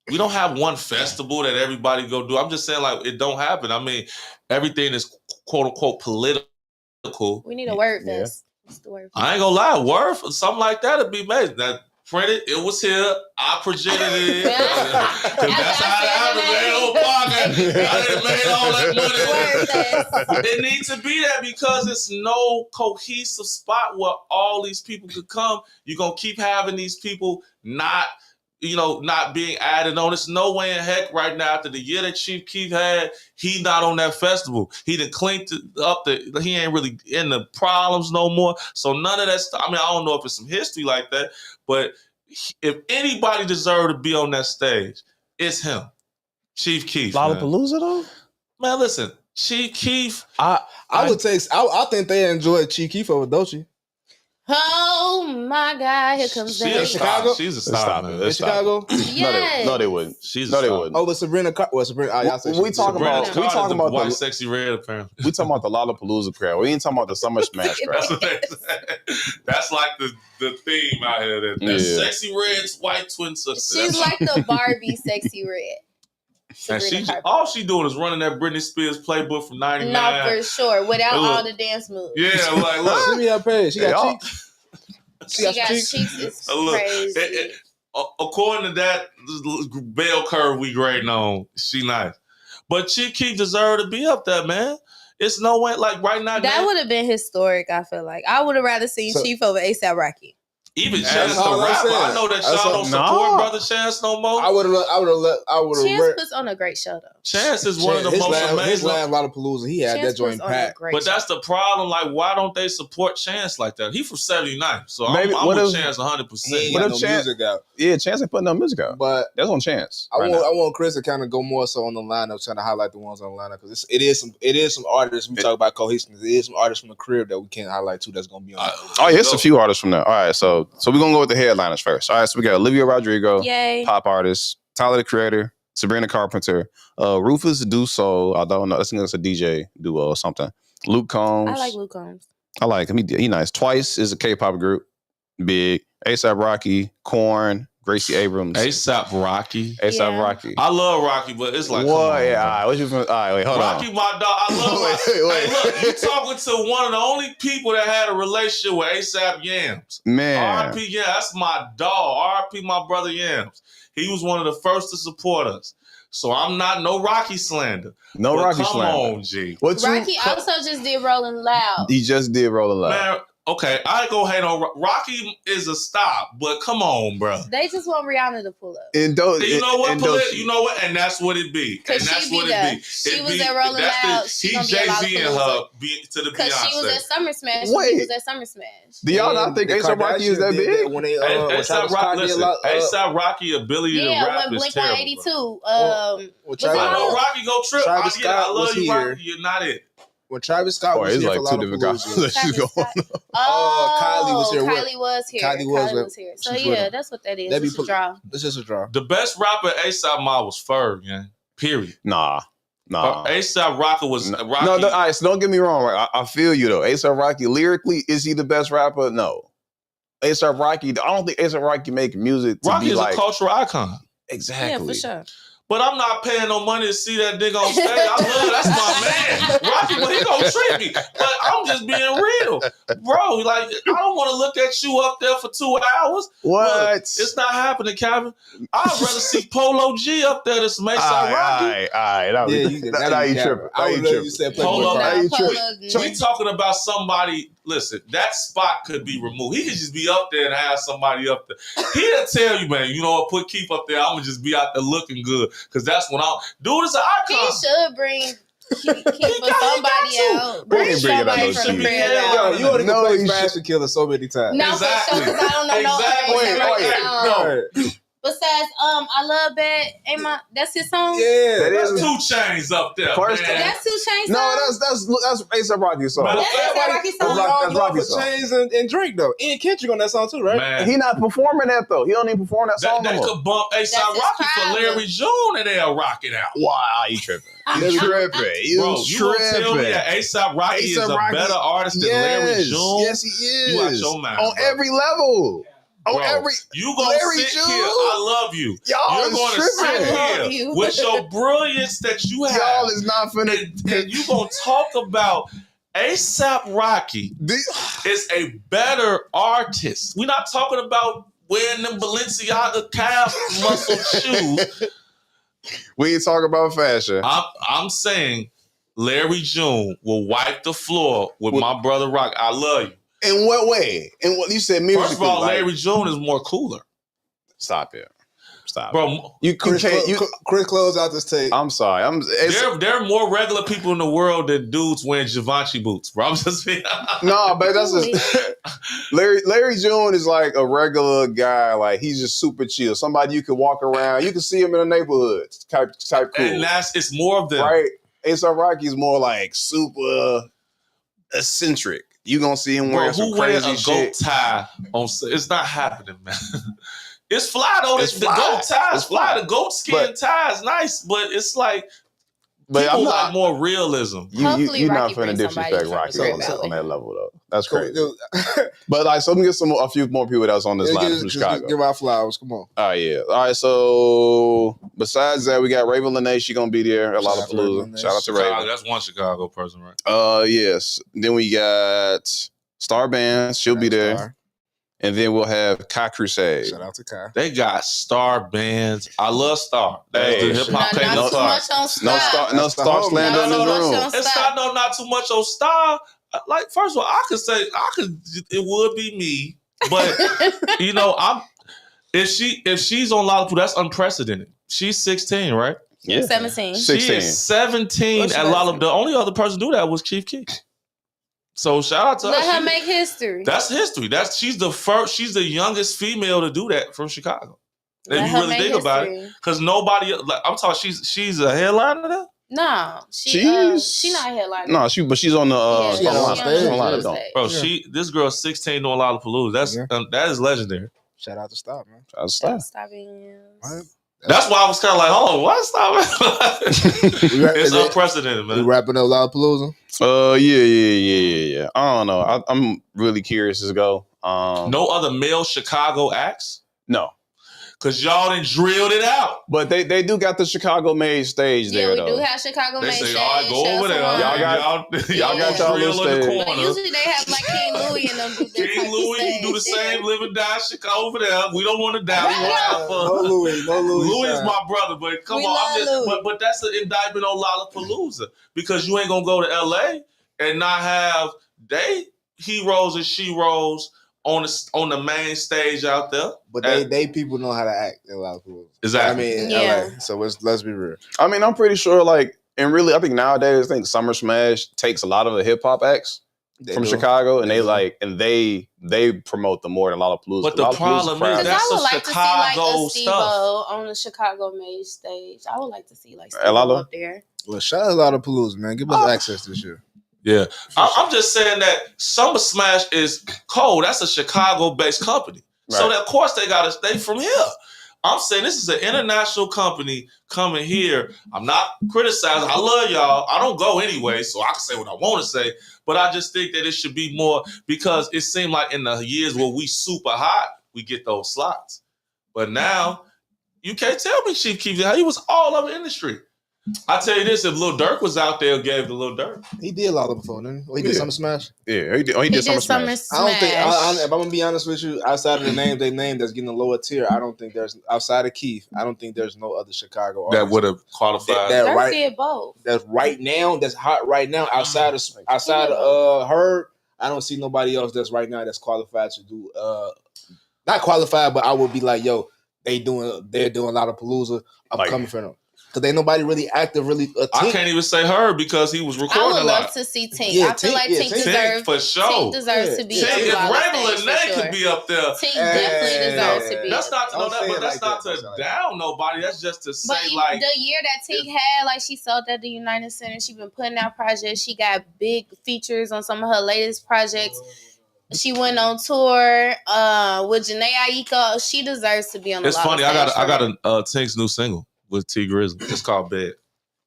We don't have one festival that everybody go do. I'm just saying, like, it don't happen. I mean, everything is quote unquote political. We need a word fest. What's the word fest? I ain't gonna lie, word for something like that would be amazing. That printed, it was here. I presented it. That's how I didn't made all that money. It needs to be that because it's no cohesive spot where all these people could come. You're gonna keep having these people not being added on. It's no way in heck right now after the year that Chief Keef had, he not on that festival. He done cleaned up he ain't really in the problems no more. So none of that stuff. I mean, I don't know if it's some history like that, but if anybody deserved to be on that stage, it's him. Chief Keef. Lollapalooza though? Man, listen, Chief Keef. I think they enjoyed Chief Keef over Dolce. Oh my God! Here comes that. Chicago. She's a star. In Chicago? Yes. No, they wouldn't. They wouldn't. Oh, but Sabrina. We talking about the white sexy red. Apparently, we talking about the Lollapalooza crowd. We ain't talking about the Summer Smash crowd. That's like the theme out here. That sexy red's white twin sister. She's like the Barbie sexy red. And all she doing is running that Britney Spears playbook from '99. No, for sure. Without all the dance moves. Yeah, like look. Send me her page. She got cheeks. She got cheeks. It's crazy. According to that bell curve we grading on, she nice. But Chief Keef deserved to be up there, man. It's no way, like right now. That would have been historic, I feel like. I would have rather seen Chief over A$AP Rocky. Even Chance the rapper, I know that y'all don't support Brother Chance no more. I would have. Chance puts on a great show though. Chance is one of the most amazing. His last Lollapalooza, he had Chance that joint packed. But that's the problem. Like, why don't they support Chance like that? He from 79, so Maybe, I'm with Chance 100%. What if Chance? Yeah, Chance ain't putting no music out. But that's on Chance. I want Chris to kind of go more so on the lineup, trying to highlight the ones on the lineup because it is some artists. We talk about cohesiveness. It is some artists from the crib that we can't highlight too. That's gonna be on. It's a few artists from there. All right, so we're gonna go with the headliners first. All right, so we got Olivia Rodrigo, Yay. pop artist, Tyler the Creator, Sabrina Carpenter, Rufus Du Sol. I don't know. I think it's a DJ duo or something. Luke Combs. I like Luke Combs. I like him. He nice. Twice is a K-pop group. Big. A$AP Rocky, Korn, Gracie Abrams. A$AP Rocky. A$AP Rocky. I love Rocky, but it's like, what? Yeah, all right. What you from? All right, wait, hold Rocky, on. my dog. I love Rocky. Wait. Hey, look, you talking to one of the only people that had a relationship with A$AP Yams. Man. R.I.P. Yeah, that's my dog. R.I.P. my brother Yams. He was one of the first to support us. So I'm not no Rocky slander. No but Rocky come slander. Come on, G. Rocky also just did Rolling Loud. He just did Rolling Loud. Man, okay, I ain't gonna hate on Rocky is a stop, but come on, bro. They just want Rihanna to pull up. You know what? And that's what it be. And that's she what be it be. She was at Rolling Loud. She gonna be at Jay-Z and her to the Beyonce. Because she was at Summer Smash. Wait. She was at Summer Smash. Do y'all not think A$AP Rocky is that big? When they A$AP Rocky ability to rap when is terrible. Blink-182. I know Rocky go trip. Travis I Scott love you, here. Rocky. You're not it. When Travis Scott was it's here like for two different Lollapalooza. conversations going on. Kylie was here. Kylie was here. Kylie was here. So yeah, that's what that is. It's a draw. It's just a draw. The best rapper A$AP Mob was Ferg, man. Period. Nah. A$AP Rocky was Rocky. No, all right, so don't get me wrong. Right? I feel you though. A$AP Rocky lyrically, is he the best rapper? No. A$AP Rocky, I don't think A$AP Rocky make music to Rocky be is like a cultural icon. Exactly. Yeah, for sure. But I'm not paying no money to see that nigga on stage. That's my man. Rocky, but he gonna treat me. But I'm just being real. Bro, like, I don't want to look at you up there for 2 hours. What? Look, it's not happening, Calvin. I'd rather see Polo G up there than some A$AP Rocky. Now you tripping. I would love you said Polo. G. We talking about somebody. Listen, that spot could be removed. He could just be up there and have somebody up there. He'll tell you, man, you know what, put Keith up there. I'm going to just be out there looking good. Because that's when dude is an icon. He should bring Keith or somebody else. Bring somebody from the crib out. You already played Fashion Killer so many times. No, exactly. Because I don't know no other. Besides, I Love Bad, that's his song? Yeah. That's 2 Chainz up there, First, man. That's 2 Chainz song? No, that's A$AP Rocky's song. That's A$AP Rocky's song. That's Rocky's song. Chainz and Drake, though. Ian Kendrick on that song, too, right? Man. He not performing that, though. He don't even perform that song no They more. could bump A$AP Rocky for Larry June and they'll rock it out. Wow, you tripping. You tripping. Bro, you gonna tell me that A$AP Rocky is a better artist than Larry June? Yes, he is. You out your mind, on bro. every level. Bro, on every you gonna Larry sit June? here. I love you. You're gonna sit here with your brilliance that you have. Y'all is not finna. And you gonna talk about A$AP Rocky is a better artist. We're not talking about wearing them Balenciaga calf muscle shoes. We ain't talking about fashion. I'm saying Larry June will wipe the floor with my brother Rock. I love you. In what way? In what you said? First of all, Larry June is more cooler. Stop it. Stop, bro. Chris close out this tape. I'm sorry. There are more regular people in the world than dudes wearing Givenchy boots, bro. I'm just being. No, but that's just Larry June is like a regular guy. Like he's just super chill. Somebody you can walk around. You can see him in the neighborhood. Type cool. And it's more of them, right? A$AP Rocky is more like super eccentric. You gonna see him wearing some crazy shit. Who wear a goat tie on? It's not happening, man. It's fly though. The goat tie is fly. The goat skin tie is nice, but it's like people like more realism. You're not finna disrespect Rocky on that level though. That's crazy. But like, so let me get a few more people that's on this line from Chicago. Give out flowers. Come on. Oh yeah. All right. So besides that, we got Raven Lene. She gonna be there at Lollapalooza. Shout out to Raven. That's one Chicago person, right? Yes. Then we got Star Bands. She'll be there. Star. And then we'll have Kai Crusade. Shout out to Kai. They got Star Bands. I love Star. That's the hip hop not too much on Star. No Star slander in this room. It's not too much on Star. Like, first of all, it would be me But you know, if she's on Lollapalooza, that's unprecedented. She's 16, right? Yeah, 17. She is 17 at Lollapalooza. The only other person to do that was Chief Keef. So shout out to her. Let her make history. That's history. She's the first. She's the youngest female to do that from Chicago. If you really think about it, because nobody, like I'm talking, she's a headliner there. No, she's not a headliner. No, but she's on the she's on stage. Bro, this girl's 16 doing Lollapalooza. That is legendary. Shout out to Stop, man. Shout out to Stop. That's why I was kind of like, oh, why Stop? It's unprecedented, man. We wrapping up Lollapalooza? Yeah. I don't know. I'm really curious to go. No other male Chicago acts? No. Because y'all done drilled it out. But they do got the Chicago made stage there, though. Yeah, we do have Chicago made stage. All right, go over there. Y'all got y'all little stage. But usually they have like King Louie and them do that. King Louie, you do the same, live and die Chicago over there. We don't want to die. We want to have fun. No Louie. Louie is my brother, but come on. But that's an indictment on Lollapalooza because you ain't going to go to LA and not have they heroes and she-ros on the main stage out there. But they people know how to act in Lollapalooza. Exactly. I mean, LA. So let's be real. I mean, I'm pretty sure, like, and really, I think nowadays, Summer Smash takes a lot of the hip hop acts from Chicago, and they promote them more than Lollapalooza. But the problem is that's a Chicago stuff on the Chicago made stage. I would like to see like Steve-O up there. Well, shout out to Lollapalooza, man. Give us access this year. Yeah, I'm just saying that Summer Smash is cold. That's a Chicago-based company, so of course they got to stay from here. I'm saying this is an international company coming here. I'm not criticizing. I love y'all. I don't go anyway, so I can say what I want to say. But I just think that it should be more because it seemed like in the years where we super hot, we get those slots. But now you can't tell me Chief Keef. He was all over the industry. I tell you this: if Lil Durk was out there, gave the Lil Durk. He did Lollapalooza before, didn't he? He did Summer Smash. Yeah, he did Summer Smash. I don't think. If I'm gonna be honest with you, outside of the names they named that's getting a lower tier, I don't think there's outside of Keith. I don't think there's no other Chicago artist that would have qualified. That did both. That's right now. That's hot right now. Outside of her, I don't see nobody else that's right now that's qualified to do. Not qualified, but I would be like, yo, they're doing Lollapalooza. I'm coming for them. Because ain't nobody really active, I can't even say her because he was recording a lot. I would love to see Tink. I feel like Tink deserves for sure. Tink deserves to be. Tink, if Raylan Nate could be up there, Tink definitely deserves to be. That's not to know that, but that's not to down nobody. That's just to say like the year that Tink had, like she sold at the United Center. She been putting out projects. She got big features on some of her latest projects. She went on tour with Janae Aiko. She deserves to be on the. It's funny. I got a Tink's new single with T Grizzly. It's called Bed.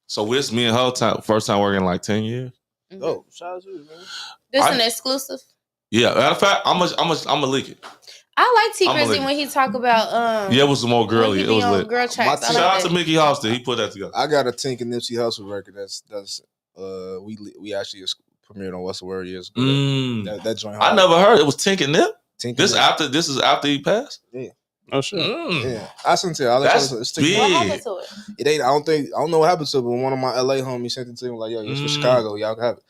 So it's me and her first time working in like 10 years. Oh, shout out to you, man. This an exclusive. Yeah, matter of fact, I'm gonna leak it. I like T Grizzly when he talk about yeah, it was more girly. It was lit. Girl tracks. Shout out to Mickey Halston. He put that together. I got a Tink and Nipsey Hussle record. That's we actually premiered on What's the Word years ago. That joint. I never heard it was Tink and Nip. This is after he passed. Yeah. Oh shit. Yeah, I sent it. That's big. What happened to it? It ain't. I don't know what happened to it. But one of my LA homies sent it to me like, "Yo, it's for Chicago. Y'all can have it."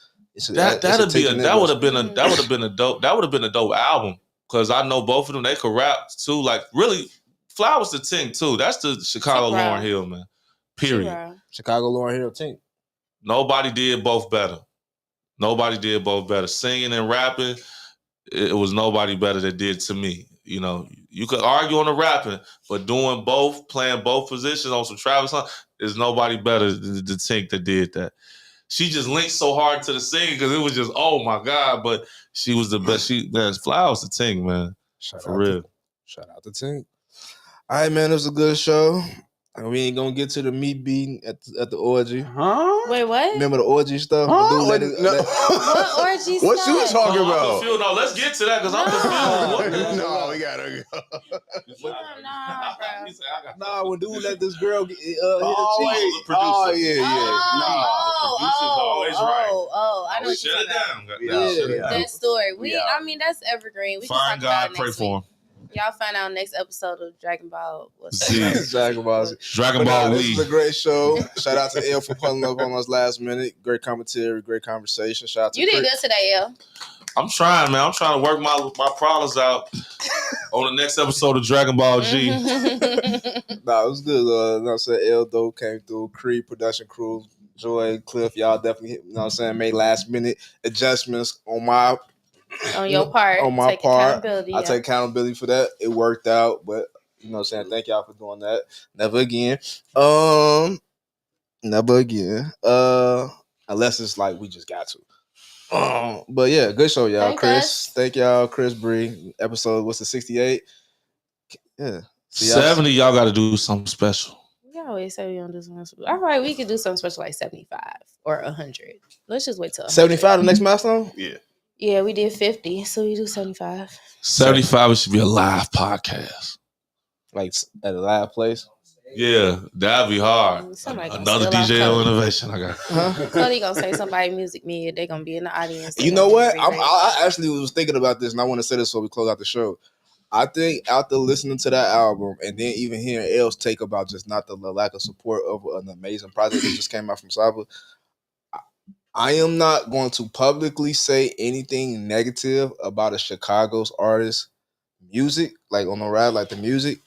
That would have been a dope album because I know both of them. They could rap too. Like really, flowers to Tink too. That's the Chicago Lauryn Hill, man. Period. Chicago Lauryn Hill Tink. Nobody did both better. Singing and rapping, it was nobody better that did to me. You know, you could argue on the rapping, but doing both, playing both positions on some Travis songs, there's nobody better than the Tink that did that. She just linked so hard to the singing because it was just, oh my God, but she was the best. Flowers to Tink, man. For real. Shout out to Tink. All right, man, it was a good show. And we ain't gonna get to the meat beating at the orgy. Huh? Wait, what? Remember the orgy stuff? Huh? What orgy stuff? What you talking about? No, let's get to that because I'm confused. No, we gotta go. Nah, when dude let this girl get hit Oh, yeah. Producer's always right. I know. Shut it down. That story. I mean, that's evergreen. We Find can talk God, about pray next for week. him. Y'all find out next episode of Dragon Ball. Dragon Ball Z. Dragon Ball This Wii. is a great show. Shout out to L for pulling up on us last minute. Great commentary, great conversation. Shout out to You did Chris. good today, L. I'm trying, man. I'm trying to work my problems out on the next episode of Dragon Ball G. Nah, it was good. I said L though came through. Creed production crew, Joy, Cliff, y'all definitely made last minute adjustments on my your part. On my take part. Accountability, I take accountability for that. It worked out, but thank y'all for doing that. Never again. Never again. Unless it's like we just got to. But yeah, good show, y'all. Thank y'all, Chris, Bree. Episode, what's the 68? Yeah. 70, y'all got to do something special. We always say we don't do something special. All right, we could do something special like 75 or 100. Let's just wait till 75, the next milestone? Yeah. Yeah, we did 50, so we do 75. 75, it should be a live podcast. Like at a live place? Yeah, that'd be hard. Another DJ innovation I got. Cody gonna say somebody music mid. They gonna be in the audience. You know what? I actually was thinking about this, and I want to say this before we close out the show. I think after listening to that album and then even hearing L's take about just not the lack of support of an amazing project that just came out from Saba, I am not going to publicly say anything negative about a Chicago's artist music, like on the ride, like the music.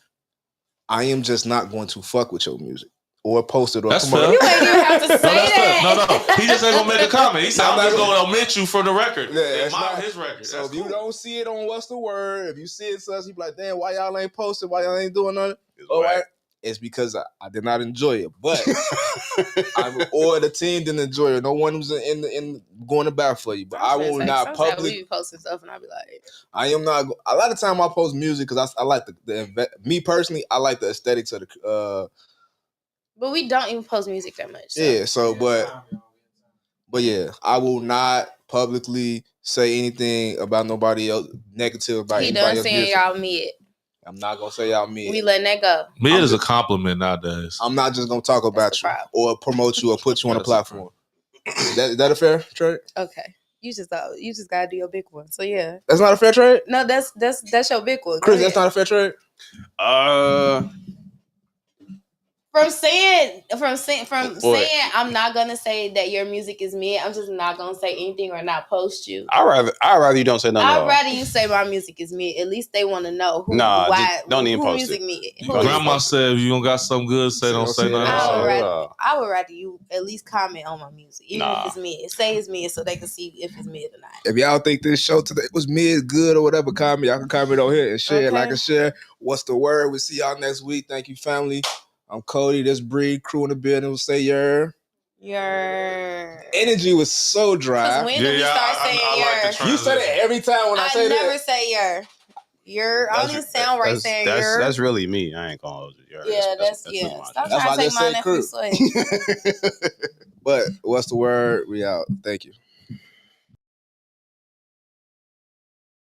I am just not going to fuck with your music or post it or that's promote fair. it. You ain't even have to say that. No. He just ain't gonna make a comment. He said, I'm just gonna omit you from the record. Yeah, it's not his record. So if you don't see it on What's the Word, if you see it, you be like, damn, why y'all ain't posted? Why y'all ain't doing nothing? It's because I did not enjoy it, but or the team didn't enjoy it. No one was in going to bat for you, but I will not publicly. We be posting stuff, and I be like, I am not. A lot of time I post music because I like the me personally. I like the aesthetics of the. But we don't even post music that much. So. Yeah. So, but yeah, I will not publicly say anything about nobody else negative about he anybody done else. saying y'all mid. I'm not gonna say y'all mid. We letting that go. Mid is a compliment nowadays. I'm not just gonna talk about you or promote you or put you on a platform. Is that a fair trade? Okay. You just gotta do your big one. So yeah. That's not a fair trade? No, that's your big one. Chris, that's not a fair trade? From saying I'm not gonna say that your music is mid, I'm just not gonna say anything or not post you. I'd rather you don't say nothing. I'd rather you say my music is mid. At least they want to know why don't even post music it. mid. Grandma said if you don't got something good, don't say nothing. I would rather you at least comment on my music, even if it's mid. Say it's mid so they can see if it's mid or not. If y'all think this show today was mid, good, or whatever, comment. Y'all can comment on here and share. Like and share. What's the word? We'll see y'all next week. Thank you, family. I'm Cody. This Bree, crew in the building. Will say your energy was so dry. When did we start saying your? You said it every time when I say that. I never say your. I don't even sound right saying your. That's really me. I ain't gonna hold you. Yeah, that's Stop trying to say my nephew's But what's the word? We out. Thank you.